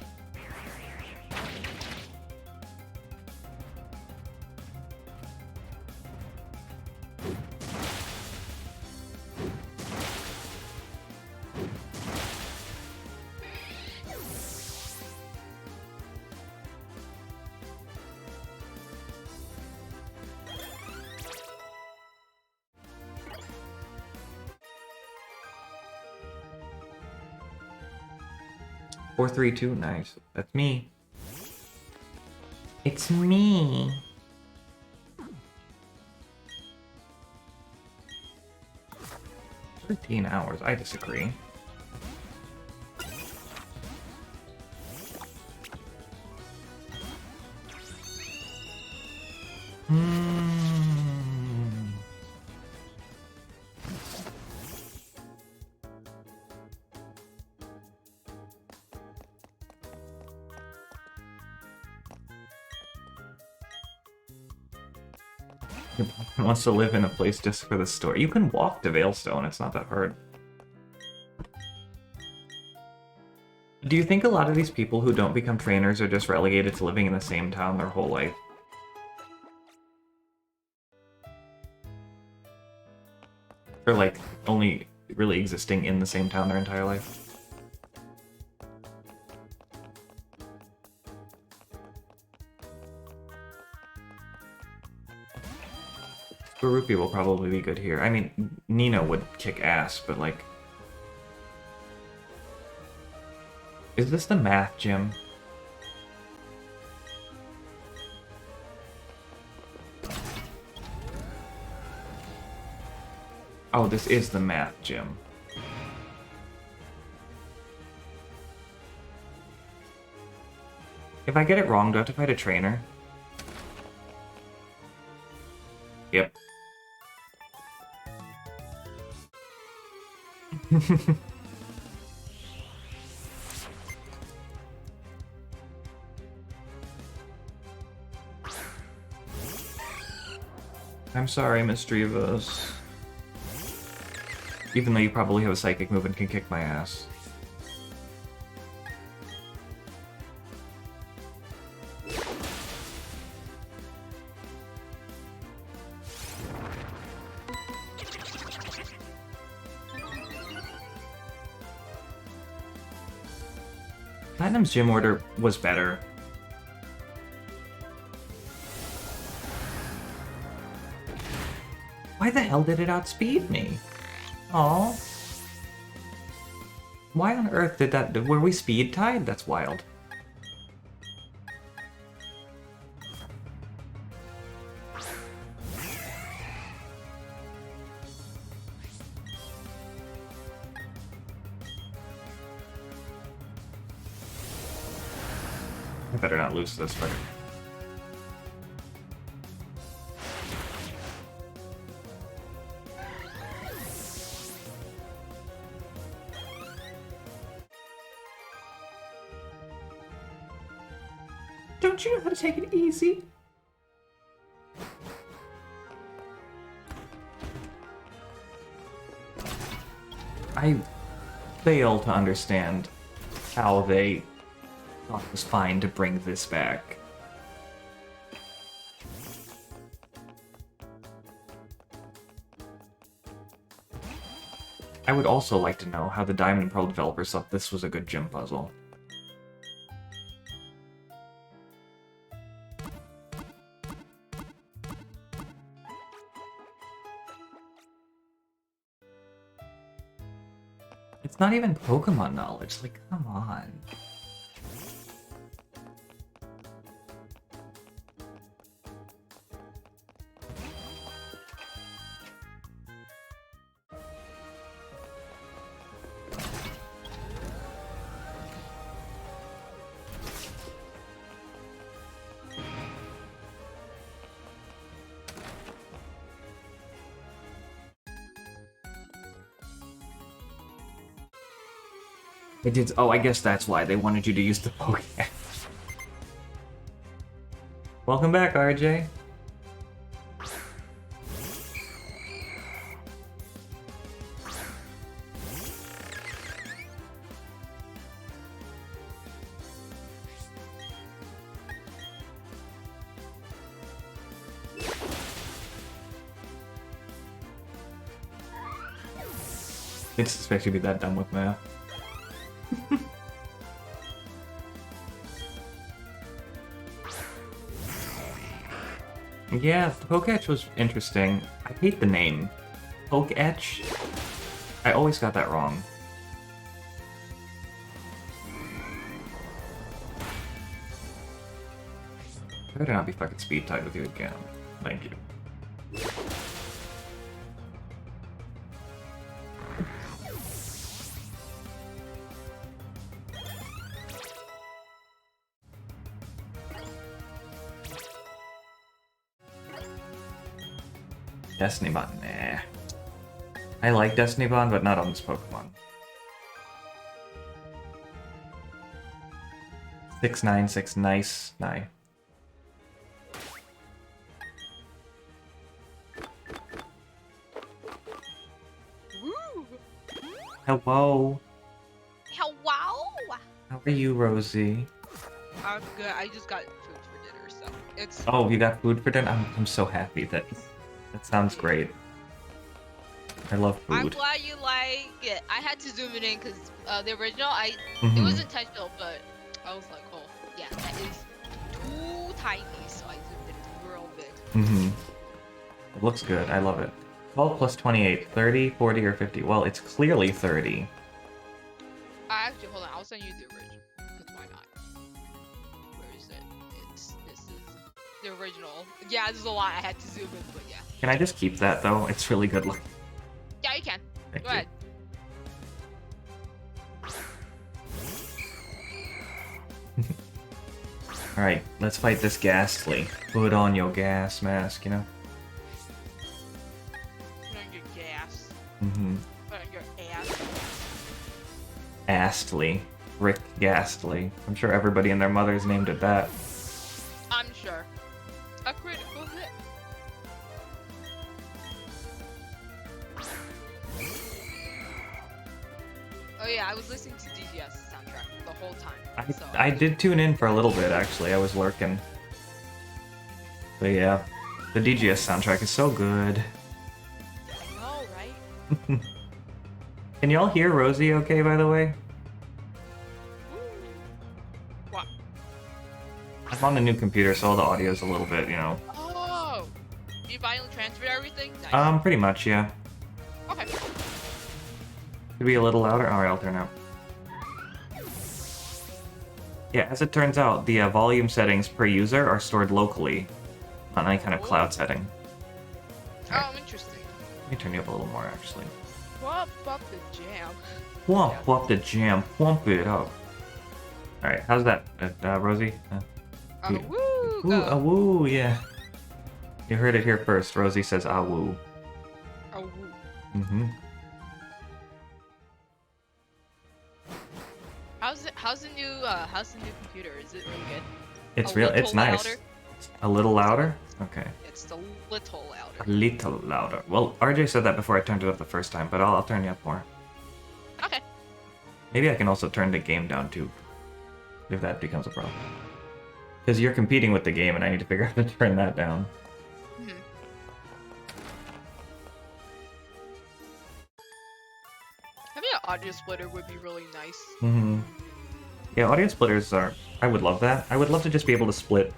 Four, three, two, nice. That's me. It's me. $13 I disagree. Wants to live in a place just for the story. You can walk to Veilstone, it's not that hard. Do you think a lot of these people who don't become trainers are just relegated to living in the same town their whole life? Or like, only really existing in the same town their entire life? Barupi will probably be good here. I mean, Nina would kick ass, but like... Is this the math gym? Oh, this is the math gym. If I get it wrong, do I have to fight a trainer? Yep. I'm sorry, Miss Drivos. Even though you probably have a psychic move and can kick my ass. Platinum's gym order was better. Why the hell did it outspeed me? Aw. Why on earth did that... Were we speed tied? That's wild. I better not lose this fight. Don't you know how to take it easy? I fail to understand how they thought it was fine to bring this back. I would also like to know how the Diamond and Pearl developers thought this was a good gym puzzle. It's not even Pokemon knowledge, like, come on. It did. Oh, I guess that's why they wanted you to use the Pokémon. Welcome back, RJ. Didn't expect you to be that dumb with math. Yeah, the Pokéetch was interesting. I hate the name. Pokéetch? I always got that wrong. I better not be fucking speed tied with you again. Thank you. Destiny Bond, nah. I like Destiny Bond, but not on this Pokemon. 696, nice. Woo! Hello. Hello! How are you, Rosie? I'm good. I just got food for dinner, so it's. Oh, you got food for dinner? I'm so happy. That sounds great. I love food. I'm glad you like it. I had to zoom it in because the original, Mm-hmm. it was intentional, but I was like, oh yeah, that is too tiny, so I zoomed it real big. Mm-hmm. It looks good. I love it. 12 plus 28, 30, 40, or 50. Well, it's clearly 30. Actually, hold on. I'll send you the original. Because why not? Where is it? This is the original. Yeah, there's a lot I had to zoom in, but yeah. Can I just keep that, though? It's really good looking. Yeah, you can. Thank Go you. ahead. Alright, let's fight this Ghastly. Put on your gas mask, you know? Put on your gas. Mm-hmm. Put on your ass. Astley. Rick Ghastly. I'm sure everybody and their mothers named it that. I'm sure. A critical hit. Oh yeah, I was listening to DGS soundtrack the whole time. I did tune in for a little bit, actually. I was lurking. But yeah, the DGS soundtrack is so good. I know, right? Can y'all hear Rosie okay, by the way? What? I'm on a new computer, so all the audio's a little bit, you know. Oh! You finally transferred everything? Nice. Pretty much, yeah. Okay. Could be a little louder? Alright, I'll turn out. Yeah, as it turns out, the volume settings per user are stored locally, not any kind of cloud setting. Oh, interesting. Let me turn you up a little more, actually. Whop up the jam. Whomp, whop the jam, whomp it up. Alright, how's that, Rosie? Woo! Ooh, Go. woo, yeah. You heard it here first. Rosie says woo. Oh, woo. Mm-hmm. How's the new computer? Is it really good? It's A real. It's little nice. louder? A little louder? Okay. It's a little louder. A little louder. Well, RJ said that before I turned it up the first time, but I'll turn you up more. Okay. Maybe I can also turn the game down too, if that becomes a problem. Because you're competing with the game, and I need to figure out how to turn that down. Mhm. Having an audio splitter would be really nice. Mm-hmm. Yeah, audio splitters are... I would love that. I would love to just be able to split.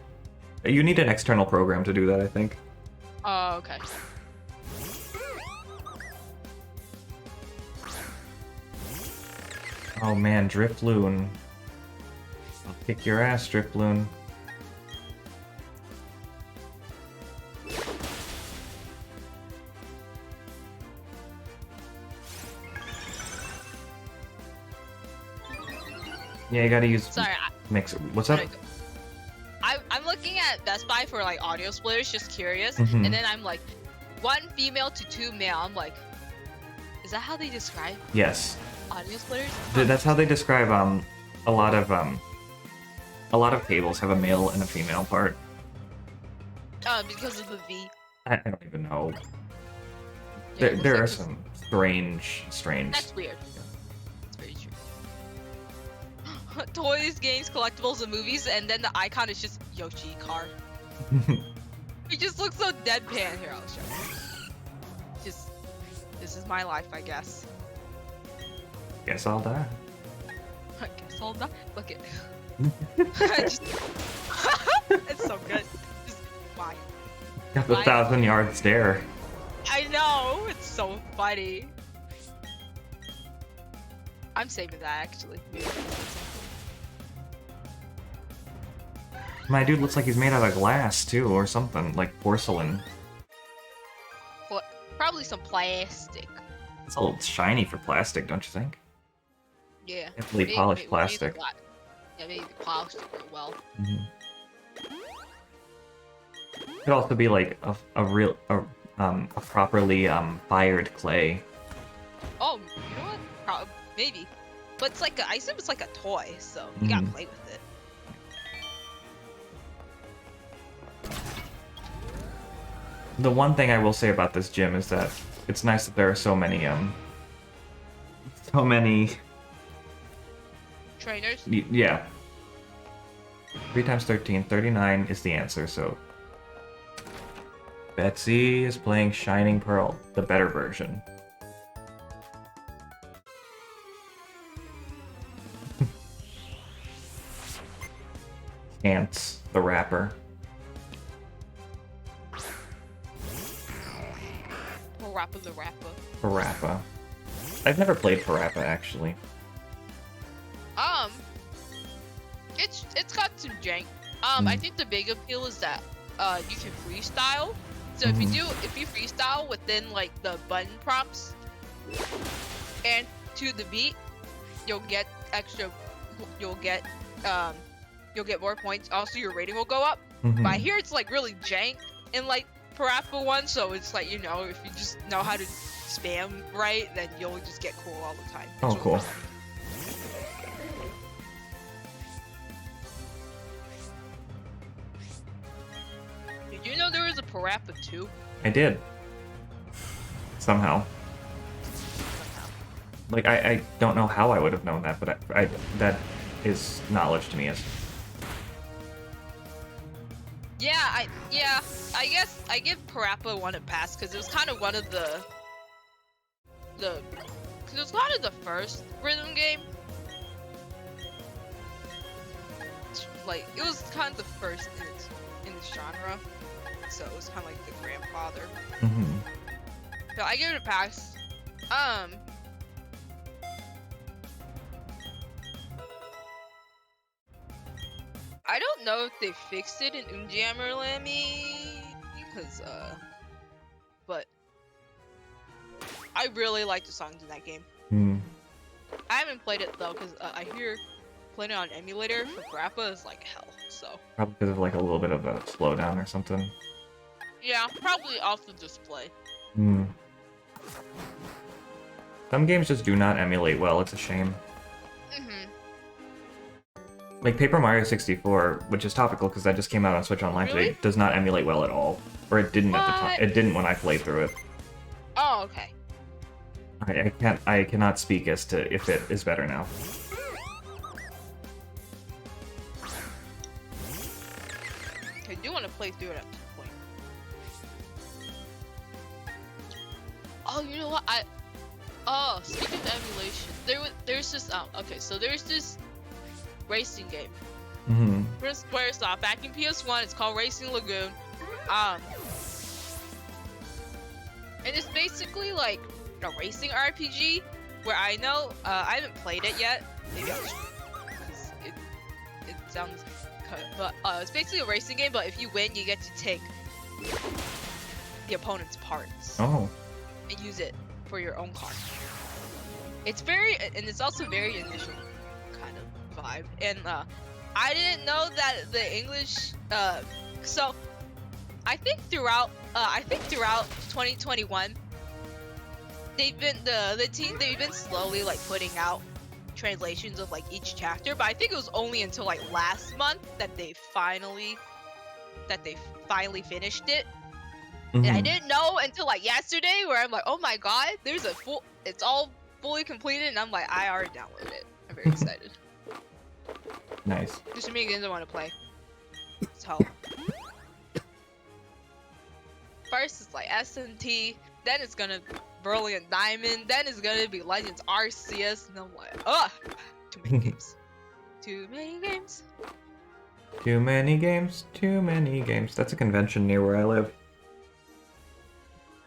You need an external program to do that, I think. Oh, okay. Oh man, Drifloon. I'll kick your ass, Drifloon. Yeah, you gotta use Sorry, mix. What's up? I'm looking at Best Buy for like audio splitters, just curious, Mhm. and then I'm like, 1 female to 2 male. I'm like, is that how they describe Yes. audio splitters? That's how they describe a lot of cables have a male and a female part. Because of the V. I don't even know. Yeah, it looks There like are this- some strange. That's weird. That's very true. Toys, games, collectibles, and movies, and then the icon is just Yoshi car. It just looks so deadpan. Here, I'll show you. Just, this is my life, I guess. Guess I'll die. I guess I'll die. Look it. Just... it's so good. Just why? Got the Why? 1,000-yard stare. I know. It's so funny. I'm saving that actually. My dude looks like he's made out of glass too, or something like porcelain. What? Probably some plastic. It's a little shiny for plastic, don't you think? Yeah. Heavily polished plastic. Yeah, maybe they polished it real well. Mhm. Could also be like a properly fired clay. Oh, you know what? Maybe. But it's like I assume it's like a toy, so you gotta play with it. The one thing I will say about this gym is that it's nice that there are so many Trainers? yeah. 3 times 13, 39 is the answer, so Betsy is playing Shining Pearl, the better version. Ants, the rapper. Parappa the Rapper. Parappa. I've never played Parappa, actually. It's got some jank. I think the big appeal is that you can freestyle. So if you freestyle within like the button prompts and to the beat, you'll get more points. Also, your rating will go up. But I hear it's like really jank in like Parappa 1, so it's like, you know, if you just know how to spam right, then you'll just get cool all the time. Oh, It's really cool. fun. Parappa 2? I did. Somehow. Like, I don't know how I would have known that, but I that is knowledge to me. As Yeah, I guess I give Parappa 1 a pass because it was kind of one of the because it was kind of the first rhythm game. Like, it was kind of the first in its genre, so it was kind of like the grandfather. mm-hmm. So I give it a pass. I don't know if they fixed it in Unjammer Lammy, because but I really like the songs in that game. Mm. I haven't played it though, because I hear playing it on emulator for Grappa is like hell. So Probably because of like a little bit of a slowdown or something. yeah, probably off the display. Mm. Some games just do not emulate well. It's a shame. Mhm. Like Paper Mario 64, which is topical because that just came out on Switch Online Really? today, does not emulate well at all. Or it didn't at the time. What? It didn't when I played through it. Oh, okay. I cannot speak as to if it is better now. I do want to play through it at some point. Oh, you know what? Speaking of emulation, there's this okay, so there's this racing game. Mm-hmm. From Squaresoft back in PS1. It's called Racing Lagoon. And it's basically like a racing RPG where I know I haven't played it yet. Maybe I'll because it sounds but it's basically a racing game, but if you win you get to take the opponent's parts Oh. and use it for your own car. It's very, and it's also very initial kind of vibe. And I didn't know that the English so I think throughout 2021 they've been they've been slowly like putting out translations of like each chapter, but I think it was only until like last month that they finally finished it. Mm-hmm. And I didn't know until like yesterday where I'm like, oh my god, there's a it's all fully completed, and I'm like, I already downloaded it. I'm very excited. Nice. There's so many games I want to play. So first it's like SMT, then it's gonna Brilliant Diamond, then it's gonna be Legends Arceus, and I'm like, ugh, too many games. Too many games. Too many games, too many games. That's a convention near where I live.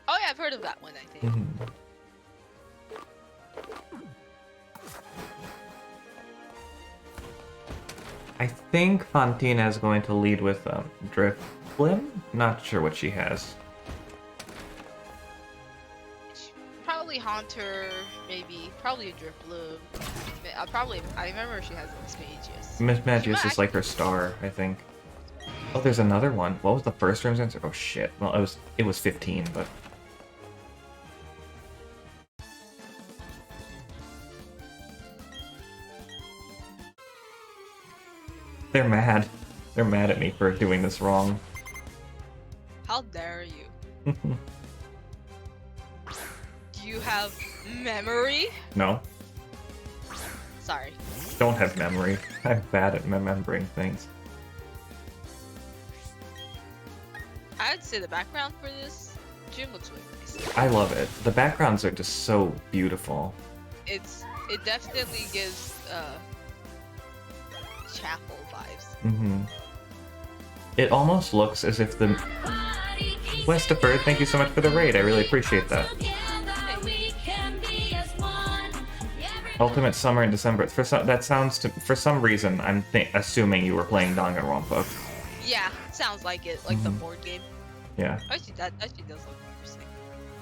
Oh yeah, I've heard of that one, I think. Mm-hmm. I think Fantina is going to lead with Drifblim? Not sure what she has. Probably Haunter, maybe. Probably a Drifblim. I remember she has Miss Magius. Miss Magius is like her star, I think. Oh, there's another one. What was the first room's answer? Oh shit. Well, it was 15, but... They're mad. They're mad at me for doing this wrong. How dare you? Do you have memory? No. Sorry. Don't have memory. I'm bad at remembering things. I'd say the background for this gym looks really nice. I love it. The backgrounds are just so beautiful. It definitely gives chapel vibes. Mm-hmm. It almost looks as if the... Westaford, thank you so much for the raid. I really appreciate that. Ultimate Summer in December. For some reason, I'm assuming you were playing Danganronpa. Yeah, sounds like it. Like the board game. Yeah. Actually, that actually does look interesting.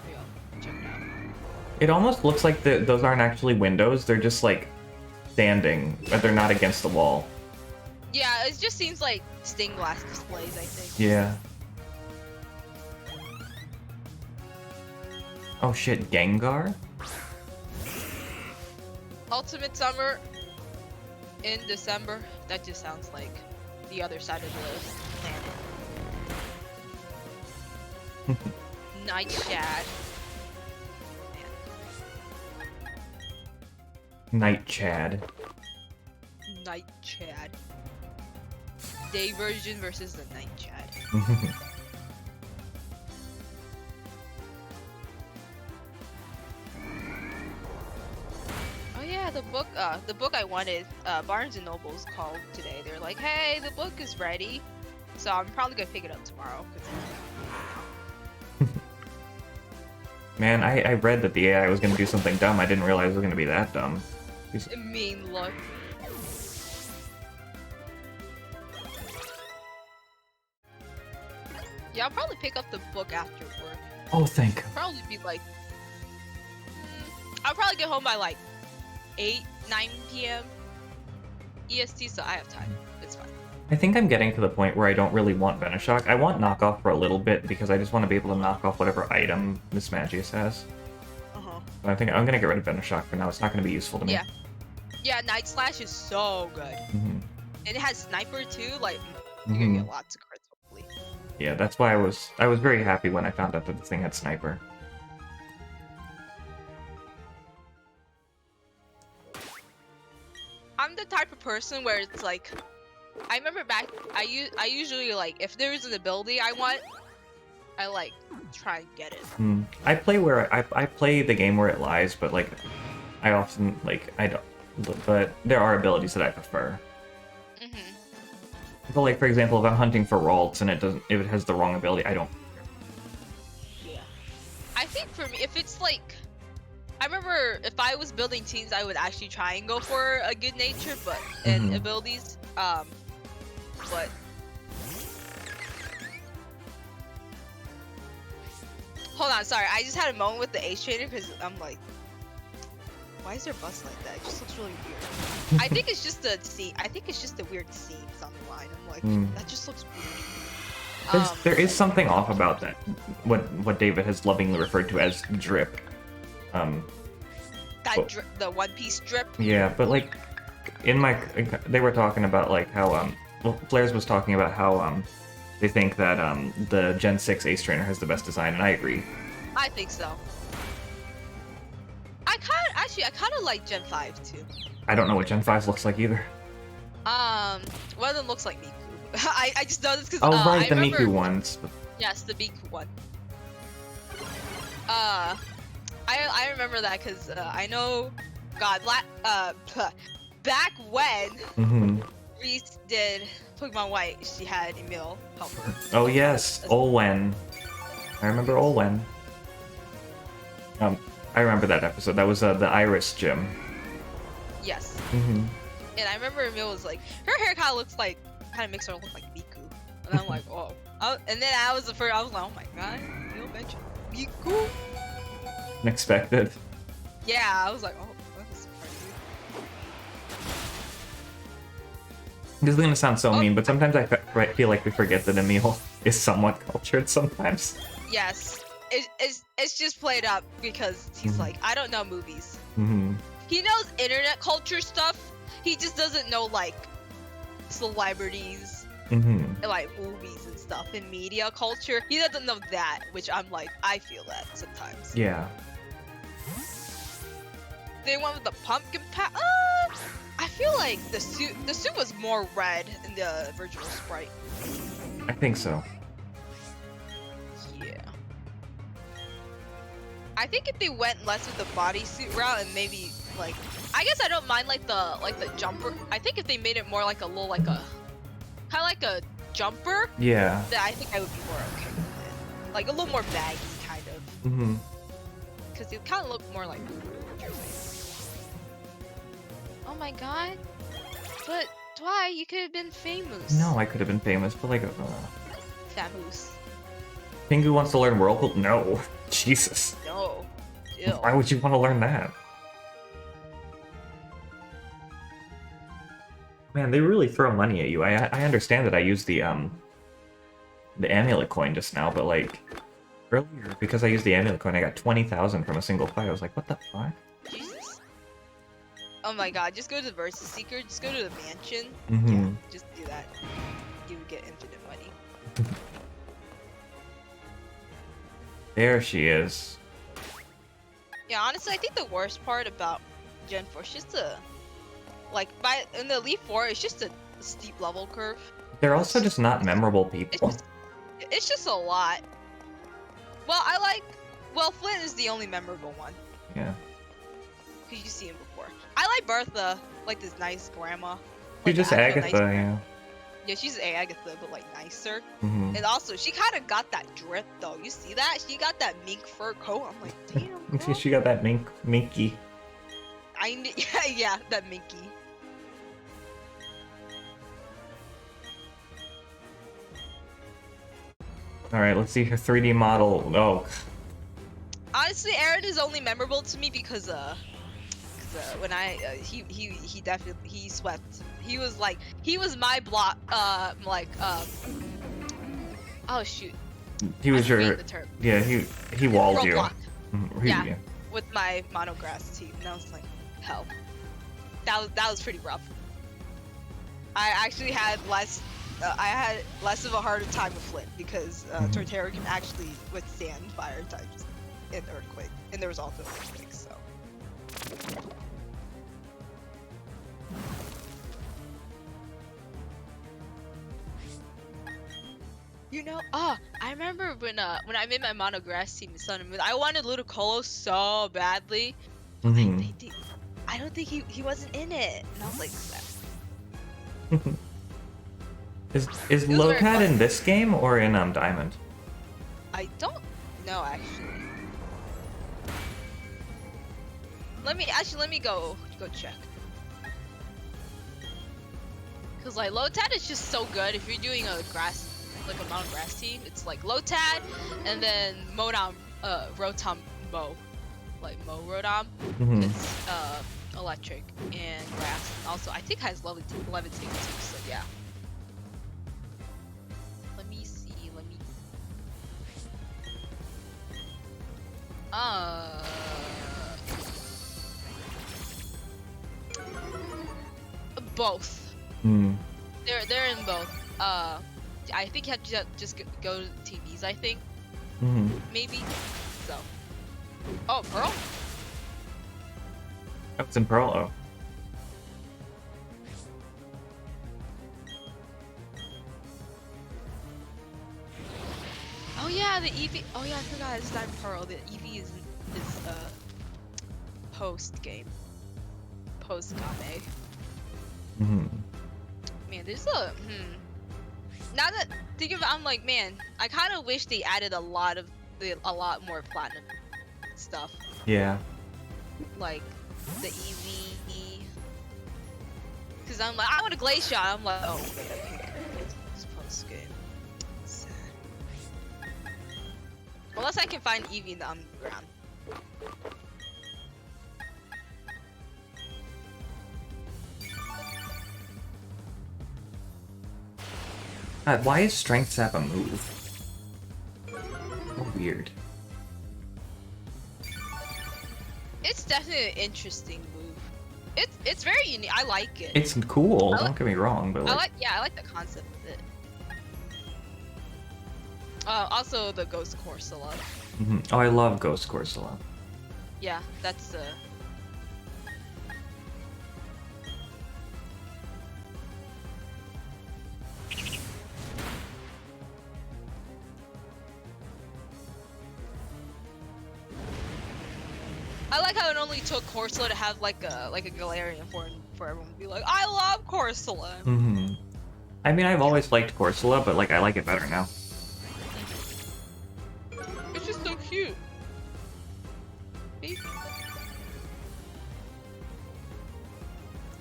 Maybe I'll check it out. It almost looks like those aren't actually windows. They're just like standing, but they're not against the wall. Yeah, it just seems like stained glass displays, I think. Yeah. Oh shit, Gengar? Ultimate Summer in December. That just sounds like the other side of the planet. Night Chad. Night Chad. Night Chad. Day version versus the Night Chad. Oh yeah, the book I wanted, Barnes and Noble's called today. They're like, hey, the book is ready. So I'm probably gonna pick it up tomorrow. Man, I read that the AI was going to do something dumb. I didn't realize it was going to be that dumb. I mean, look. Yeah, I'll probably pick up the book after work. Oh, thank. Probably be like, I'll probably get home by like 8, 9 p.m. EST, so I have time. It's fine. I think I'm getting to the point where I don't really want Venoshock. I want knockoff for a little bit because I just want to be able to knock off whatever item Miss Magius has. But I think I'm gonna get rid of Venoshock for now. It's not gonna be useful to me. Yeah. Yeah, Night Slash is so good. And it has Sniper too, like, you're gonna get lots of crits, hopefully. Yeah, that's why I was very happy when I found out that the thing had Sniper. I'm the type of person where it's like, I remember back, I usually, like, if there's an ability I want, I, like, try and get it. I play I play the game where it lies, but, like, I often, like, I don't, but there are abilities that I prefer. But, like, for example, if I'm hunting for Ralts and if it has the wrong ability, I don't. Yeah. I think for me, if it's like, I remember if I was building teams, I would actually try and go for a good nature, but and abilities. But hold on, sorry, I just had a moment with the Ace Trainer because I'm like, why is there bus like that? It just looks really weird. I think it's just the scene. I think it's just the weird scenes on the line. I'm like, that just looks weird. There is something off about that. What David has lovingly referred to as drip. The One Piece drip. Yeah, but like, they were talking about like how well, Flares was talking about how they think that the Gen 6 Ace Trainer has the best design, and I agree. I think so. I kind of like Gen 5 too. I don't know what Gen 5 looks like either. One of them looks like Miku. I just know this because oh right, I the remember, Miku ones. Yes, the Miku one. I remember that because I know, God, back when Reese did Pokemon White, she had Emil help her. Oh yes, Olwen. I remember Olwen. I remember that episode. That was the Iris gym. Yes. And I remember Emil was like, her hair kind of makes her look like Miku. And I'm like, oh. And then I was like, oh my god, Emil mentioned Miku. Unexpected. Yeah, I was like, oh, that was crazy. This is gonna sound so mean, but sometimes I feel like we forget that Emil is somewhat cultured sometimes. Yes. It's just played up because he's like, I don't know movies. He knows internet culture stuff. He just doesn't know like celebrities and like movies and stuff and media culture. He doesn't know that, which I'm like, I feel that sometimes. Yeah. They went with the pumpkin I feel like the suit was more red in the original sprite. I think so. Yeah. I think if they went less with the bodysuit route and maybe like, I guess I don't mind like the jumper. I think if they made it more like a little kind of like a jumper. Yeah. Then I think I would be more okay with it. Like a little more baggy kind of. Because it kind of looked more like. Oh my god. But why? You could have been famous. No, I could have been famous, but like. Famous. Pingu wants to learn Whirlpool? No. Jesus. No. Ew. Why would you want to learn that? Man, they really throw money at you. I understand that I used the amulet coin just now, but like earlier, because I used the amulet coin, I got 20,000 from a single fight. I was like, what the fuck? Jesus. Oh my god, just go to the Versus Seeker, just go to the mansion. Mm-hmm. Yeah, just do that. You would get infinite money. There she is. Yeah, honestly, I think the worst part about Gen 4 is just the in the Elite Four, it's just a steep level curve. They're also just not memorable It's people. just it's just a lot. Well, Flint is the only memorable one Yeah. because you see him before. I like Bertha, like this nice grandma. She's Like the just actual Agatha, nice yeah. Yeah, she's Agatha, but like nicer. Mm-hmm. And also, she kind of got that drip though. You see that? She got that mink fur coat. I'm like, damn. Girl. She got that minky. Yeah, that minky. All right, let's see her 3D model. Oh. Honestly, Aaron is only memorable to me because when he definitely he swept. He was my block oh shoot. He was I forget your the term. Yeah, he walled you. Roadblock. Yeah. With my monograss team, and I was like, hell. That was pretty rough. I actually had less of a harder time with Flint because Torterra can actually withstand fire types and earthquake, and there was also earthquakes, so. You know, I remember when I made my monograss team in Sun and Moon, I wanted Ludicolo so badly. I don't think he wasn't in it, and I was like, Is Locad in this game or in Diamond? I don't know actually. Let me go check. Cause like Lotad is just so good if you're doing a mountain grass team. It's like Lotad and then Modom, Rotom Mo, like Mo Rotom. It's electric and grass. Also, I think has levitating too. So yeah. Let me see. Both. They're in both. I think you have to just go to the TVs. I think. Maybe. So. Oh, Pearl. That's in Pearl. Oh. Oh yeah, the Eevee. Oh yeah, I forgot it's not Pearl. The Eevee is post game. Post Game. Man, there's now that think of it, I'm like, man, I kind of wish they added a lot more platinum stuff. Yeah. Like the Eevee, because I'm like, I want a Glacier. I'm like, oh, it's post game. Sad. Unless I can find Eevee in the underground. Why is Strength Sap a move? So weird. It's definitely an interesting move. It's very unique. I like it. It's cool. Don't get me wrong, but I like the concept of it. Also the Ghost Corsola. Oh, I love Ghost Corsola. Yeah, that's I like how it only took Corsola to have like a Galarian for everyone to be like, I love Corsola. I mean, I've always liked Corsola, but like I like it better now. It's just so cute. See?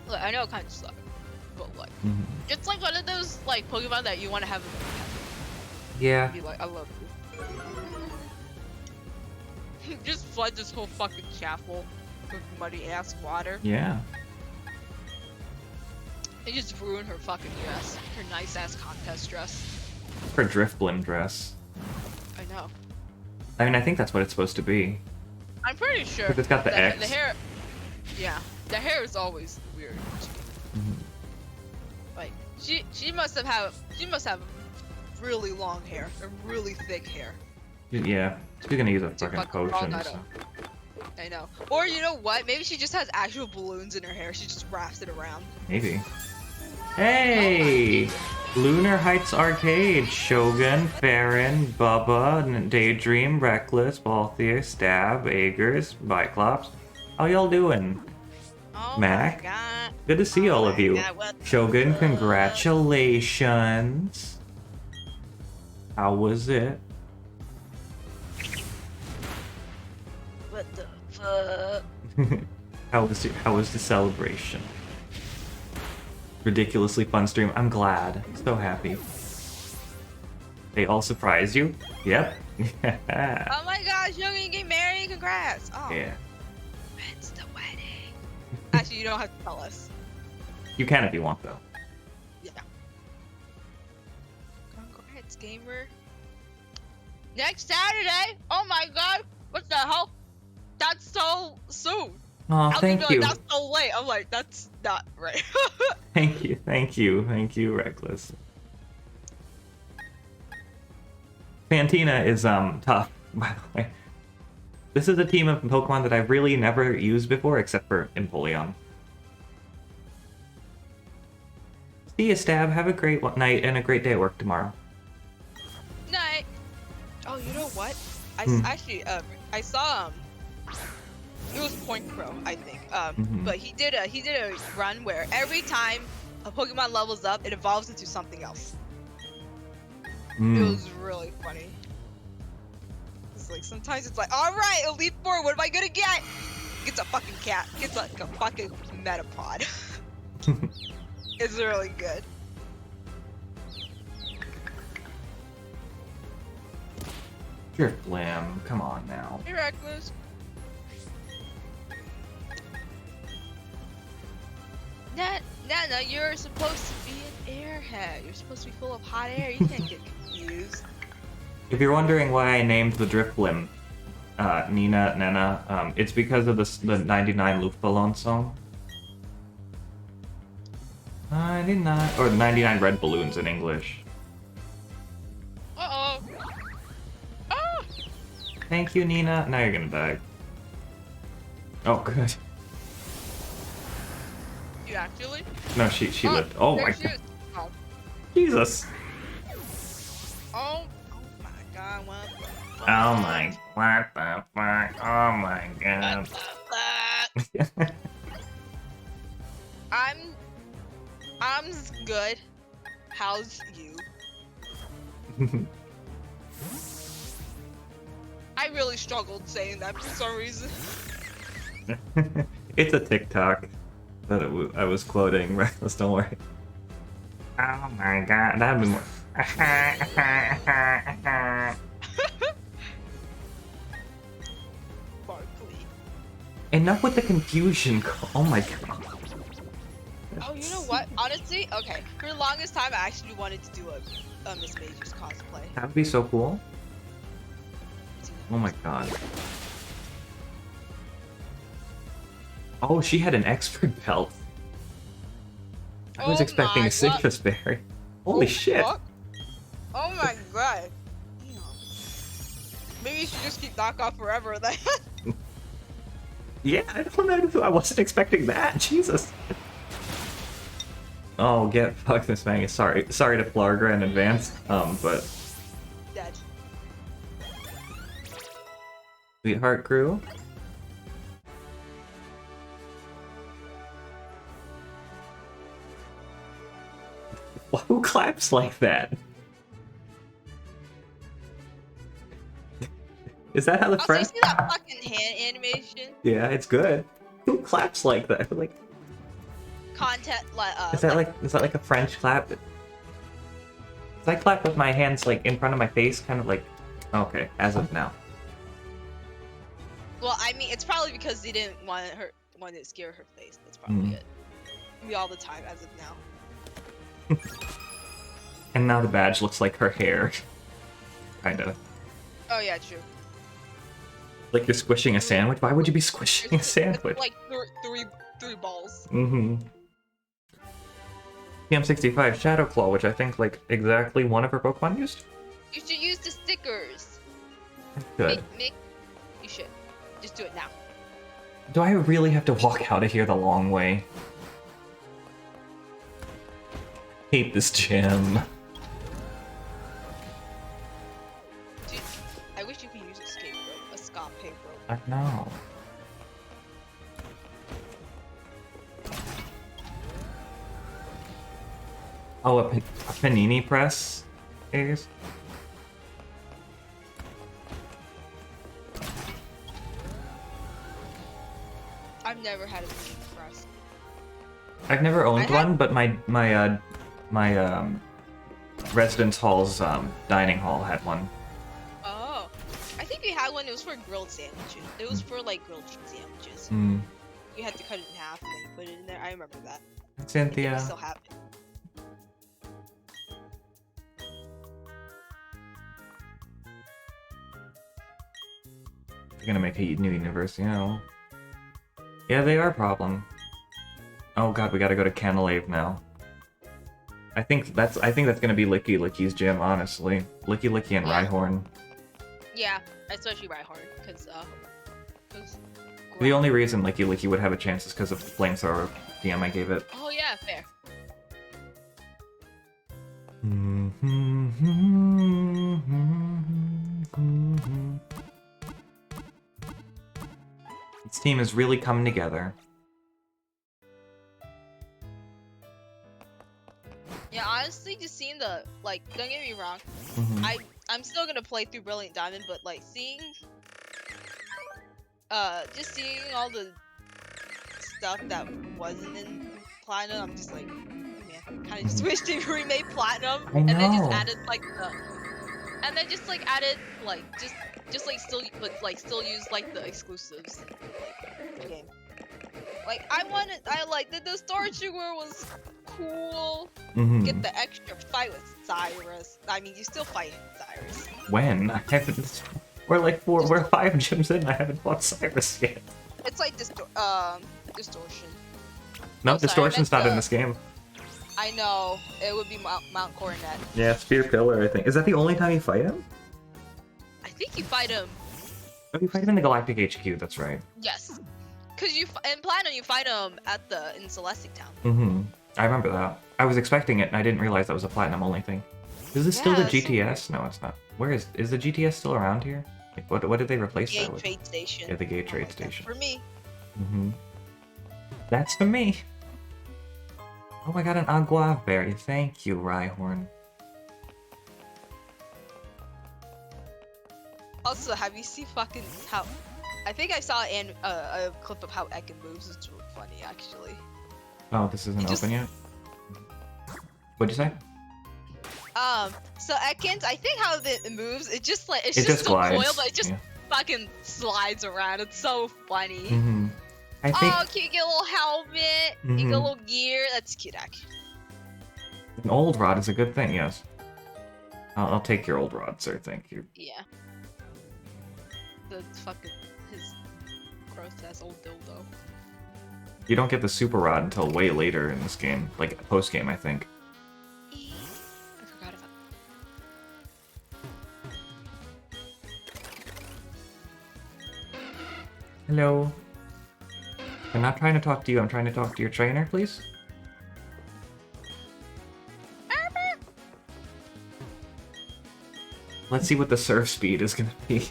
Look, I know it kind of sucks, but like, it's like one of those like Pokemon that you want to have. Yeah. Be like, I love you. Just flood this whole fucking chapel with muddy ass water. Yeah. It just ruined her fucking dress. Her nice ass contest dress. Her Drifblim dress. I know. I mean, I think that's what it's supposed to be. I'm pretty sure. Because it's got the X. The hair. Yeah, the hair is always weird. Like she must have really long hair and really thick hair. Yeah, she's gonna use a To fucking fuck the wrong potion. item. I know. Or you know what? Maybe she just has actual balloons in her hair. She just wraps it around. Maybe. Hey! Lunar Heights Arcade. Shogun, Farron, Bubba, Daydream, Reckless, Balthier, Stab, Agers, Biclops. How y'all doing? Oh Mac? my god. Good to see all Oh of my you. God, what the Shogun, fuck? congratulations. How was it? What the fuck? How was the celebration? Ridiculously fun stream. I'm glad. So happy. They all surprised you? Yep. Oh my gosh, you're gonna get married? Congrats! Oh, Yeah. it's the wedding. Actually, you don't have to tell us. You can if you want, though. Yeah. Congrats, gamer. Next Saturday? Oh my god! What the hell? That's so soon. Oh, I'll thank be you. like, that's so late. I'm like, that's not right. Thank you. Thank you. Thank you, Reckless. Fantina is tough, by the way. This is a team of Pokemon that I've really never used before, except for Empoleon. See ya, Stab. Have a great night and a great day at work tomorrow. Night. Oh, you know what? Actually, I saw it was Point Crow, I think. But he did a run where every time a Pokemon levels up, it evolves into something else. It was really funny. It's like sometimes it's like, all right, Elite Four, what am I gonna get? Gets a fucking cat. Gets like a fucking Metapod. It's really good. Drifblim, come on now. Hey, Reckless. Nana, you're supposed to be an airhead. You're supposed to be full of hot air. You can't get confused. If you're wondering why I named the Drifblim Nana, it's because of the 99 Luftballon song. 99, or 99 red balloons in English. Uh-oh. Ah! Thank you, Nina. Now you're gonna die. Oh, good. You actually? No, she lived. Oh there my she god. is. Oh. Jesus. Oh my god, what the fuck? Oh my, what the fuck? Oh my god. What the fuck? I'm good. How's you? I really struggled saying that for some reason. It's a TikTok that I was quoting. Reckless, don't worry. Oh my god, that'd be more. Barkley. Enough with the confusion. Oh my god. Oh, you know what? Honestly, okay. For the longest time, I actually wanted to do a Miss Majors cosplay. That would be so cool. Oh my god. Oh, she had an expert belt. I was Oh expecting my a citrus berry. Holy shit. Fuck? Oh my god. Damn. Maybe you should just keep knockoff forever then. Yeah, I don't know. I wasn't expecting that. Jesus. Oh, get fuck this Magus. Sorry to Flargra in advance. But Dead. Sweetheart Crew. Who claps like that? Is that how the Also, you friend? see that fucking hand animation? Yeah, it's good. Who claps like that? Like, Content, is that like a French clap? Does I clap with my hands like in front of my face, kind of like? Okay, as of now. Well, I mean, it's probably because they didn't want to scare her face. That's probably it. Me all the time as of now. And now the badge looks like her hair. Kinda. Oh yeah, true. Like you're squishing a sandwich? Why would you be squishing a sandwich? It's like three balls. Mm-hmm. PM65 Shadow Claw, which I think like exactly one of her Pokemon used? You should use the stickers. Good. Make, you should. Just do it now. Do I really have to walk out of here the long way? Hate this gym. Dude, I wish you could use escape rope, escape rope. I know. Oh, a panini press is? I've never had a mini press. I've never owned I had- one, but my residence hall's dining hall had one. Oh, I think we had one. It was for grilled sandwiches. It was for like grilled cheese sandwiches. Hmm. You had to cut it in half and then you put it in there. I remember that. I think we Cynthia. still have it. They're gonna make a new universe, you know. Yeah, they are a problem. Oh god, we gotta go to Canalave now. I think that's gonna be Licky Licky's gym, honestly. Licky Licky and Yeah. Rhyhorn. Yeah, especially Rhyhorn, because The only reason Licky Licky would have a chance is because of the flamethrower DM I gave it. Oh yeah, fair. This team is really coming together. Yeah, honestly, just seeing the like, don't get me wrong, Mhm. I'm still gonna play through Brilliant Diamond, but like seeing, just seeing all the stuff that wasn't in Platinum, I'm just like, man, kind of just wish they remade Platinum I and then just know. added like and then just like added like just like still but like still use like the exclusives like the game. Like I like the storage sugar was cool. Mhm. Get the extra fight with Cyrus. I mean, you still fight Cyrus. When? I haven't. We're 5 gyms in. I haven't fought Cyrus yet. It's like distortion. No, Oh, sorry, I distortion's meant not in the- this game. I know it would be Mount Coronet. Yeah, Spear Pillar. I think. Is that the only time you fight him? I think you fight him. Oh, you fight him in the Galactic HQ. That's right. Yes, cause in Platinum you fight him in Celestic Town. Mm-hmm. I remember that. I was expecting it, and I didn't realize that was a platinum only thing. Is this still Yeah, the that's so GTS? No, it's not. Where is the GTS still around here? Like, what did they replace Gate that with? Trade Station. Yeah, the Gate Trade Like that Station. for me. Mm-hmm. That's for me. Oh, I got an Agua Berry. Thank you, Rhyhorn. Also, have you seen fucking how? I think I saw a clip of how Ekin moves. It's really funny, actually. Oh, this isn't It just- open yet? What'd you say? So Ekans, I think how it moves, it just like it's It just just so glides. coil, but it just Yeah. fucking slides around. It's so funny. Mm-hmm. I think Oh, cute, you get a little helmet. You get a Mhm. little gear. That's cute, actually. an old rod is a good thing, yes. I'll take your old rod, sir. Thank you. Yeah. The fucking his gross ass old dildo. You don't get the super rod until way later in this game, like post game, I think. I forgot about. Hello. I'm not trying to talk to you. I'm trying to talk to your trainer, please. Let's see what the surf speed is gonna be.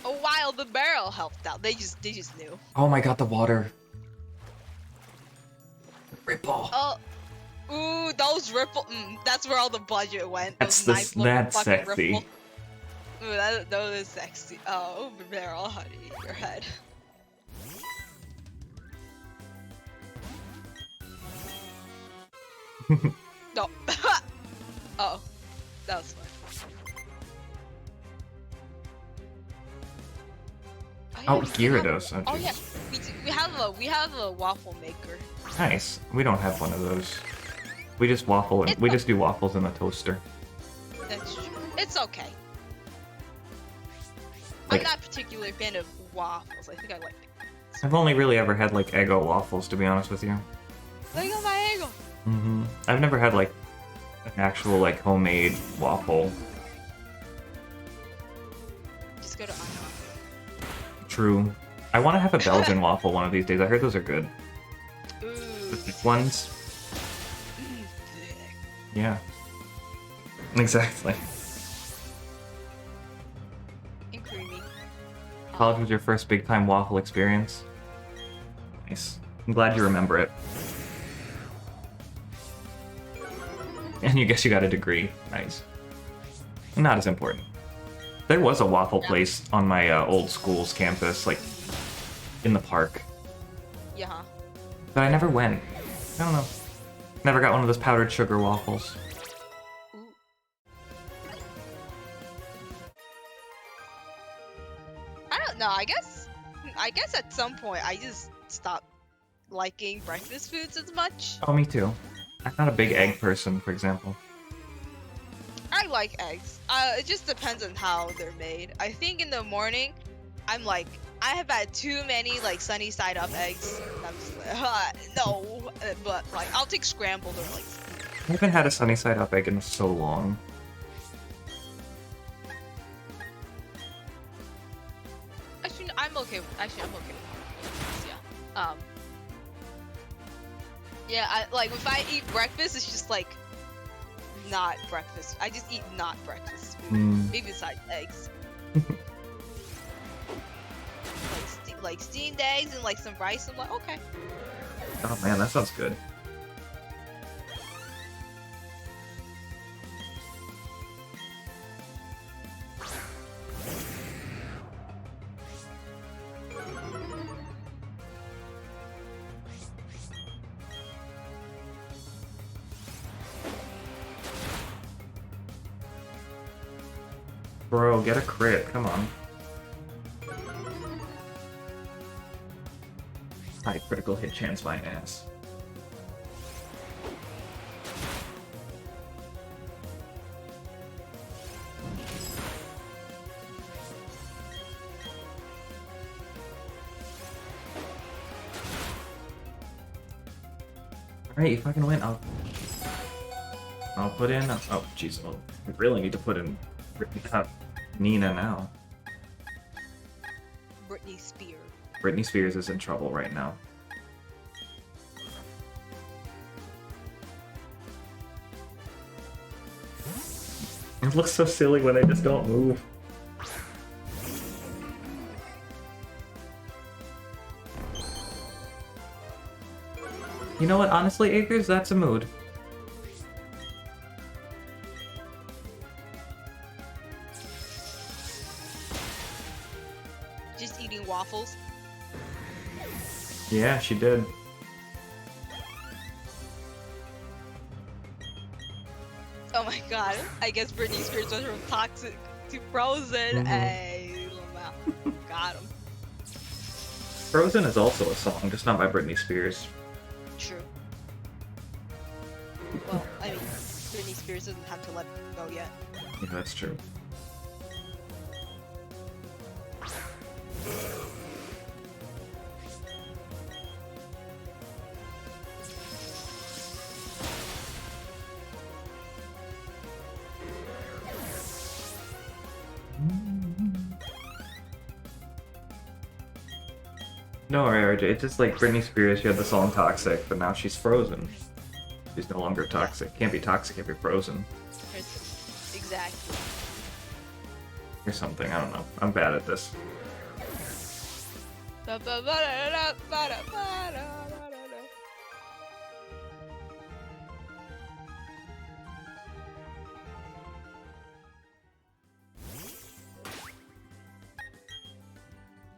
A while the barrel helped out. They just knew. Oh my god, the water. Ripple. Oh. Ooh, those ripple. That's where all the budget went. That's Those nice looking that's fucking sexy. ripple. Ooh, that is sexy. Oh, barrel, honey, your head. No. Oh, that was fun. Oh, we have- Gyarados. Oh, Oh jeez. yeah, we have a waffle maker. Nice. We don't have one of those. We just waffle. It's We a- just do waffles in the toaster. That's true. It's okay. Like- I'm not particularly a fan of waffles. I think I like. I've only really ever had like Eggo waffles, to be honest with you. Look at my egg. I've never had like an actual like homemade waffle. True. I want to have a Belgian waffle one of these days. I heard those are good. Ooh. The thick ones. Yeah. Exactly. And creamy. College was your first big-time waffle experience? Nice. I'm glad you remember it. And you guess you got a degree. Nice. Not as important. There was a waffle place on my old school's campus, like, in the park. Yeah. But I never went. I don't know. Never got one of those powdered sugar waffles. Ooh. I don't know. I guess at some point I just stopped liking breakfast foods as much. Oh, me too. I'm not a big egg person, for example. I like eggs. It just depends on how they're made. I think in the morning, I'm like, I have had too many like sunny side up eggs. And I'm just like, no. But like, I'll take scrambled or like. I haven't had a sunny side up egg in so long. Actually, I'm okay with. Actually, I'm okay with. Yeah. Yeah. Like if I eat breakfast, it's just like not breakfast. I just eat not breakfast food. Maybe besides eggs. like steamed eggs and like some rice. I'm like, okay. Oh man, that sounds good. Bro, get a crit, come on. High critical hit chance my ass. Alright, you fucking win. I'll put in. Oh, jeez. I really need to put in Nina now. Britney Spears. Britney Spears is in trouble right now. It looks so silly when they just don't move. You know what? Honestly, Acres, that's a mood. Just eating waffles. Yeah, she did. Oh my god. I guess Britney Spears went from toxic to Frozen. Hey, got him. Frozen is also a song, just not by Britney Spears. True. Well, I mean, Britney Spears doesn't have to let go yet. Yeah, that's true. No, RJ, it's just like Britney Spears, she had the song Toxic, but now she's frozen. She's no longer toxic. Can't be toxic if you're frozen. Exactly. Or something, I don't know. I'm bad at this.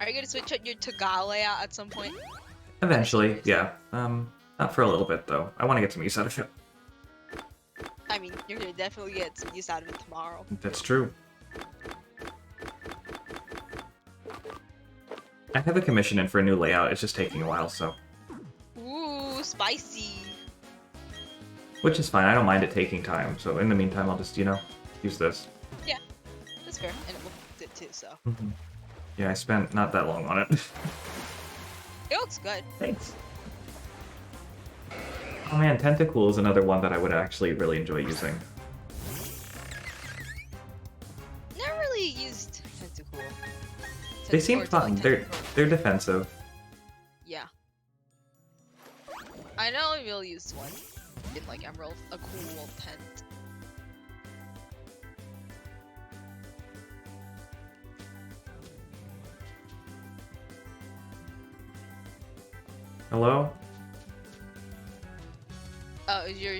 Are you gonna switch out your Tagal layout at some point? Eventually, yeah. Not for a little bit, though. I want to get some use out of it. I mean, you're gonna definitely get some use out of it tomorrow. That's true. I have a commission in for a new layout. It's just taking a while, so. Ooh, spicy. Which is fine. I don't mind it taking time. So in the meantime, I'll just, use this. Yeah, that's fair, and it looks good too. So. Yeah, I spent not that long on it. It looks good. Thanks. Oh man, Tentacool is another one that I would actually really enjoy using. Never really used Tentacool. They seem or to, fun. like, They're defensive. Yeah. I know we'll use one in like Emerald, a cool tent. Hello? Oh, is your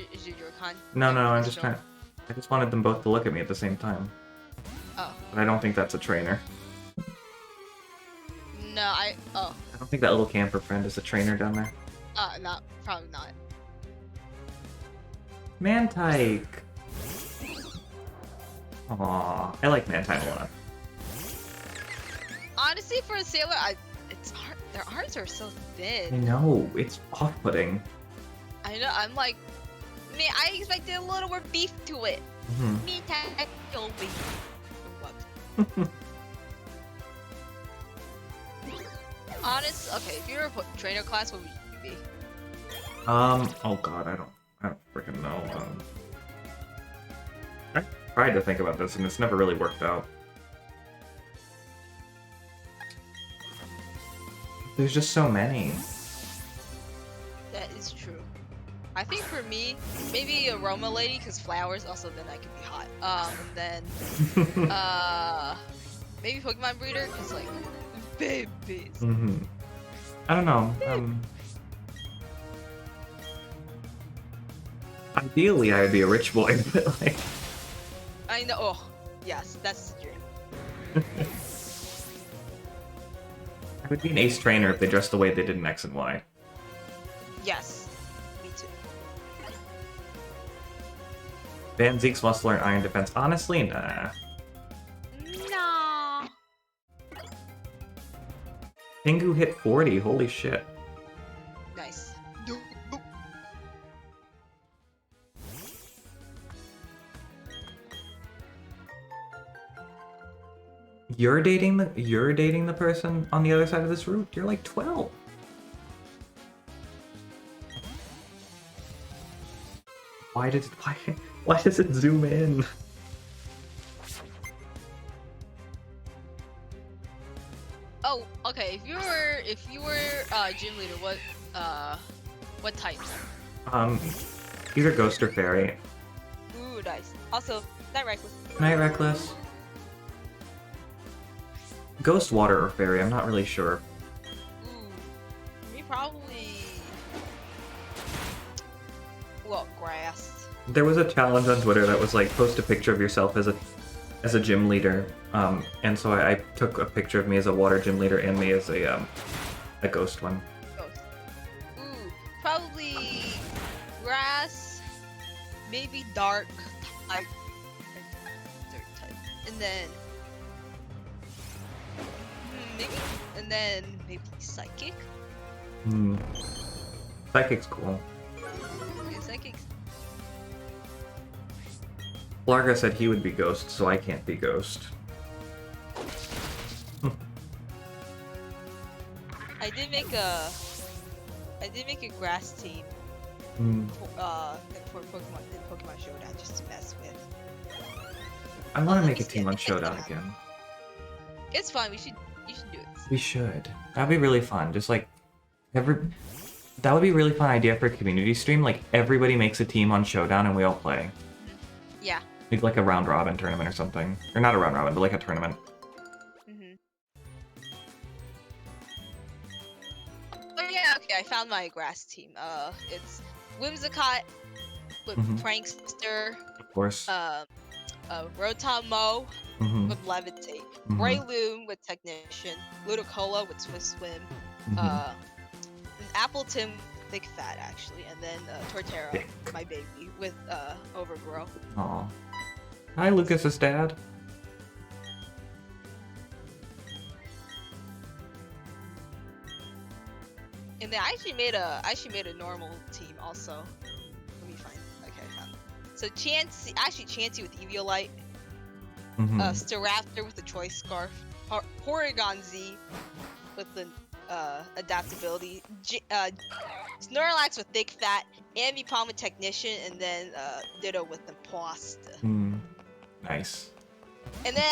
con? No, your I'm voice just film? trying. I just wanted them both to look at me at the same time. Oh. But I don't think that's a trainer. No, oh. I don't think that little camper friend is a trainer down there. Not probably not. Mantike! Aww, I like Mantike a lot. Honestly, for a sailor, it's hard. Their arms are so I thin. know, it's off-putting. I know. I'm like, man, I expected a little more beef to it. Mhm. Me tactical beef. What? Honest. Okay, if you were a trainer class, what would you be? Oh god, I don't freaking know. I tried to think about this and it's never really worked out. There's just so many. That is true. I think for me, maybe Aroma Lady, because flowers. Also, then I could be hot. And then maybe Pokemon Breeder, because like babies. I don't know. Ideally, I would be a rich boy, but like. I know. Oh, yes, that's the dream. I would be an ace trainer if they dressed the way they did in X and Y. Yes, me too. Van Zeeks must learn Iron Defense. Honestly, nah. No. Pingu hit 40, holy shit. Nice. You're dating the person on the other side of this route? You're like 12. Why does it zoom in? Oh, okay. If you were gym leader, what type? Either Ghost or Fairy. Ooh, nice. Also, Night Reckless. Night Reckless. Ghost, Water, or Fairy, I'm not really sure. Ooh, me probably. Well, grass. There was a challenge on Twitter that was like, post a picture of yourself as a gym leader, and so I took a picture of me as a water gym leader and me as a ghost one. Ghost. Ooh, probably grass. Maybe dark type. And then. Maybe psychic. Psychic's cool. Yeah, psychic. Larga said he would be Ghost, so I can't be Ghost. I did make a grass team. For Pokemon Showdown just to mess with. I want to let make me a see, team I on think I Showdown have. again. It's fun. You should do it. We should. That'd be really fun. Just like that would be a really fun idea for a community stream. Like everybody makes a team on Showdown and we all play. Yeah. Maybe like a round robin tournament or something. Or not a round robin, but like a tournament. Oh yeah, okay, I found my grass team. It's Whimsicott with Prankster, Of course. Rotom-Mow with Levitate, Breloom with Technician, Ludicolo with Swift Swim, and Appleton Thick Fat actually, and then Torterra, my baby, with Overgrow. Aw. Hi, Lucas's dad. And then I actually made a normal team also. Let me find. Okay, I found it. So Chansey with Eviolite, Staraptor with the Choice Scarf, Porygon Z with the adaptability, Snorlax with Thick Fat, Ambipom with Technician, and then Ditto with the Pasta. Nice. And then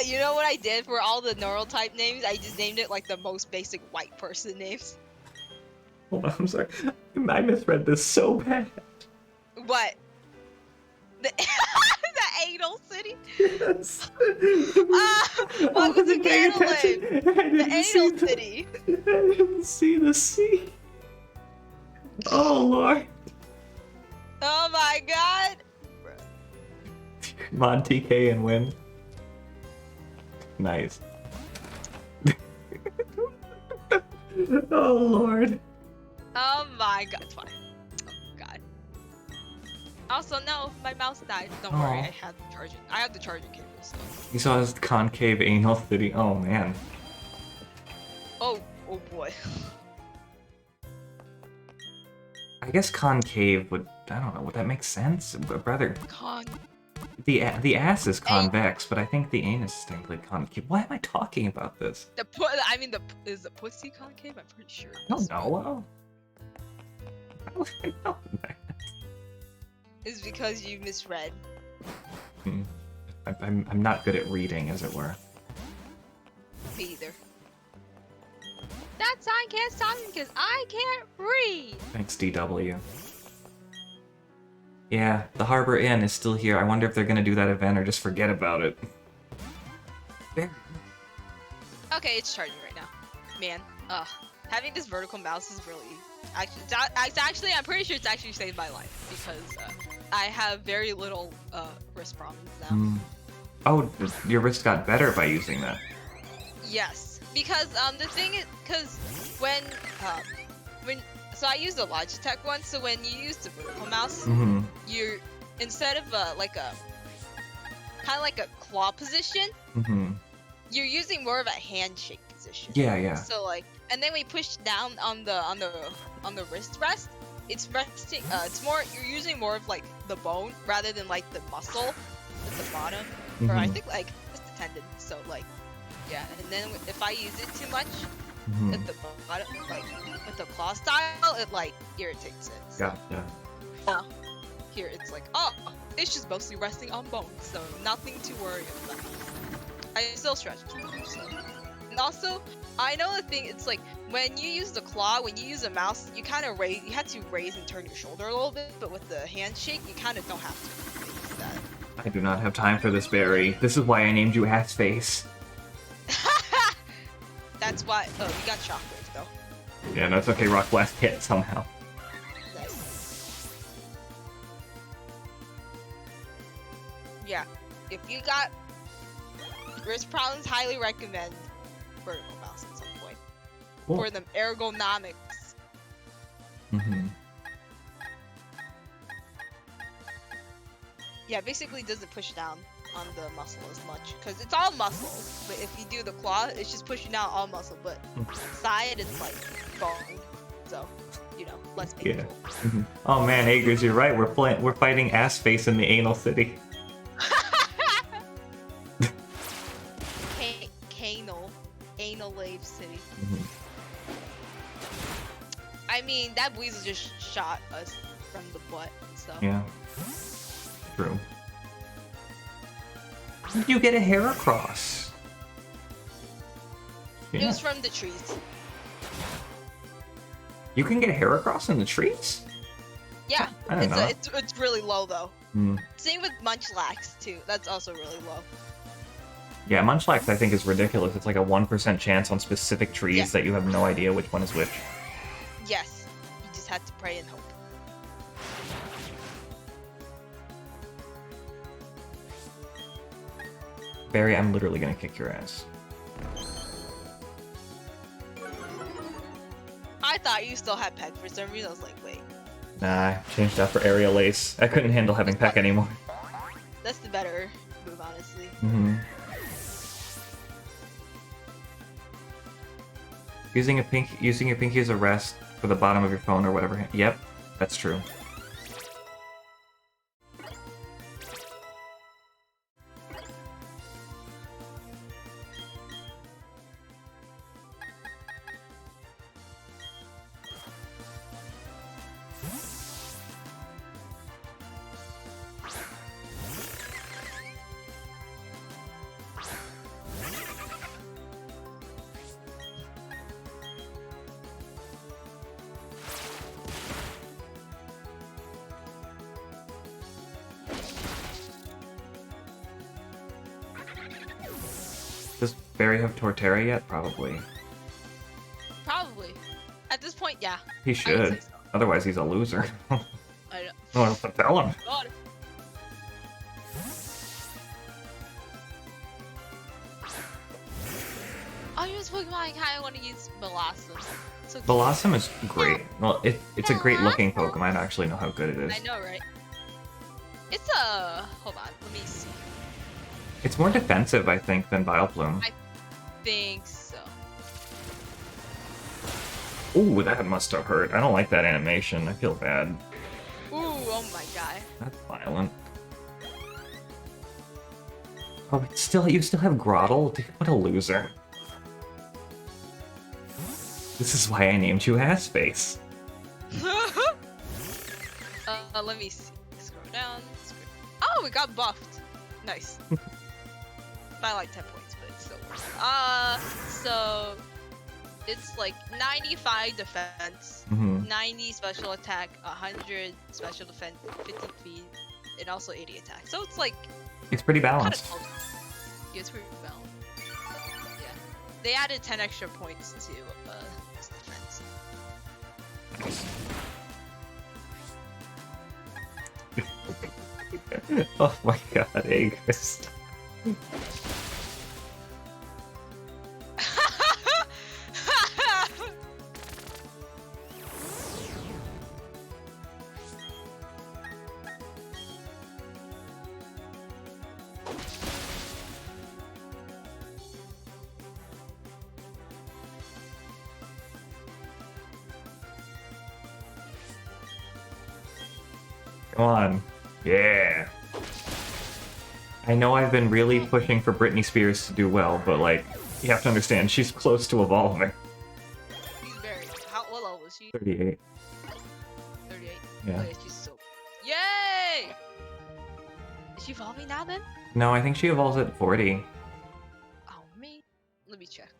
you know what I did for all the neural type names? I just named it like the most basic white person names. Hold on, I'm sorry. I misread this so bad. What? The anal city? Yes. I Welcome to wasn't paying attention. Candleland, I the didn't see anal the. city. I didn't see the sea. Oh Lord. Oh my god. Come on, TK and win. Nice. Oh Lord. Oh my god. It's fine. Oh god. Also, no, my mouse died. Don't worry, Aw. I had the charging. I have the charging cable, so. You saw his concave anal city. Oh man. Oh boy. I guess concave would. I don't know. Would that make sense? But rather, Con. the ass is convex, but I think the anus is technically concave. Why am I talking about this? Is the pussy concave? I'm pretty sure. I don't know. How would I know that? It's because you misread. I'm not good at reading, as it were. Me either. That sign can't stop me because I can't read. Thanks, DW. Yeah, the Harbor Inn is still here. I wonder if they're gonna do that event or just forget about it. Okay, it's charging right now. Man, having this vertical mouse is really actually I'm pretty sure it's actually saved my life because I have very little wrist problems now. Oh, your wrist got better by using that. Yes, because the thing is, because when so I used the Logitech one, so when you use the vertical mouse, you're instead of like a kind of like a claw position, you're using more of a handshake position. Yeah. So like, and then we push down on the wrist rest. It's resting. It's more. You're using more of like the bone rather than like the muscle at the bottom, or I think like just the tendon. So like, yeah. And then if I use it too much at the bottom, like with the claw style, it like irritates it. So, Gotcha. here it's like, oh, it's just mostly resting on bone, so nothing to worry about. I still stretch too much, so. And also, I know the thing, it's like, when you use the claw, when you use a mouse, you kind of you have to raise and turn your shoulder a little bit, but with the handshake, you kind of don't have to raise that. I do not have time for this, Barry. This is why I named you Ass Face. That's why, oh, you got shockwave though. Yeah, no, it's okay, Rock Blast hit somehow. Nice. Yeah, if you got wrist problems, highly recommend vertical mouse at some point. Cool. For the ergonomics. Yeah, basically doesn't push down on the muscle as much because it's all muscle. But if you do the claw, it's just pushing down all muscle. But side, it's like bone. So, you know, less painful. Yeah. Oh man, Agers, you're right. We're fighting Ass Face in the Anal City. Anal Lave City. I mean, that weasel just shot us from the butt, so. Yeah. True. Did you get a hair across? It was from the trees. You can get a hair across in the trees? Yeah, I don't know. it's really low though. Same with Munchlax too. That's also really low. Yeah, Munchlax I think is ridiculous. It's like a 1% chance on specific trees that you have no idea which one is which. Yes, you just have to pray and hope. Barry, I'm literally gonna kick your ass. I thought you still had Peck for some reason. I was like, wait. Nah, I changed out for Aerial Ace. I couldn't handle having Peck anymore. That's the better move, honestly. Using your pinky as a rest for the bottom of your phone or whatever. Yep, that's true. Barry have Torterra yet? Probably. Probably. At this point, yeah. He I would should. say so. Otherwise, he's a loser. I know. What else to tell him? God. Oh, use Pokemon. I kind of want to use Blossom. So cute. Blossom is great. Well, it's a great looking Pokemon. I don't actually know how good it is. I know, right? It's a. Hold on. Let me see. It's more defensive, I think, than Vileplume. I think so. Ooh, that must have hurt. I don't like that animation. I feel bad. Ooh, oh my god. That's violent. Oh, but still, you still have Groddle? Dude, what a loser. This is why I named you Assface. Let me see. Scroll down. Oh, we got buffed. Nice. By like 10 points, but it's still. So it's like 95 defense, 90 special attack, 100 special defense, 50 speed, and also 80 attack. So it's like It's pretty kind of balanced. close. Yeah, it's pretty balanced. Yeah, they added 10 extra points to defense. Oh my god, Aegis. Come on. Yeah. I know I've been really pushing for Britney Spears to do well, but like, you have to understand, she's close to evolving. She's very. What level is she? 38. 38. Yeah. Oh, yeah, she's so. Yay! Is she evolving now then? No, I think she evolves at 40. Oh me. Let me check.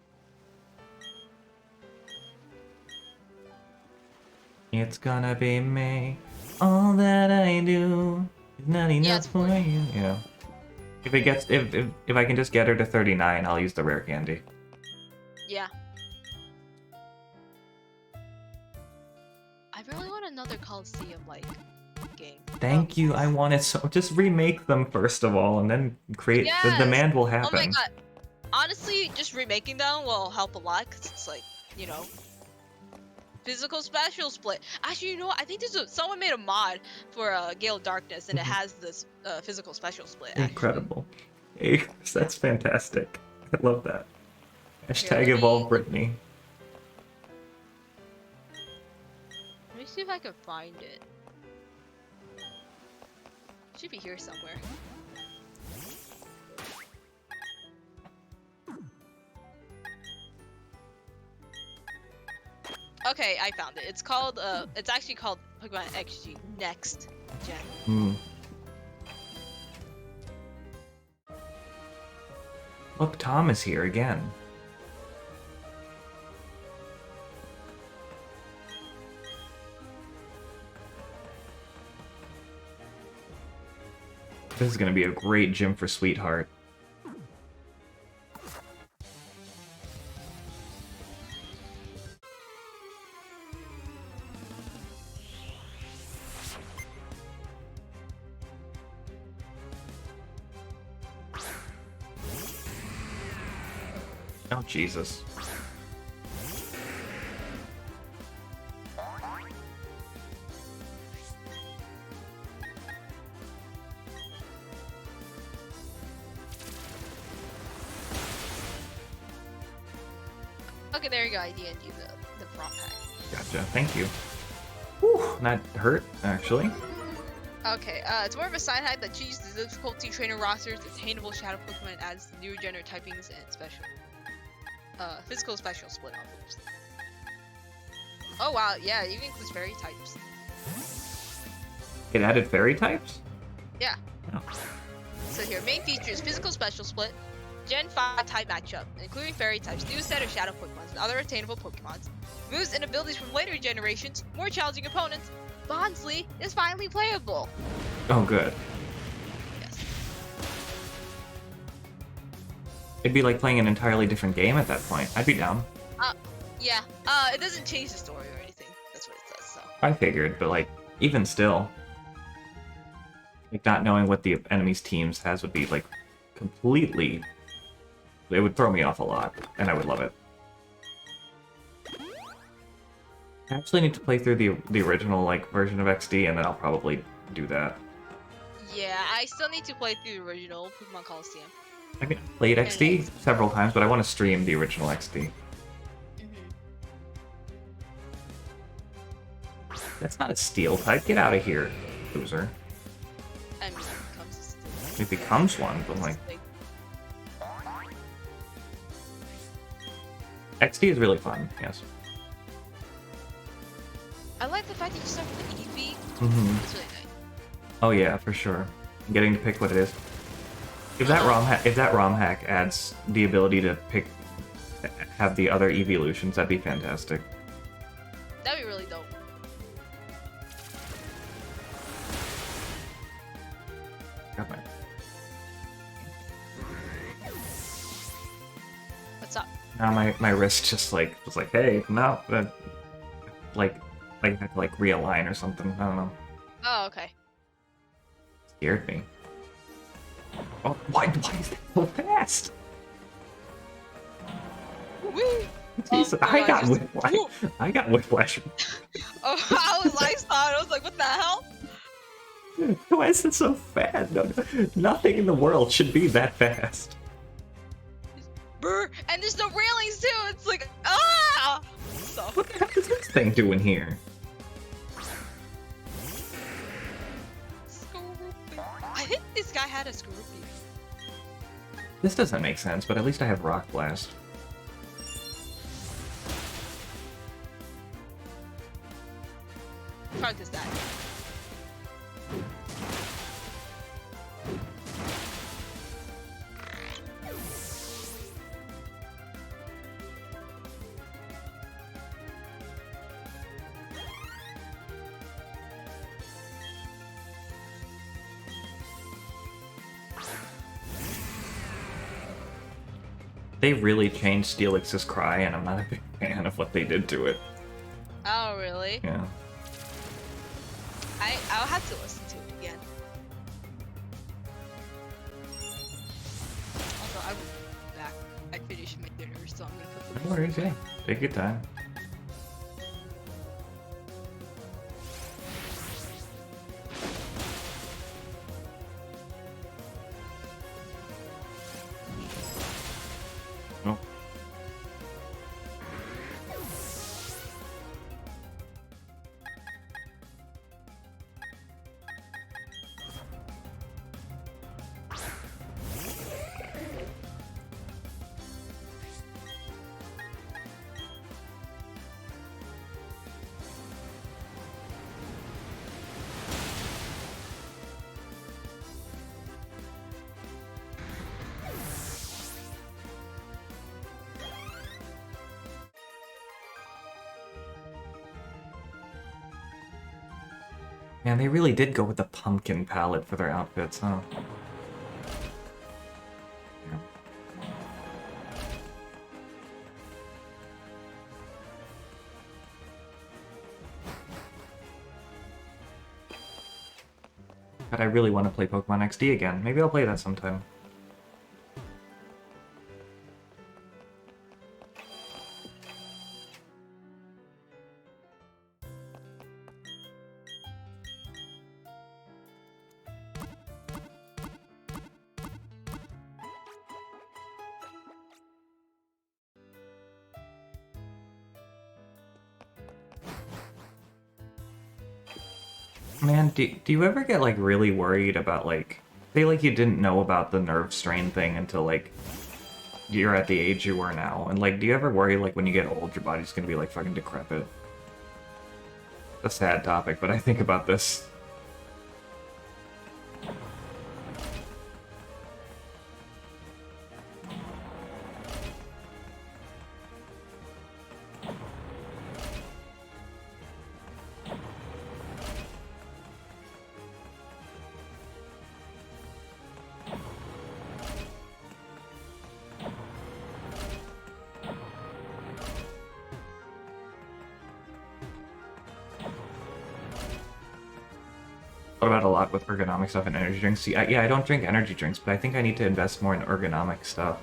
It's gonna be me. All that I do is not enough it's for 40. you. Yeah. If it gets if I can just get her to 39, I'll use the rare candy. Yeah. I really want another Coliseum like game. Thank you. I want it so. Just remake them first of all, and then create. The Yes! demand will Oh happen. my god. Honestly, just remaking them will help a lot because it's like, you know, physical special split. Actually, you know what? I think someone made a mod for Gale of Darkness and it has this physical special split. Actually. Incredible. Aegis, that's fantastic. I love that. Hashtag let me- evolve Britney. Let me see if I can find it. It should be here somewhere. Okay, I found it. It's called it's actually called Pokemon XG Next Gen. Hmm. Look, Tom is here again. This is gonna be a great gym for Sweetheart. Oh, Jesus. Okay, there you go. I didn't do the prompt pack. Gotcha, thank you. Whew, that hurt, actually. Okay, it's more of a side hack that changes the difficulty trainer rosters, attainable shadow Pokemon, adds the new gender typings and special. Physical special split offers. Oh wow, yeah, it even includes fairy types. It added fairy types? Yeah. Oh. So here, main features, physical special split, Gen 5 type matchup, including fairy types, new set of shadow Pokemons and other attainable Pokemons, moves and abilities from later generations, more challenging opponents, Bonsly is finally playable. Oh, good. Yes. It'd be like playing an entirely different game at that point. I'd be down. Yeah. It doesn't change the story or anything. That's what it says. So. I figured, but like, even still, like not knowing what the enemy's teams has would be like completely. It would throw me off a lot, and I would love it. I actually need to play through the original like version of XD, and then I'll probably do that. Yeah, I still need to play through the original Pokemon Coliseum. I mean, I played XD several times, but I want to stream the original XD. That's not a steel type. Get out of here, loser. I mean, it becomes a steel. It becomes one, but like XD is really fun. Yes. I like the fact that you start with the Eevee. Mm-hmm. It's really nice. Oh yeah, for sure. Getting to pick what it is. If that ROM hack adds the ability to have the other evolutions, that'd be fantastic. That'd be really dope. Got my... What's up? Now my wrist just like was like, hey, no, like I had to like realign or something. I don't know. Oh, okay. Scared me. Oh, why is that so fast? Woo! Jesus, I got whiplash. I got whiplash. Oh, I saw it. I was like, what the hell? Why is it so fast? No, nothing in the world should be that fast. Brr. And there's no railings too. It's like, ah! So. What the heck is this thing doing here? I think this guy had a Scorpion. This doesn't make sense, but at least I have Rock Blast. Hard as that. They really changed Steelix's cry, and I'm not a big fan of what they did to it. Oh, really? Yeah. I'll have to listen to it again. Also, I will be back. I finished my dinner, so I'm gonna put the No worries, yeah. Take your time. Oh. Man, they really did go with the pumpkin palette for their outfits, huh? Yeah. But I really want to play Pokemon XD again. Maybe I'll play that sometime. Man, do you ever get, like, really worried about, like... Say, like, you didn't know about the nerve strain thing until, like, you're at the age you are now. And, like, do you ever worry, like, when you get old, your body's gonna be, like, fucking decrepit? A sad topic, but I think about this. thought about a lot with ergonomic stuff and energy drinks. See, yeah, I don't drink energy drinks, but I think I need to invest more in ergonomic stuff.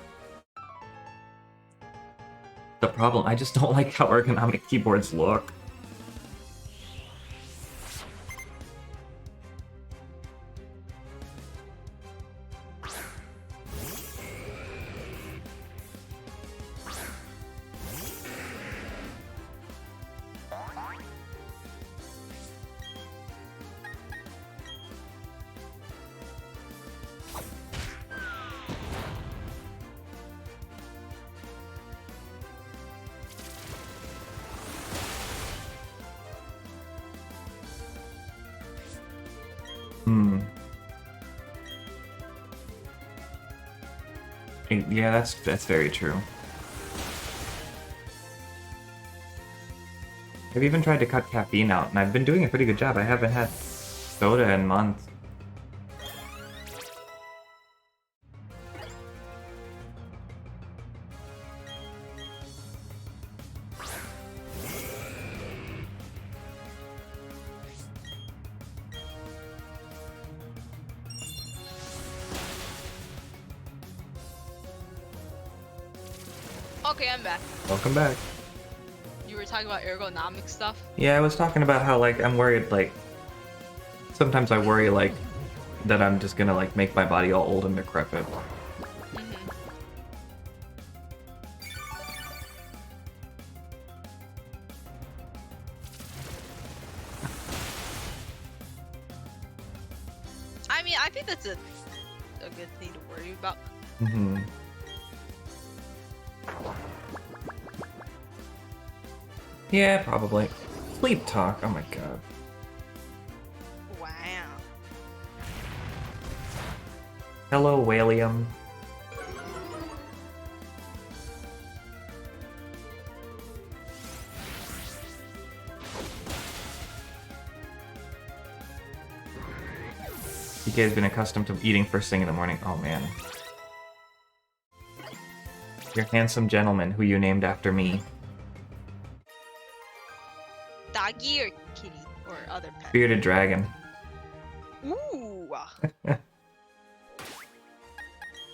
The problem, I just don't like how ergonomic keyboards look. Yeah, that's very true. I've even tried to cut caffeine out, and I've been doing a pretty good job. I haven't had soda in months. Okay, I'm back. Welcome back. You were talking about ergonomic stuff? Yeah, I was talking about how, like, I'm worried, like, sometimes I worry, like, that I'm just gonna, like, make my body all old and decrepit. I mean, I think that's a good thing to worry about. Mm-hmm. Yeah, probably. Sleep talk, oh my god. Wow. Hello, Whalium. You guys been accustomed to eating first thing in the morning. Oh man. You're handsome gentleman who you named after me. Doggy or kitty or other pet? Bearded dragon. Ooh.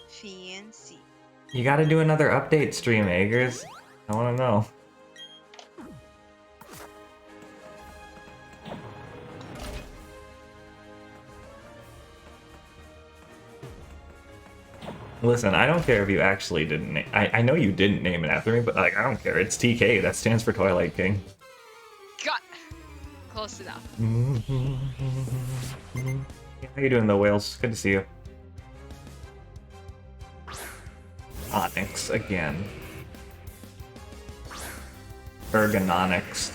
Fancy. You gotta do another update stream, Eggers. I wanna know. Listen, I don't care if you actually didn't name... I know you didn't name it after me, but, like, I don't care. It's TK. That stands for Twilight King. Got close enough. How you doing, though, Whales? Good to see you. Onyx again. Ergononics.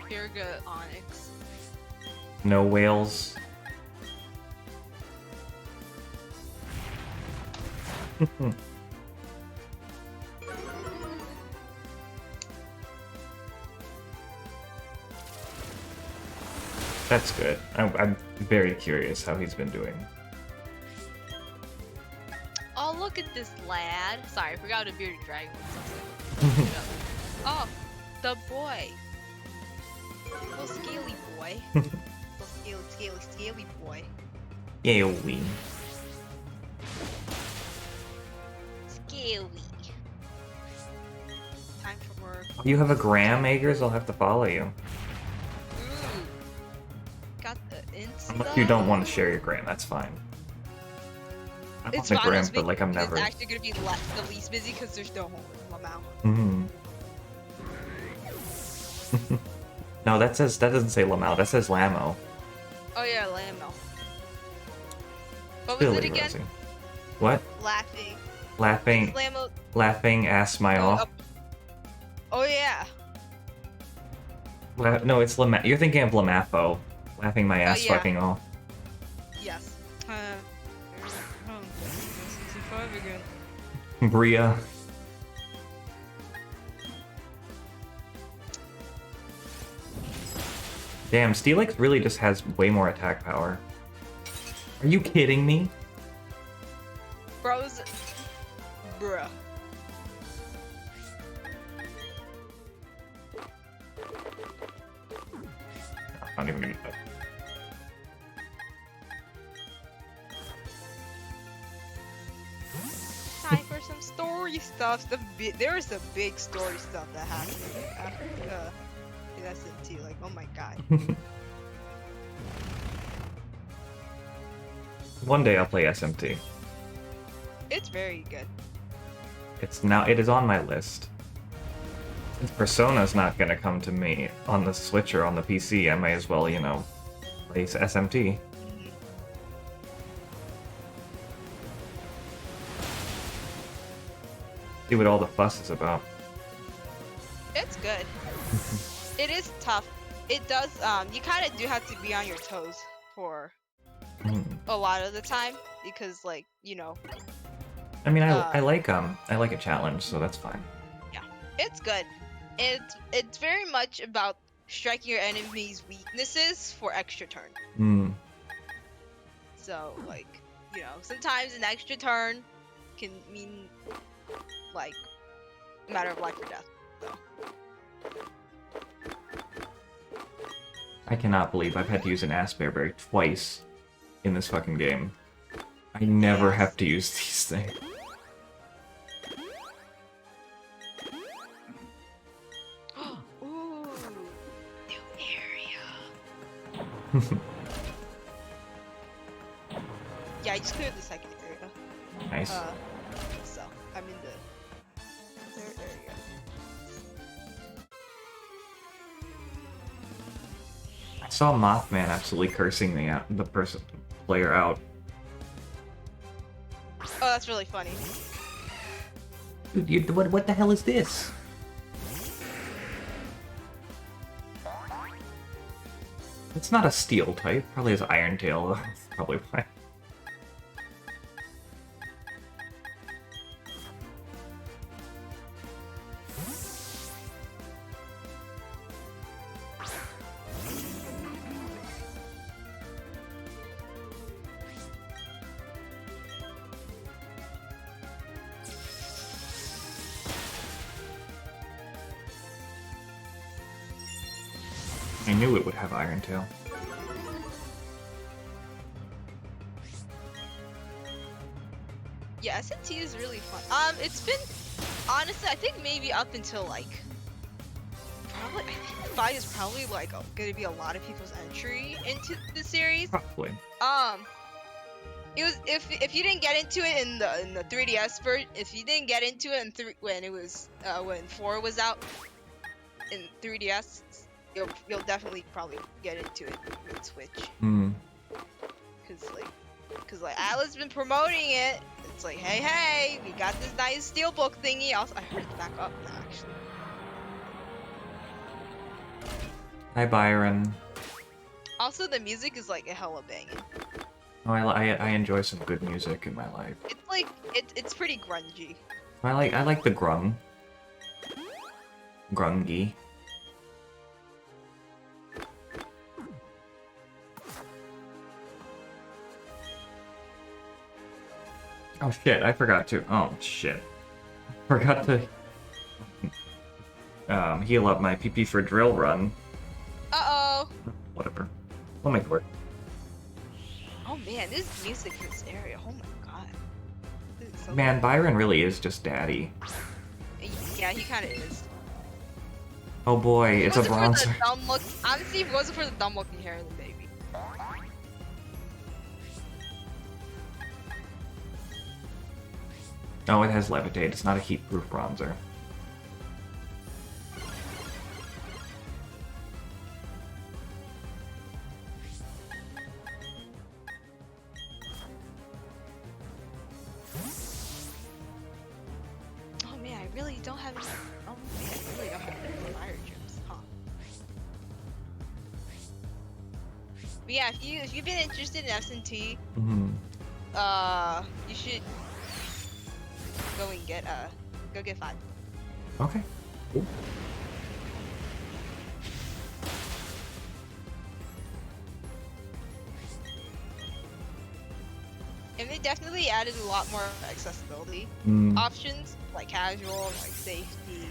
Erga Onyx. No whales. That's good. I'm very curious how he's been doing. Oh, look at this lad. Sorry, I forgot what a bearded dragon was. Oh, the boy. Little scaly boy. Little scaly boy. Scaly. Scaly. Time for work. You have a gram, Eggers? I'll have to follow you. Ooh. Got the Insta. Unless you don't want to share your gram, that's fine. I want the gram, but like I'm never. It's actually gonna be the least busy because there's no amount. No, that doesn't say Lamau. That says Lamo. Oh yeah, Lamo. What was Silly it again? Rosie. What? Laughing. Laughing. Lamo. Laughing ass my off. Oh yeah. No, it's Lama. You're thinking of Lamafo. Laughing my ass yeah. fucking off. Yes. 65 again. Bria. Damn, Steelix really just has way more attack power. Are you kidding me? Bros. Bruh. I'm not even gonna. story stuff. There was some big story stuff that happened after in SMT. Like, oh my god. One day I'll play SMT. It's very good. It is on my list. Since Persona's not gonna come to me on the Switch or on the PC, I may as well, you know, play SMT. Mhm. See what all the fuss is about. It's good. It is tough. It does. You kind of do have to be on your toes for Mm. a lot of the time because, like, you know, I mean, I like a challenge, so that's fine. it's good. It's very much about striking your enemy's weaknesses for extra turn. Mm. So, like, you know, sometimes an extra turn can mean like a matter of life or death. So. I cannot believe I've had to use an Asperberry twice in this fucking game. I never have to use these things. Ooh, new area. Yeah, I just cleared the second area. Nice. So I'm in the third area. I saw Mothman absolutely cursing the player out. Oh, that's really funny. Dude, what the hell is this? It's not a steel type. Probably has Iron Tail. That's probably why. I knew it would have Iron Tail. Yeah, SNT is really fun. It's been honestly, I think maybe up until like probably I think the fight is probably like gonna be a lot of people's entry into the series. Probably. It was if you didn't get into it in the 3DS version, if you didn't get into it when it was when 4 was out in 3DS, you'll definitely probably get into it with Switch. Hmm. Cause like Atlas been promoting it. It's like, hey, we got this nice steelbook thingy. Also, I heard it's back up now, actually. Hi, Byron. Also, the music is like a hella banging. Oh, I enjoy some good music in my life. It's like it's pretty grungy. I like the grungy. Oh shit! I forgot to. Oh shit! Forgot to heal up my PP for drill run. Uh-oh. Whatever. We'll make it work. Oh man, this music in this area. Oh my god. This is so Man, Byron really is just daddy. Yeah, he kind of is. Oh boy, it's a bronzer. For the dumb look, honestly, if it wasn't for the dumb looking hair, then maybe. Oh, it has levitate. It's not a heat-proof bronzer. Oh man, I really don't have any. Oh man, I really don't have any fire gems, huh? But yeah, if you've been interested in SNT, Mm-hmm. you should go get 5. Okay. Cool. And they definitely added a lot more accessibility Mm. options, like casual, like safety.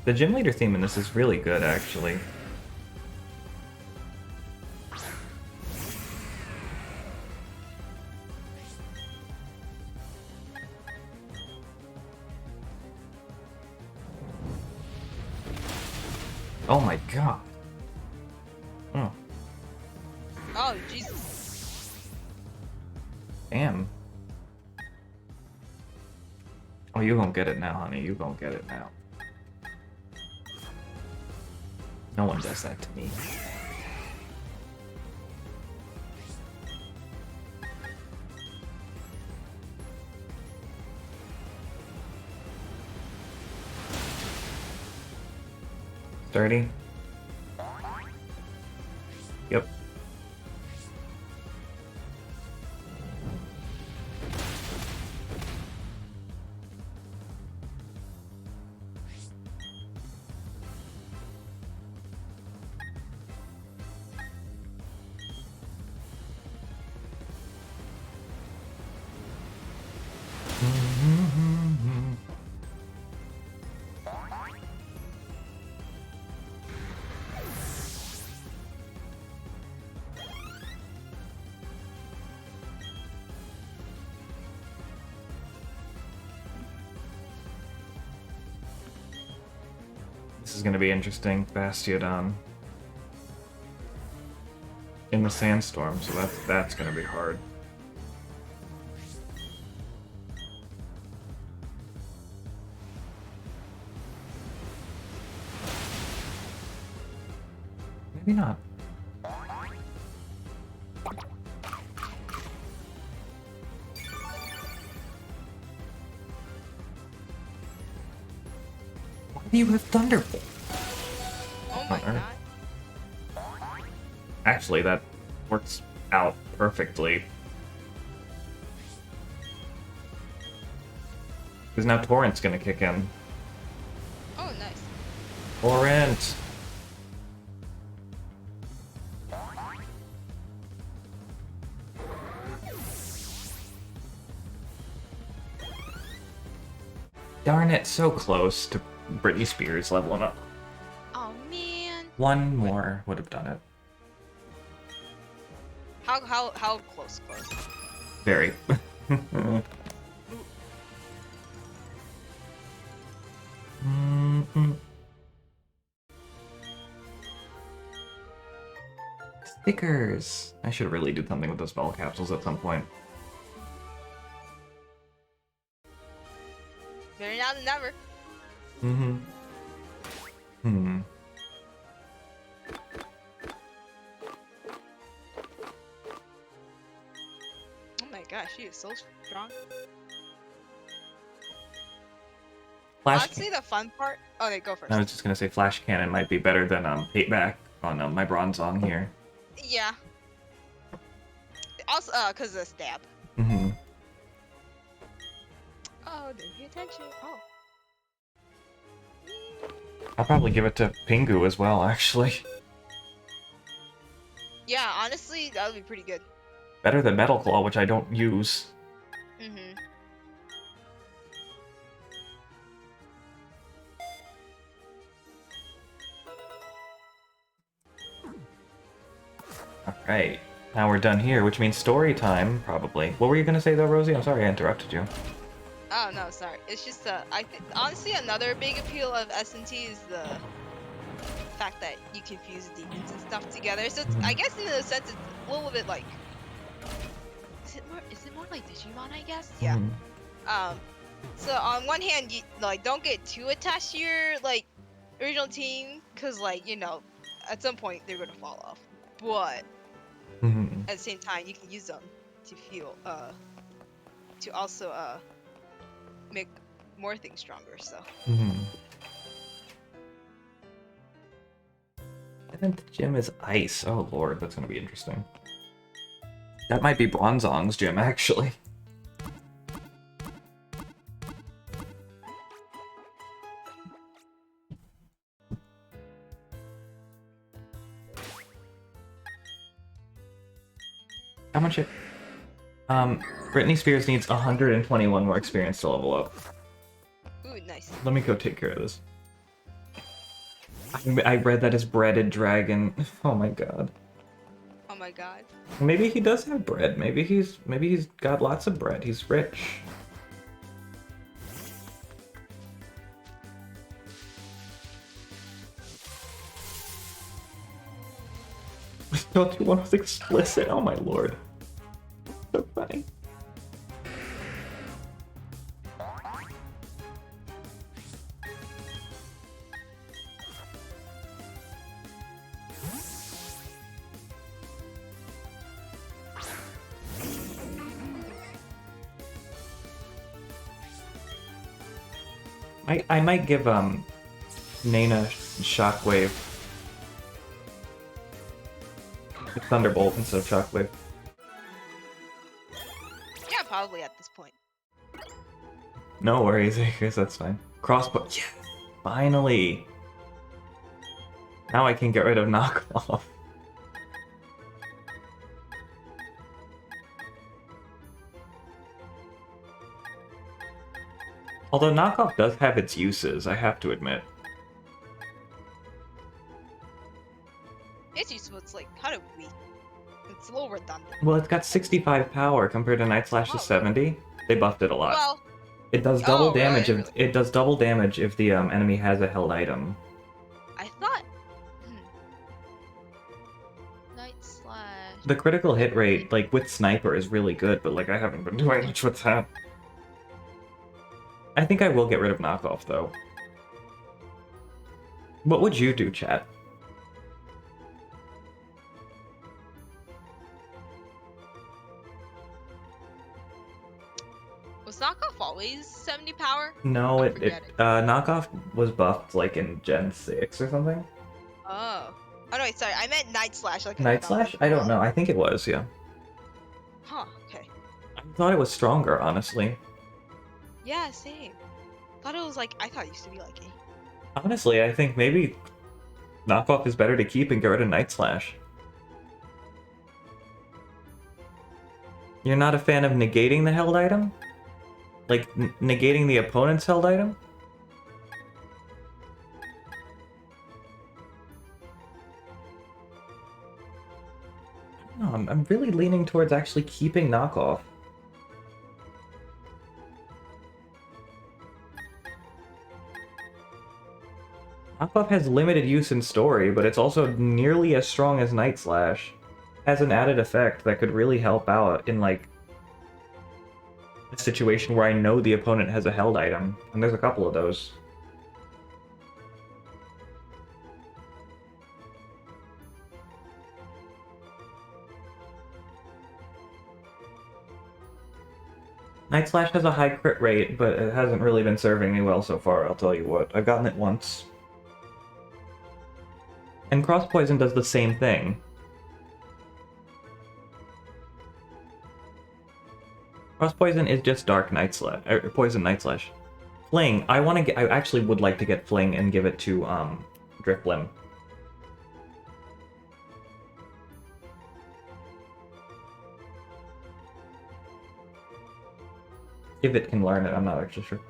The gym leader theme in this is really good, actually. Oh my god. Oh. Oh, Jesus. Damn. Oh, you won't get it now, honey. You won't get it now. No one does that to me. Sturdy? Yep. This is gonna be interesting. Bastiodon in the sandstorm, so that's gonna be hard. Maybe not. Why do you have Thunderbolt? Oh my On Earth? god. Actually, that works out perfectly. Because now Torrent's gonna kick in. Oh, nice. Torrent! Darn it, so close to Britney Spears leveling up. Oh man. One more would have done it. How close? Very. Stickers! I should really do something with those ball capsules at some point. Better now than never. Oh my gosh, she is so strong. Flash. Honestly, the fun part. Oh, they go first. I was just gonna say Flash Cannon might be better than Payback on my Bronzong here. Yeah. Also, cause of the stab. Oh, didn't pay attention. Oh. I'll probably give it to Pingu as well, actually. Yeah, honestly, that would be pretty good. Better than Metal Claw, which I don't use. Alright, now we're done here, which means story time, probably. What were you gonna say though, Rosie? I'm sorry I interrupted you. Oh no, sorry. It's just I think honestly another big appeal of S&T is the fact that you can fuse demons and stuff together. So it's, I guess in a sense it's a little bit like is it more like Digimon, I guess? Yeah. So on one hand, you like don't get too attached to your like original team, cause like at some point they're gonna fall off. But at the same time, you can use them to feel to also make more things stronger. So. And then the gym is ice. Oh lord, that's gonna be interesting. That might be Bronzong's gym, actually. How much it? Britney Spears needs 121 more experience to level up. Ooh, Nice. Let me go take care of this. I read that as breaded dragon. Oh my god. Oh my god. Maybe he does have bread. Maybe he's got lots of bread. He's rich. Don't you want us explicit? Oh my lord. So funny. I might give Nana Shockwave. Thunderbolt instead of Shockwave. Yeah, probably at this point. No worries, I guess that's fine. Crossbow. Yeah, finally. Now I can get rid of knockoff. Although knockoff does have its uses, I have to admit. It's useful. It's like kind of weak. It's a little redundant. Well, it's got 65 power compared to Night Slash's 70. They buffed it a lot. Well, it does double damage really? if it does double damage if the enemy has a held item. I thought. Night Slash. The critical hit rate, like with Sniper, is really good, but like I haven't been doing much with that. I think I will get rid of knockoff though. What would you do, chat? Was knockoff always 70 power? No, I forget it. knockoff was buffed like in Gen 6 or something. Oh. Oh no, wait, sorry. I meant Night Slash. Like Night Slash? I don't know. I think it was, yeah. Huh. Okay. I thought it was stronger, honestly. Yeah, same. Thought it was like I thought it used to be like 8. Honestly, I think maybe knockoff is better to keep and get rid of Night Slash. You're not a fan of negating the held item? Like, negating the opponent's held item? I don't know, I'm really leaning towards actually keeping knockoff. Knockoff has limited use in story, but it's also nearly as strong as Night Slash. Has an added effect that could really help out in, like, a situation where I know the opponent has a held item, and there's a couple of those. Night Slash has a high crit rate, but it hasn't really been serving me well so far, I'll tell you what. I've gotten it once. And Cross Poison does the same thing. Cross Poison is just Dark Night Slash, or Poison Night Slash. Fling, I actually would like to get Fling and give it to, Drifblim. If it can learn it, I'm not actually sure.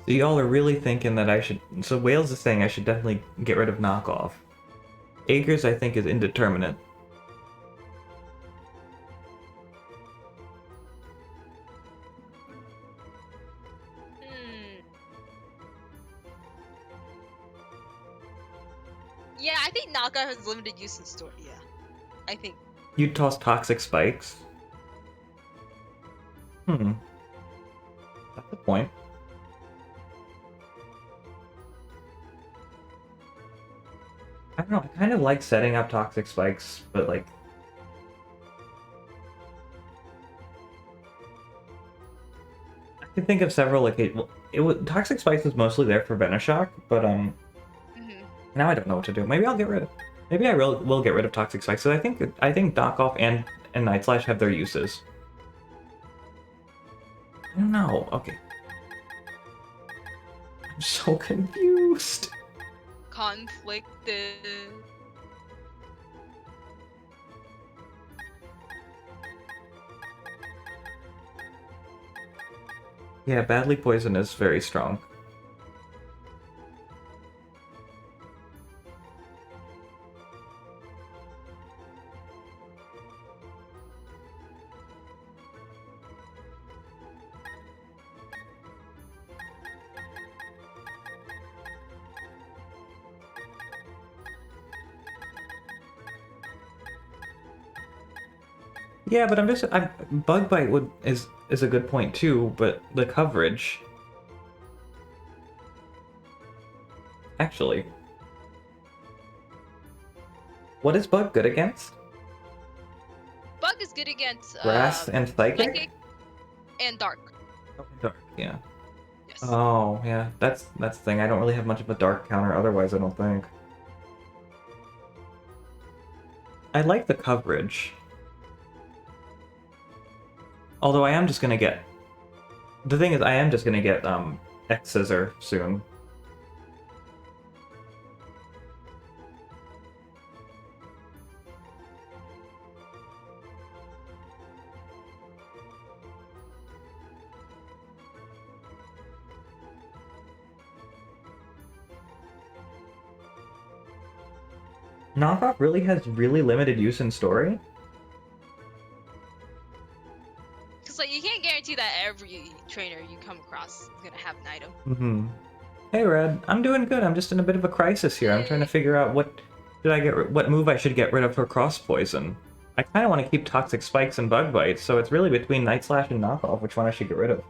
So y'all are really thinking that I should... So Wales is saying I should definitely get rid of knockoff. Acres, I think, is indeterminate. Yeah, I think knockoff has limited use in story. Yeah, I think. You'd toss Toxic Spikes? That's a point. I don't know, I kind of like setting up Toxic Spikes, but like... I can think of several occasions... Toxic Spice was mostly there for Venoshock, but Mhm. now I don't know what to do. Maybe I'll get rid of. Maybe I will get rid of Toxic Spice. 'Cause I think Knockoff and Night Slash have their uses. I don't know. Okay. I'm so confused. Conflicted. Yeah, Badly Poison is very strong. Yeah, but Bug Bite is a good point too, but the coverage. Actually, what is Bug good against? Bug is good against Grass and Psychic? and dark. Okay, dark, yeah. Yes. Oh, yeah, that's the thing. I don't really have much of a dark counter otherwise, I don't think. I like the coverage. Although I am just gonna get... The thing is, I am just gonna get, X-Scissor soon. Knockoff really has really limited use in story? Because like you can't guarantee that every trainer you come across is gonna have an item. Mm-hmm. Hey, Red. I'm doing good. I'm just in a bit of a crisis here. I'm trying to figure out what move I should get rid of for Cross Poison. I kind of want to keep Toxic Spikes and Bug Bites, so it's really between Night Slash and Knockoff which one I should get rid of.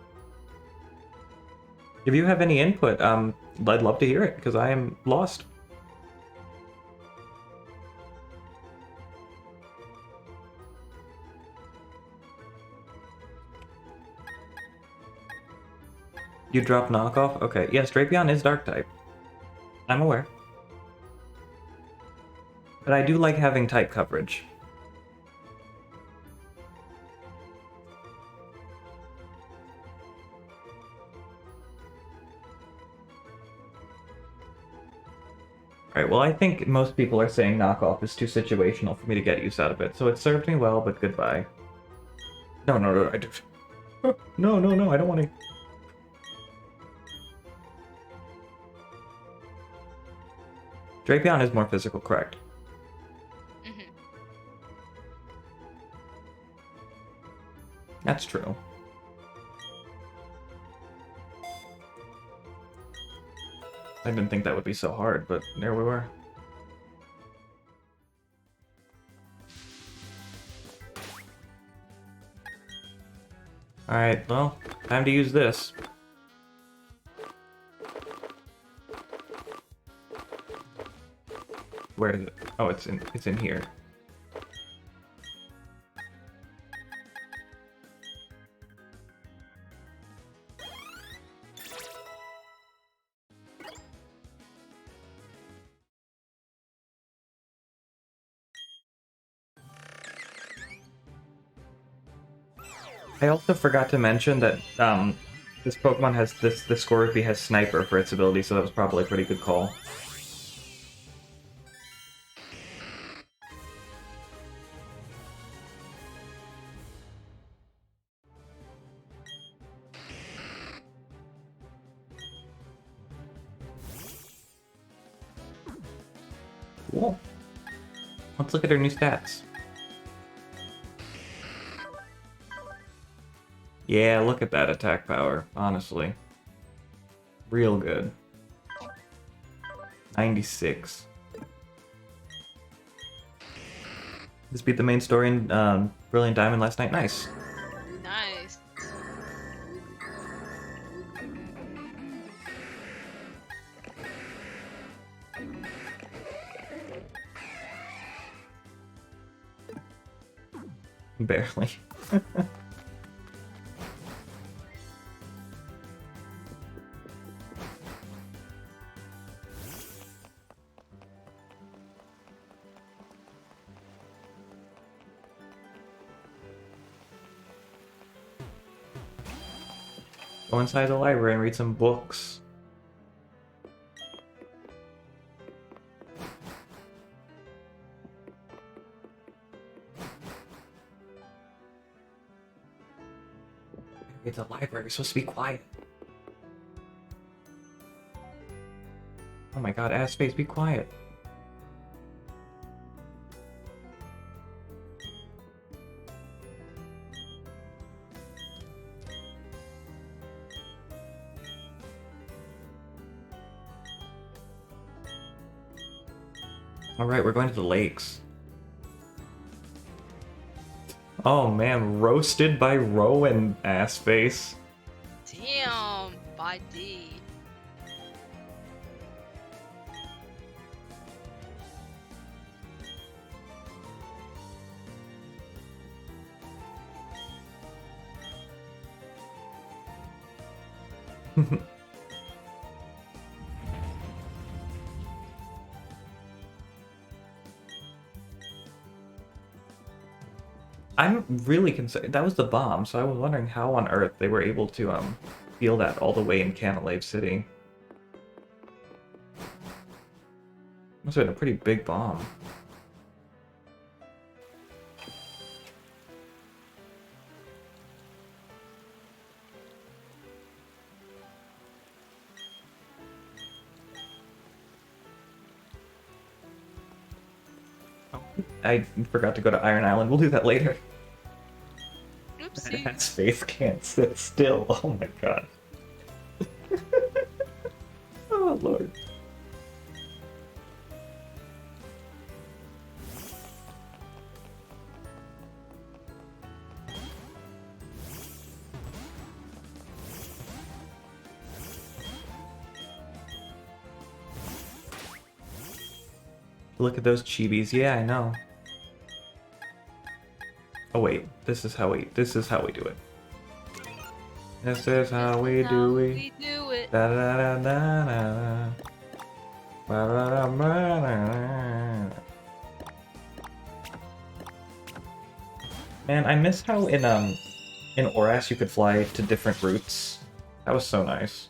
If you have any input, I'd love to hear it, because I am lost. You drop Knockoff? Okay. Yes, Drapion is Dark type. I'm aware. But I do like having type coverage. Alright, well I think most people are saying Knockoff is too situational for me to get use out of it, so it served me well, but goodbye. No, no, no, I do. No, no, no, I don't want to... Drapion is more physical, correct. Mhm. That's true. I didn't think that would be so hard, but there we were. Alright, well, time to use this. Where is it? Oh, it's in here. I also forgot to mention that this Pokemon has the Scorpy has Sniper for its ability, so that was probably a pretty good call. Cool. Let's look at her new stats. Yeah, look at that attack power, honestly. Real good. 96. This beat the main story in Brilliant Diamond last night. Nice. Nice. Barely. Go inside the library and read some books. It's a library, it's supposed to be quiet. Oh my god, ass face, be quiet. Alright, we're going to the lakes. Oh man, roasted by Rowan, ass face. Damn, by D. I'm really concerned. That was the bomb, so I was wondering how on earth they were able to feel that all the way in Canalave City. Must have been a pretty big bomb. I forgot to go to Iron Island. We'll do that later. Oopsie. That space can't sit still. Oh my god. Oh lord. Look at those chibis. Yeah, I know. Oh wait, this is how we do it. This is how we do it. This is how we do it. Da da da da da. Ba da da ba da da. Man, I miss how in Oras you could fly to different routes. That was so nice.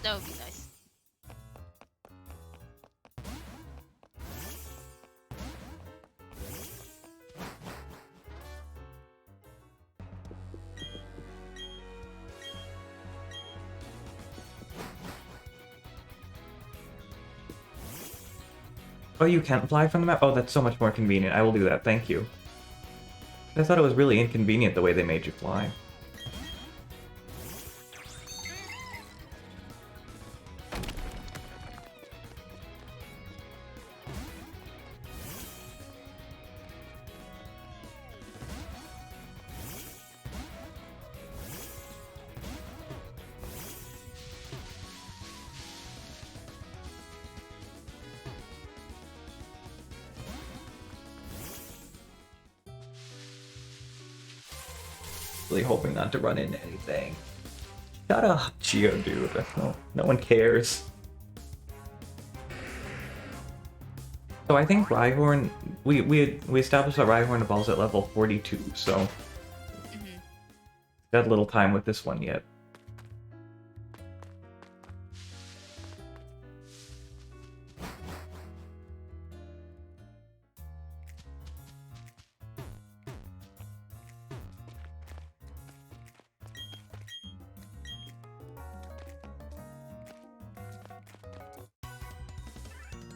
That would be nice. Oh, you can't fly from the map? Oh, that's so much more convenient. I will do that, thank you. I thought it was really inconvenient the way they made you fly. Really hoping not to run into anything. Shut up, Geodude. No one cares. So I think Rhyhorn, we established that Rhyhorn evolves at level 42, so got a little time with this one yet.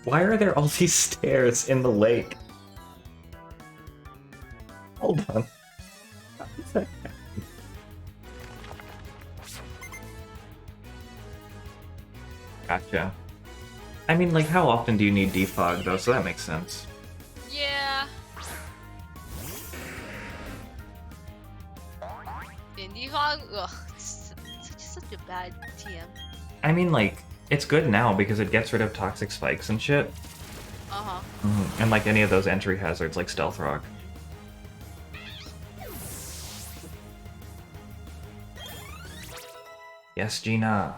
Why are there all these stairs in the lake? Hold on. How does that happen? Gotcha. I mean, like, how often do you need defog, though? So that makes sense. Yeah. Indie Hog? Ugh, it's such a bad TM. I mean, like, it's good now because it gets rid of toxic spikes and shit. Uh-huh. And like any of those entry hazards, like Stealth Rock. Yes, Gina.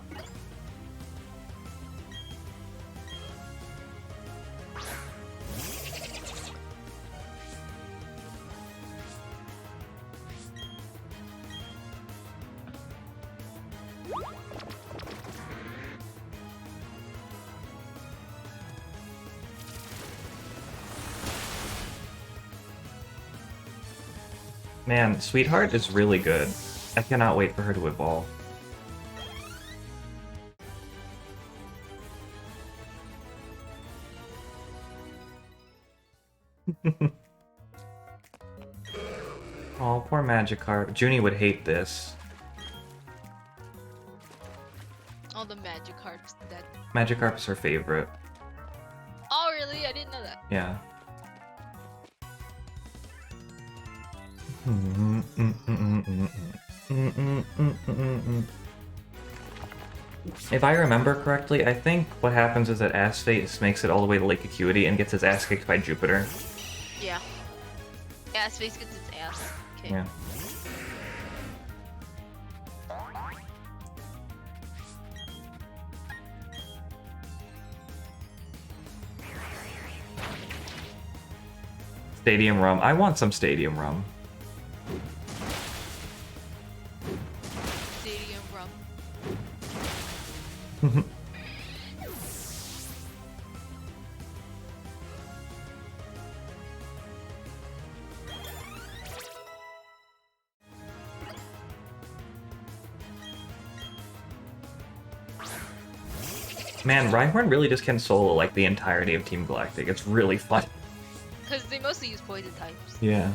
Man, Sweetheart is really good. I cannot wait for her to evolve. Oh, poor Magikarp. Junie would hate this. Oh, the Magikarp's dead. Magikarp's her favorite. Oh, really? I didn't know that. Yeah. If I remember correctly, I think what happens is that Asphace makes it all the way to Lake Acuity and gets his ass kicked by Jupiter. Yeah. Yeah, Space gets its ass. Okay. Yeah. Stadium rum. I want some stadium rum. Stadium rum. Man, Rhyhorn really just can solo like the entirety of Team Galactic. It's really fun. Because they mostly use poison types. Yeah.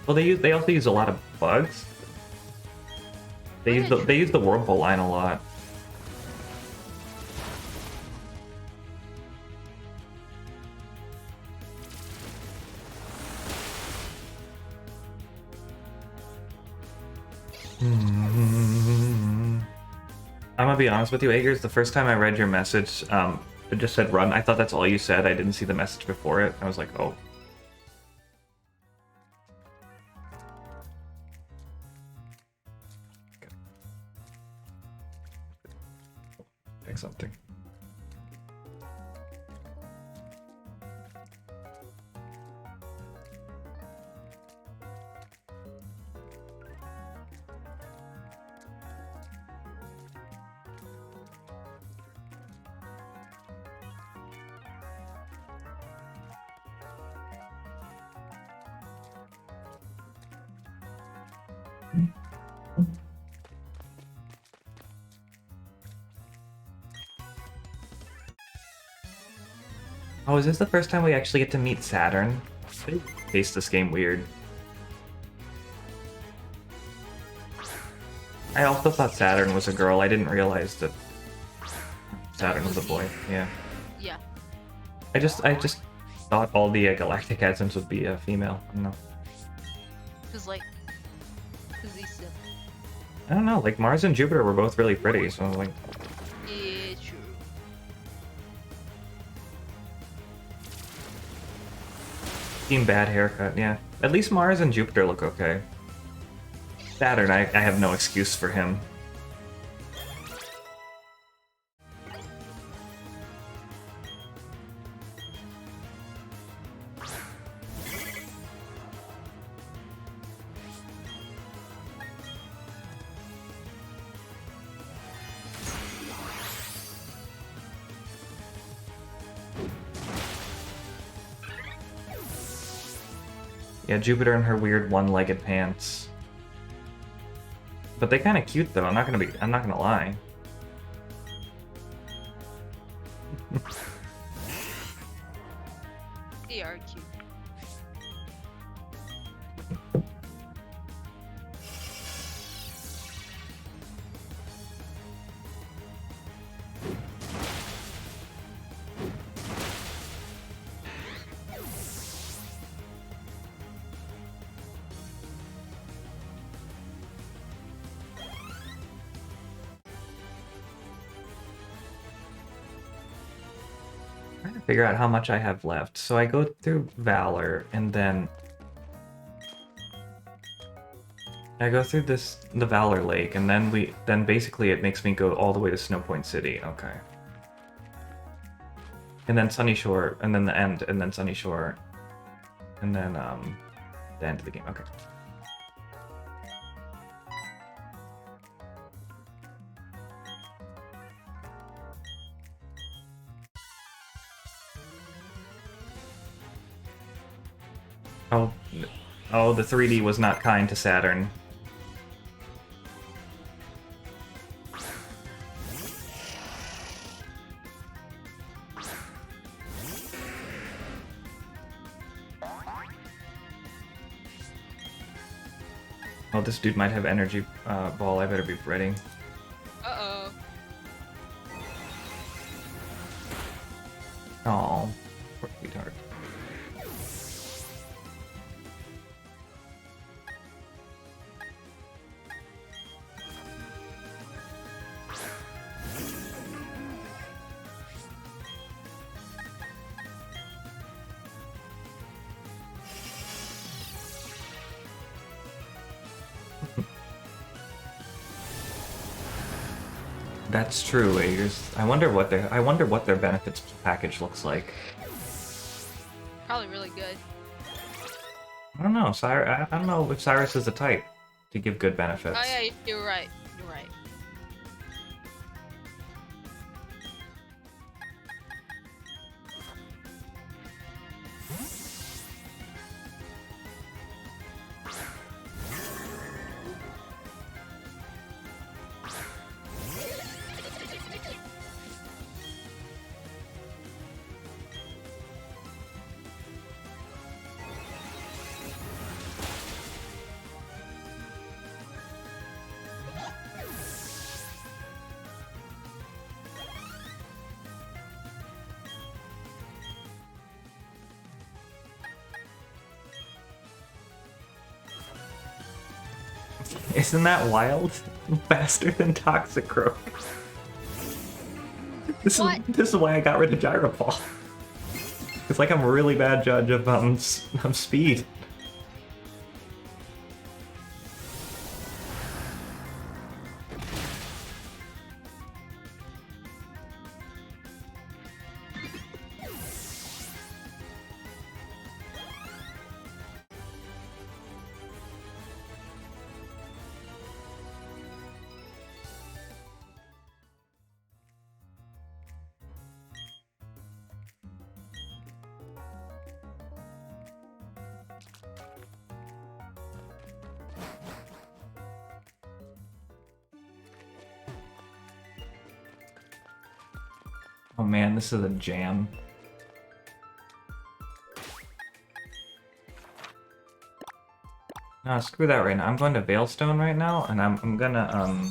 Well, they also use a lot of bugs. They use the Whirlpool line a lot. I'm gonna be honest with you, Agers. The first time I read your message, it just said run. I thought that's all you said. I didn't see the message before it. I was like, oh. Pick something. Oh, is this the first time we actually get to meet Saturn? They taste this game weird. I also thought Saturn was a girl. I didn't realize that Saturn was a boy. Yeah. Yeah. I just thought all the Galactic Atoms would be a female. I don't know. Because, like, because these I don't know. Like Mars and Jupiter were both really pretty, so I was like, yeah, true. team bad haircut. Yeah. At least Mars and Jupiter look okay. Saturn, I have no excuse for him. Yeah, Jupiter and her weird one-legged pants. But they kind of cute though. I'm not gonna lie. They are cute. Trying to figure out how much I have left. So I go through Valor, and then I go through the Valor Lake, and then basically it makes me go all the way to Snow Point City. Okay. And then Sunny Shore, and then the end, and then Sunny Shore, and then the end of the game. Okay. Oh, Oh, the 3D was not kind to Saturn. Oh, this dude might have energy ball. I better be ready. Uh-oh. Oh, poor sweetheart. That's true. I wonder what their benefits package looks like. Probably really good. I don't know. I don't know if Cyrus is the type to give good benefits. Oh yeah, you're right. You're right. Isn't that wild? Faster than Toxicroak. This is why I got rid of Gyroball. It's like I'm a really bad judge of speed. Oh man, this is a jam. Nah, screw that right now. I'm going to Veilstone right now, and I'm gonna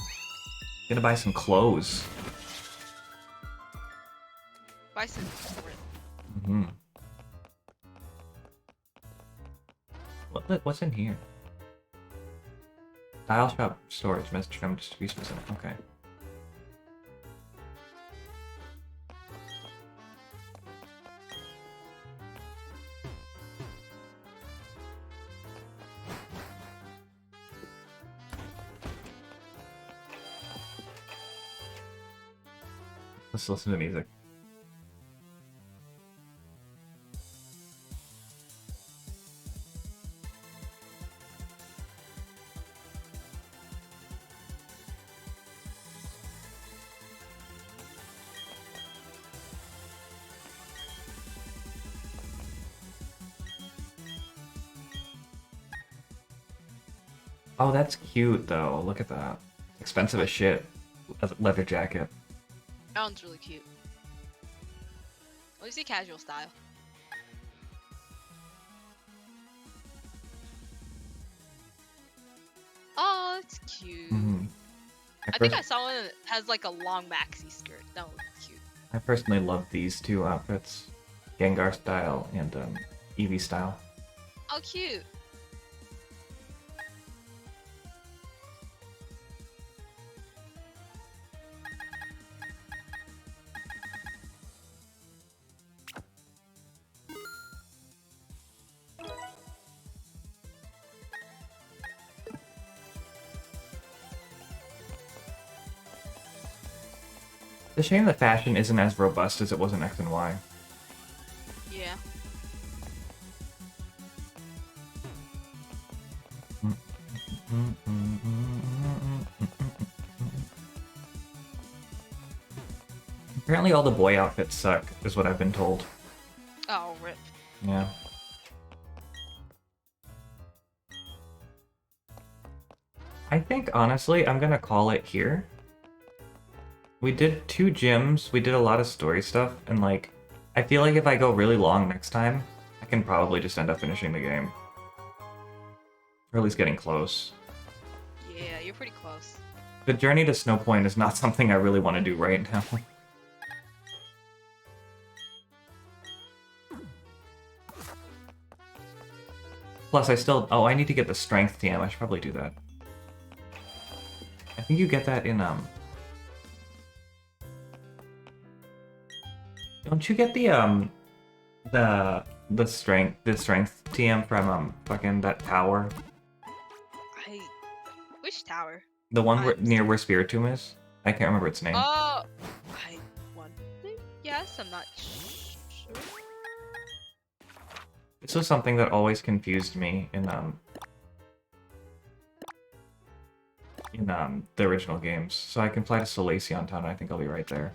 buy some clothes. Buy some. Mm-hmm. What's in here? Dial shop storage message from distribution center. Okay. Let's listen to music. Oh, that's cute though. Look at that. Expensive as shit. Leather jacket. That one's really cute. At least the casual style. Oh, it's cute. Mm-hmm. I think I saw one that has like a long maxi skirt. That one looks cute. I personally love these two outfits. Gengar style and Eevee style. Oh, cute. It's a shame the fashion isn't as robust as it was in X and Y. Yeah. Apparently all the boy outfits suck, is what I've been told. Oh, rip. Yeah. I think, honestly, I'm gonna call it here. We did 2 gyms, we did a lot of story stuff, and, like, I feel like if I go really long next time, I can probably just end up finishing the game. Or at least getting close. Yeah, you're pretty close. The journey to Snow Point is not something I really want to do right now. Plus, I still... Oh, I need to get the Strength TM. I should probably do that. I think you get that in, Don't you get the strength TM from, fucking that tower? Which tower? The one near where Spiritomb is? I can't remember its name. I want to. Yes, I'm not sure. This was something that always confused me in the original games. So I can fly to Solaceon Town and I think I'll be right there.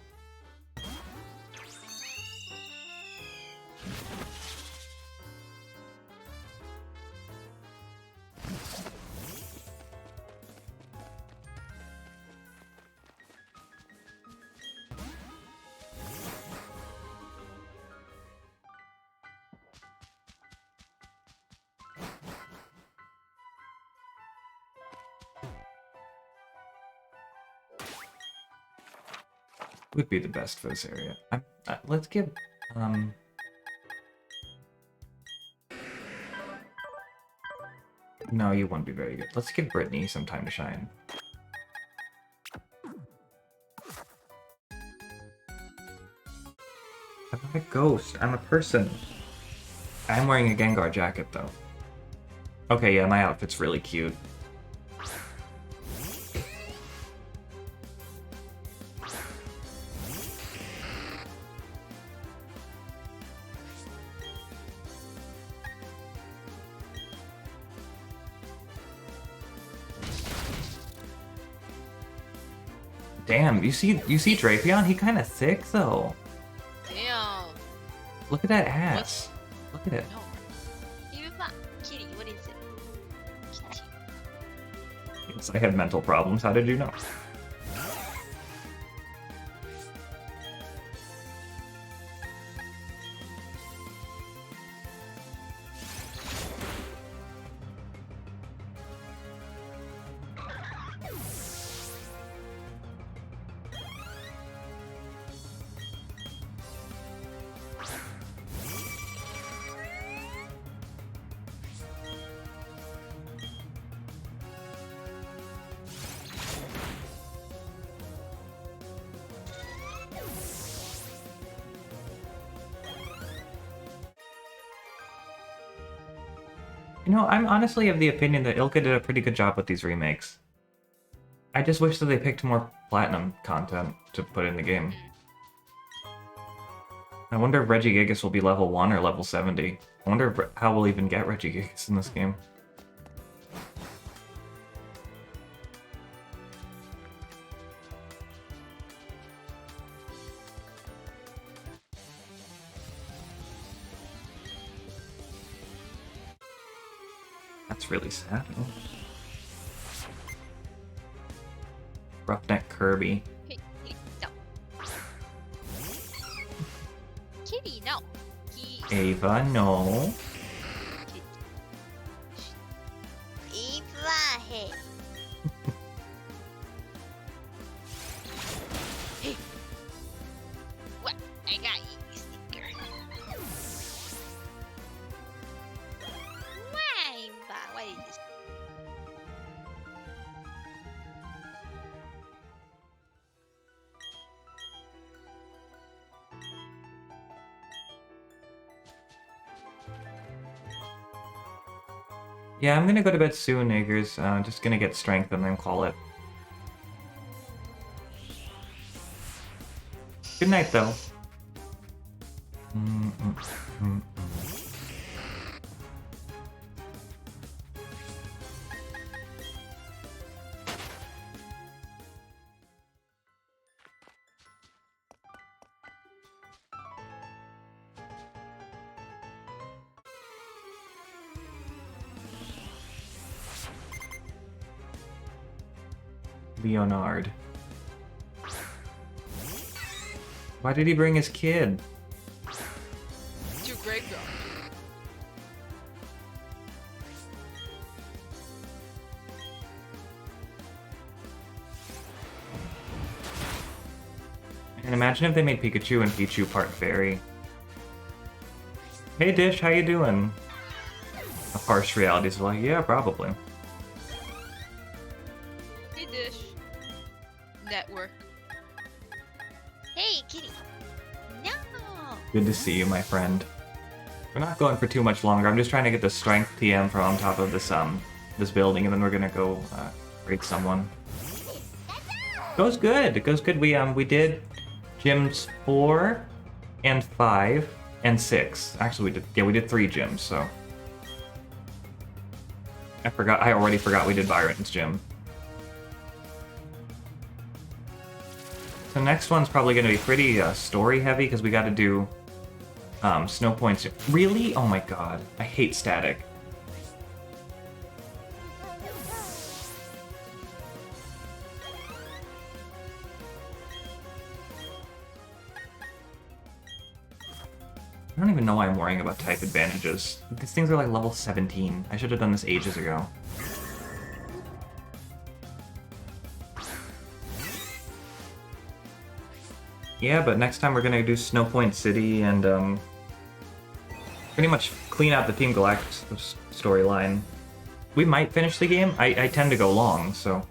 Would be the best for this area. Let's give No, you won't be very good. Let's give Brittany some time to shine. I'm not a ghost. I'm a person. I'm wearing a Gengar jacket, though. Okay, yeah, my outfit's really cute. Damn, you see Drapion? He kind of thick though. Damn. Look at that ass. Look at it. No. Even not kitty. What is it? Kitty. Yes, I had mental problems. How did you know? You know, I'm honestly of the opinion that Ilka did a pretty good job with these remakes. I just wish that they picked more Platinum content to put in the game. I wonder if Regigigas will be level 1 or level 70. I wonder how we'll even get Regigigas in this game. That's really sad. Roughneck Kirby. Kitty, no. Ava, no. Ava, hey. Hey. What? I got you, sticker. Why, what is this? Yeah, I'm gonna go to bed soon, Niggers. Just gonna get strength and then call it. Good night, though. Leonard. Why did he bring his kid? To graveyard. And imagine if they made Pikachu and Pichu part fairy. Hey Dish, how you doing? A harsh realities like, yeah, probably. Hey Dish. Network. Hey, kitty. No. Good to see you, my friend. We're not going for too much longer. I'm just trying to get the strength TM from on top of this building, and then we're gonna go raid someone. Goes good. It goes good. We did gyms 4 and 5 and 6. Actually, we did 3 gyms. So I already forgot we did Byron's gym. The next one's probably going to be pretty story heavy because we got to do snow points. Really? Oh my god. I hate static. I don't even know why I'm worrying about type advantages. These things are like level 17. I should have done this ages ago. Yeah, but next time we're gonna do Snow Point City and pretty much clean out the Team Galactus storyline. We might finish the game. I tend to go long, so.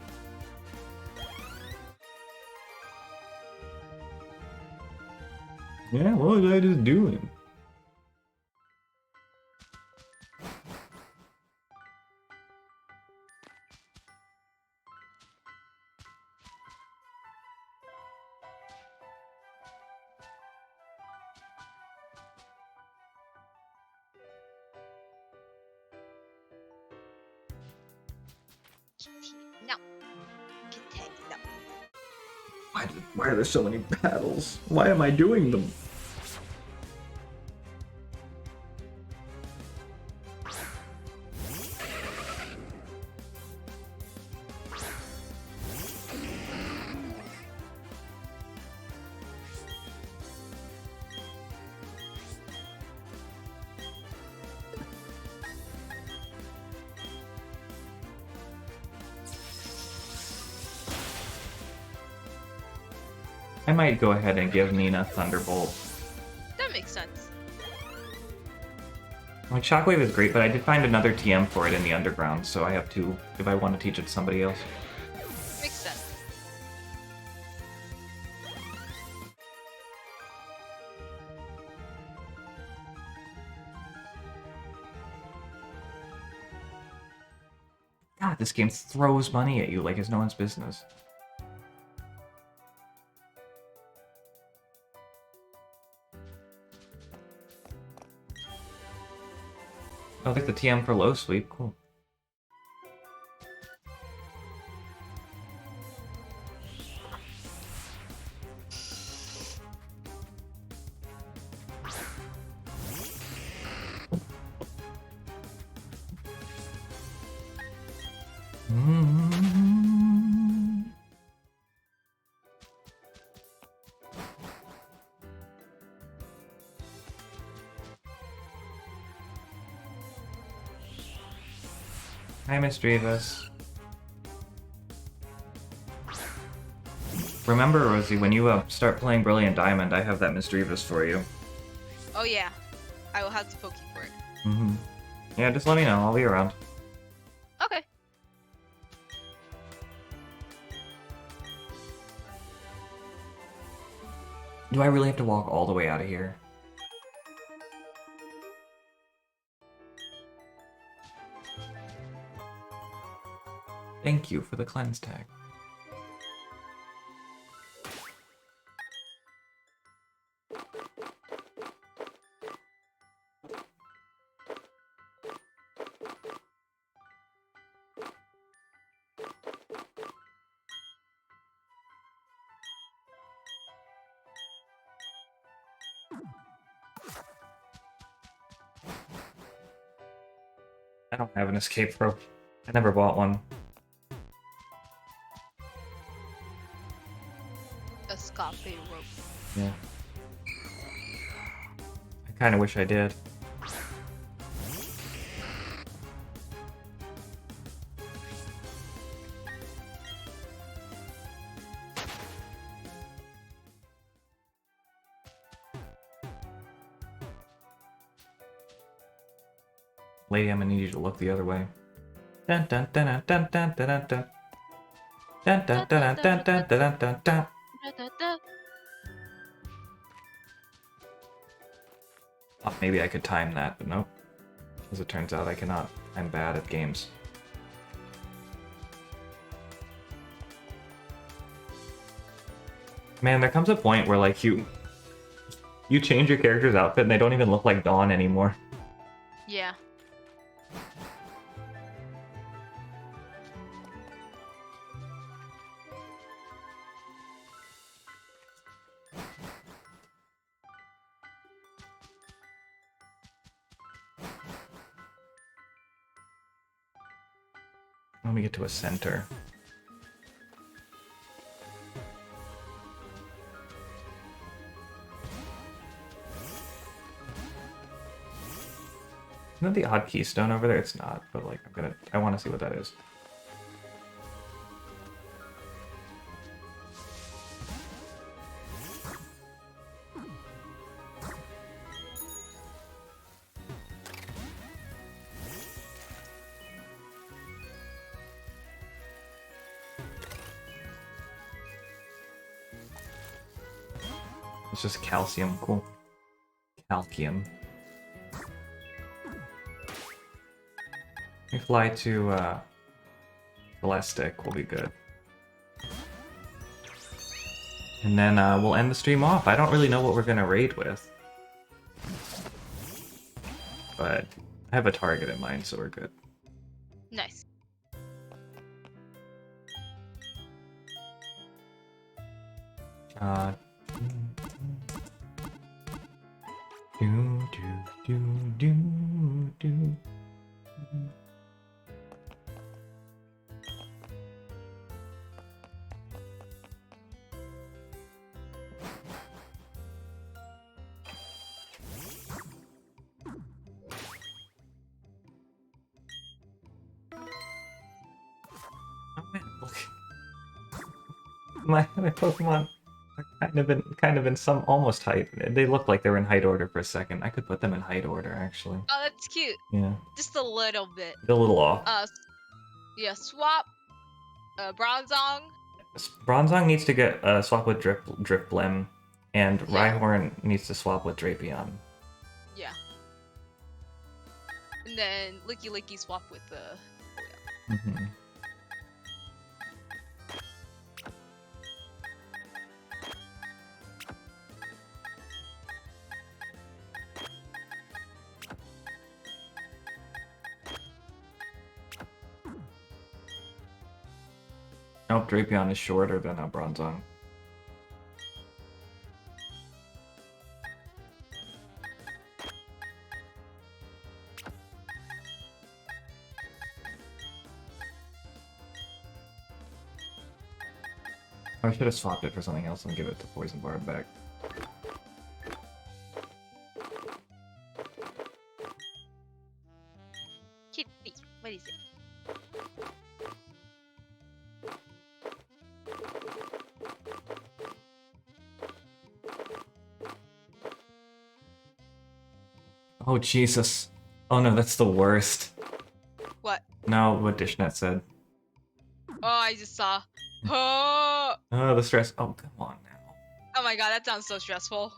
Yeah, what was I just doing? Kitty. No. Kitty. No. Why are there so many battles? Why am I doing them? I might go ahead and give Nina Thunderbolt. That makes sense. Like, Shockwave is great, but I did find another TM for it in the underground, so I have 2 if I want to teach it to somebody else. Makes sense. God, this game throws money at you like it's no one's business. Oh, there's the TM for low sweep. Cool. Hi, Miss Drevis. Remember, Rosie, when you start playing Brilliant Diamond, I have that Miss Drevis for you. Oh yeah. I will have to poke you for it. Mm-hmm. Yeah, just let me know. I'll be around. Okay. Do I really have to walk all the way out of here? Thank you for the cleanse tag. I don't have an escape rope. I never bought one. knockoff Fate rope. Yeah. I kind of wish I did. Lady, I'm gonna need you to look the other way. Dun dun dun dun dun dun dun dun. Dun dun dun dun dun dun dun dun dun. Da-da-da. Oh, maybe I could time that, but nope. As it turns out, I cannot. I'm bad at games. Man, there comes a point where like you change your character's outfit and they don't even look like Dawn anymore. Yeah. Let me get to a center. Isn't that the odd keystone over there? It's not, but like I want to see what that is. It's just calcium, cool. Calcium. We fly to Celestic, we'll be good. And then we'll end the stream off. I don't really know what we're gonna raid with. But I have a target in mind, so we're good. Nice. Do do do do do. Oh man, look. My Pokemon are kind of in some almost height. They look like they were in height order for a second. I could put them in height order actually. Oh, that's cute. Yeah. Just a little bit. A little off. Yeah, swap. Bronzong. Bronzong needs to get swap with Drifblim, and Yeah. Rhyhorn needs to swap with Drapion. Yeah. And then Licky Licky swap with the. Mm-hmm. Nope, Drapion is shorter than Bronzong. I should have swapped it for something else and give it to Poison Barb back. Kitty, what is it? Oh, Jesus. Oh no, that's the worst. What? No, what Dishnet said. Oh, I just saw. Oh. Oh, the stress. Oh, come on now. Oh my god, that sounds so stressful.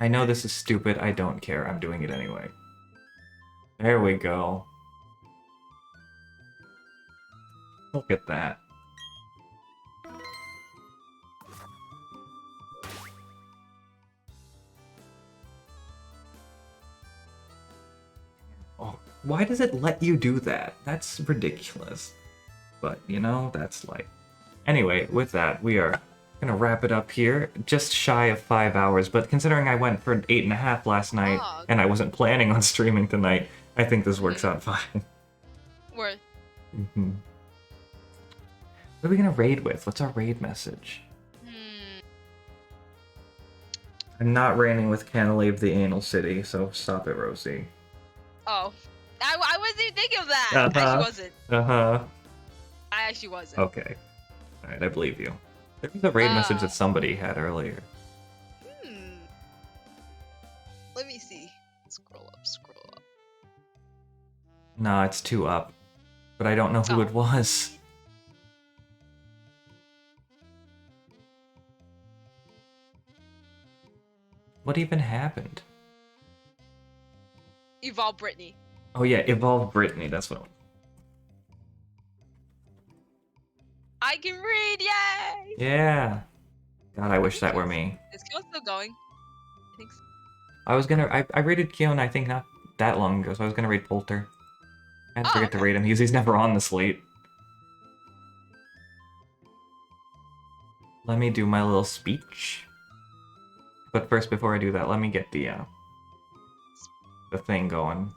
I know this is stupid. I don't care. I'm doing it anyway. There we go. Look at that. Oh, why does it let you do that? That's ridiculous. But, you know, that's like... Anyway, with that, we are gonna wrap it up here. Just shy of 5 hours, but considering I went for 8.5 last night, Oh, and I wasn't planning on streaming tonight, I think this works out fine. Worth. Mhm. What are we gonna raid with? What's our raid message? I'm not raiding with Canalave the Anal City, so stop it, Rosie. Oh. I wasn't even thinking of that. I actually wasn't. I actually wasn't. Okay. Alright, I believe you. There was a raid message that somebody had earlier. Let me see. Scroll up. Nah, it's 2 up. But I don't know who it was. What even happened? Evolve Brittany. Oh yeah, Evolve Brittany, that's what it was. I can read, yay! Yeah. God, I wish that were me. Is Kyo still going? I think so. I was gonna... I raided Kion, I think, not that long ago, so I was gonna raid Polter. I had to forget to raid him. He's never on the slate. Let me do my little speech. But first, before I do that, let me get the thing going.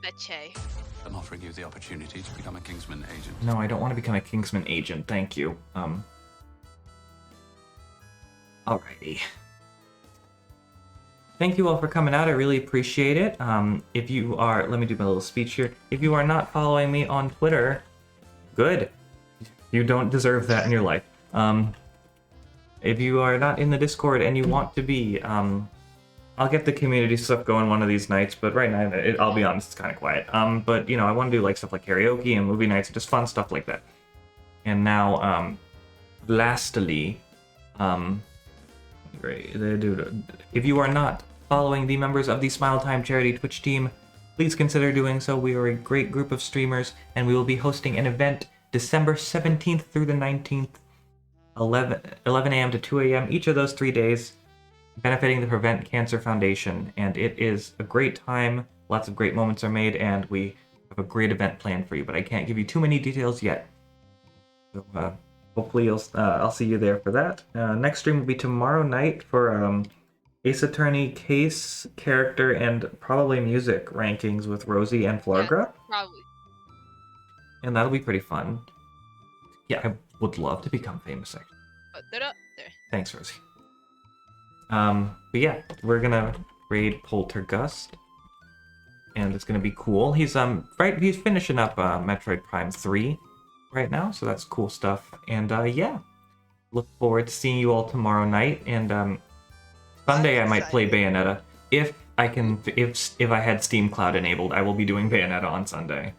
Betche. I'm offering you the opportunity to become a Kingsman agent. No, I don't want to become a Kingsman agent, thank you. Alrighty. Thank you all for coming out, I really appreciate it. If you are... Let me do my little speech here. If you are not following me on Twitter, good. You don't deserve that in your life. If you are not in the Discord and you want to be, I'll get the community stuff going one of these nights, but right now, I'll be honest, it's kind of quiet. But, you know, I want to do, like, stuff like karaoke and movie nights, just fun stuff like that. And now, lastly, if you are not following the members of the Smile Time Charity Twitch team, please consider doing so. We are a great group of streamers, and we will be hosting an event December 17th through the 19th, 11 a.m. to 2 a.m. each of those 3 days, benefiting the Prevent Cancer Foundation. And it is a great time. Lots of great moments are made, and we have a great event planned for you, but I can't give you too many details yet. So, hopefully I'll see you there for that. Next stream will be tomorrow night for Ace Attorney case, character, and probably music rankings with Rosie and Flargra. Yeah, probably. And that'll be pretty fun. Yeah, I would love to become famous, actually. There. Thanks, Rosie. But yeah, we're gonna raid Poltergust, and it's gonna be cool. He's he's finishing up Metroid Prime 3 right now, so that's cool stuff. And yeah, look forward to seeing you all tomorrow night. And Sunday I might play Bayonetta if I can. If I had Steam Cloud enabled, I will be doing Bayonetta on Sunday.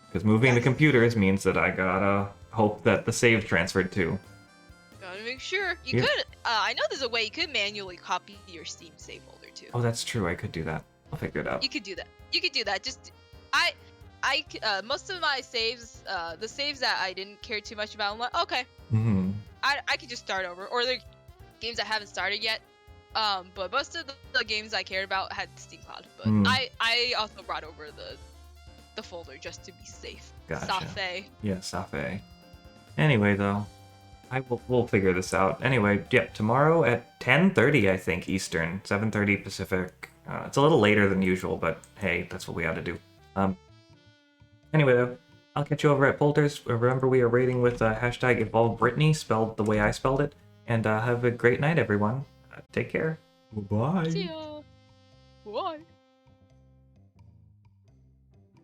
Because moving the computers means that I gotta hope that the save transferred too. Gotta make sure. You could. I know there's a way you could manually copy your Steam save folder too. Oh, that's true. I could do that. I'll figure it out. You could do that. Just, most of my saves, the saves that I didn't care too much about, I'm like, okay. Mm-hmm. I could just start over. Or the games I haven't started yet. But most of the games I cared about had Steam Cloud. But I also brought over the folder just to be safe. Gotcha. Safe. Yeah, Safe. Anyway, though, we'll figure this out. Anyway, yeah, tomorrow at 10:30, I think, Eastern, 7:30 Pacific. It's a little later than usual, but hey, that's what we ought to do. Anyway, though, I'll catch you over at Polter's. Remember, we are raiding with hashtag Evolve Brittany, spelled the way I spelled it. And have a great night, everyone. Take care. Bye. See ya. Bye.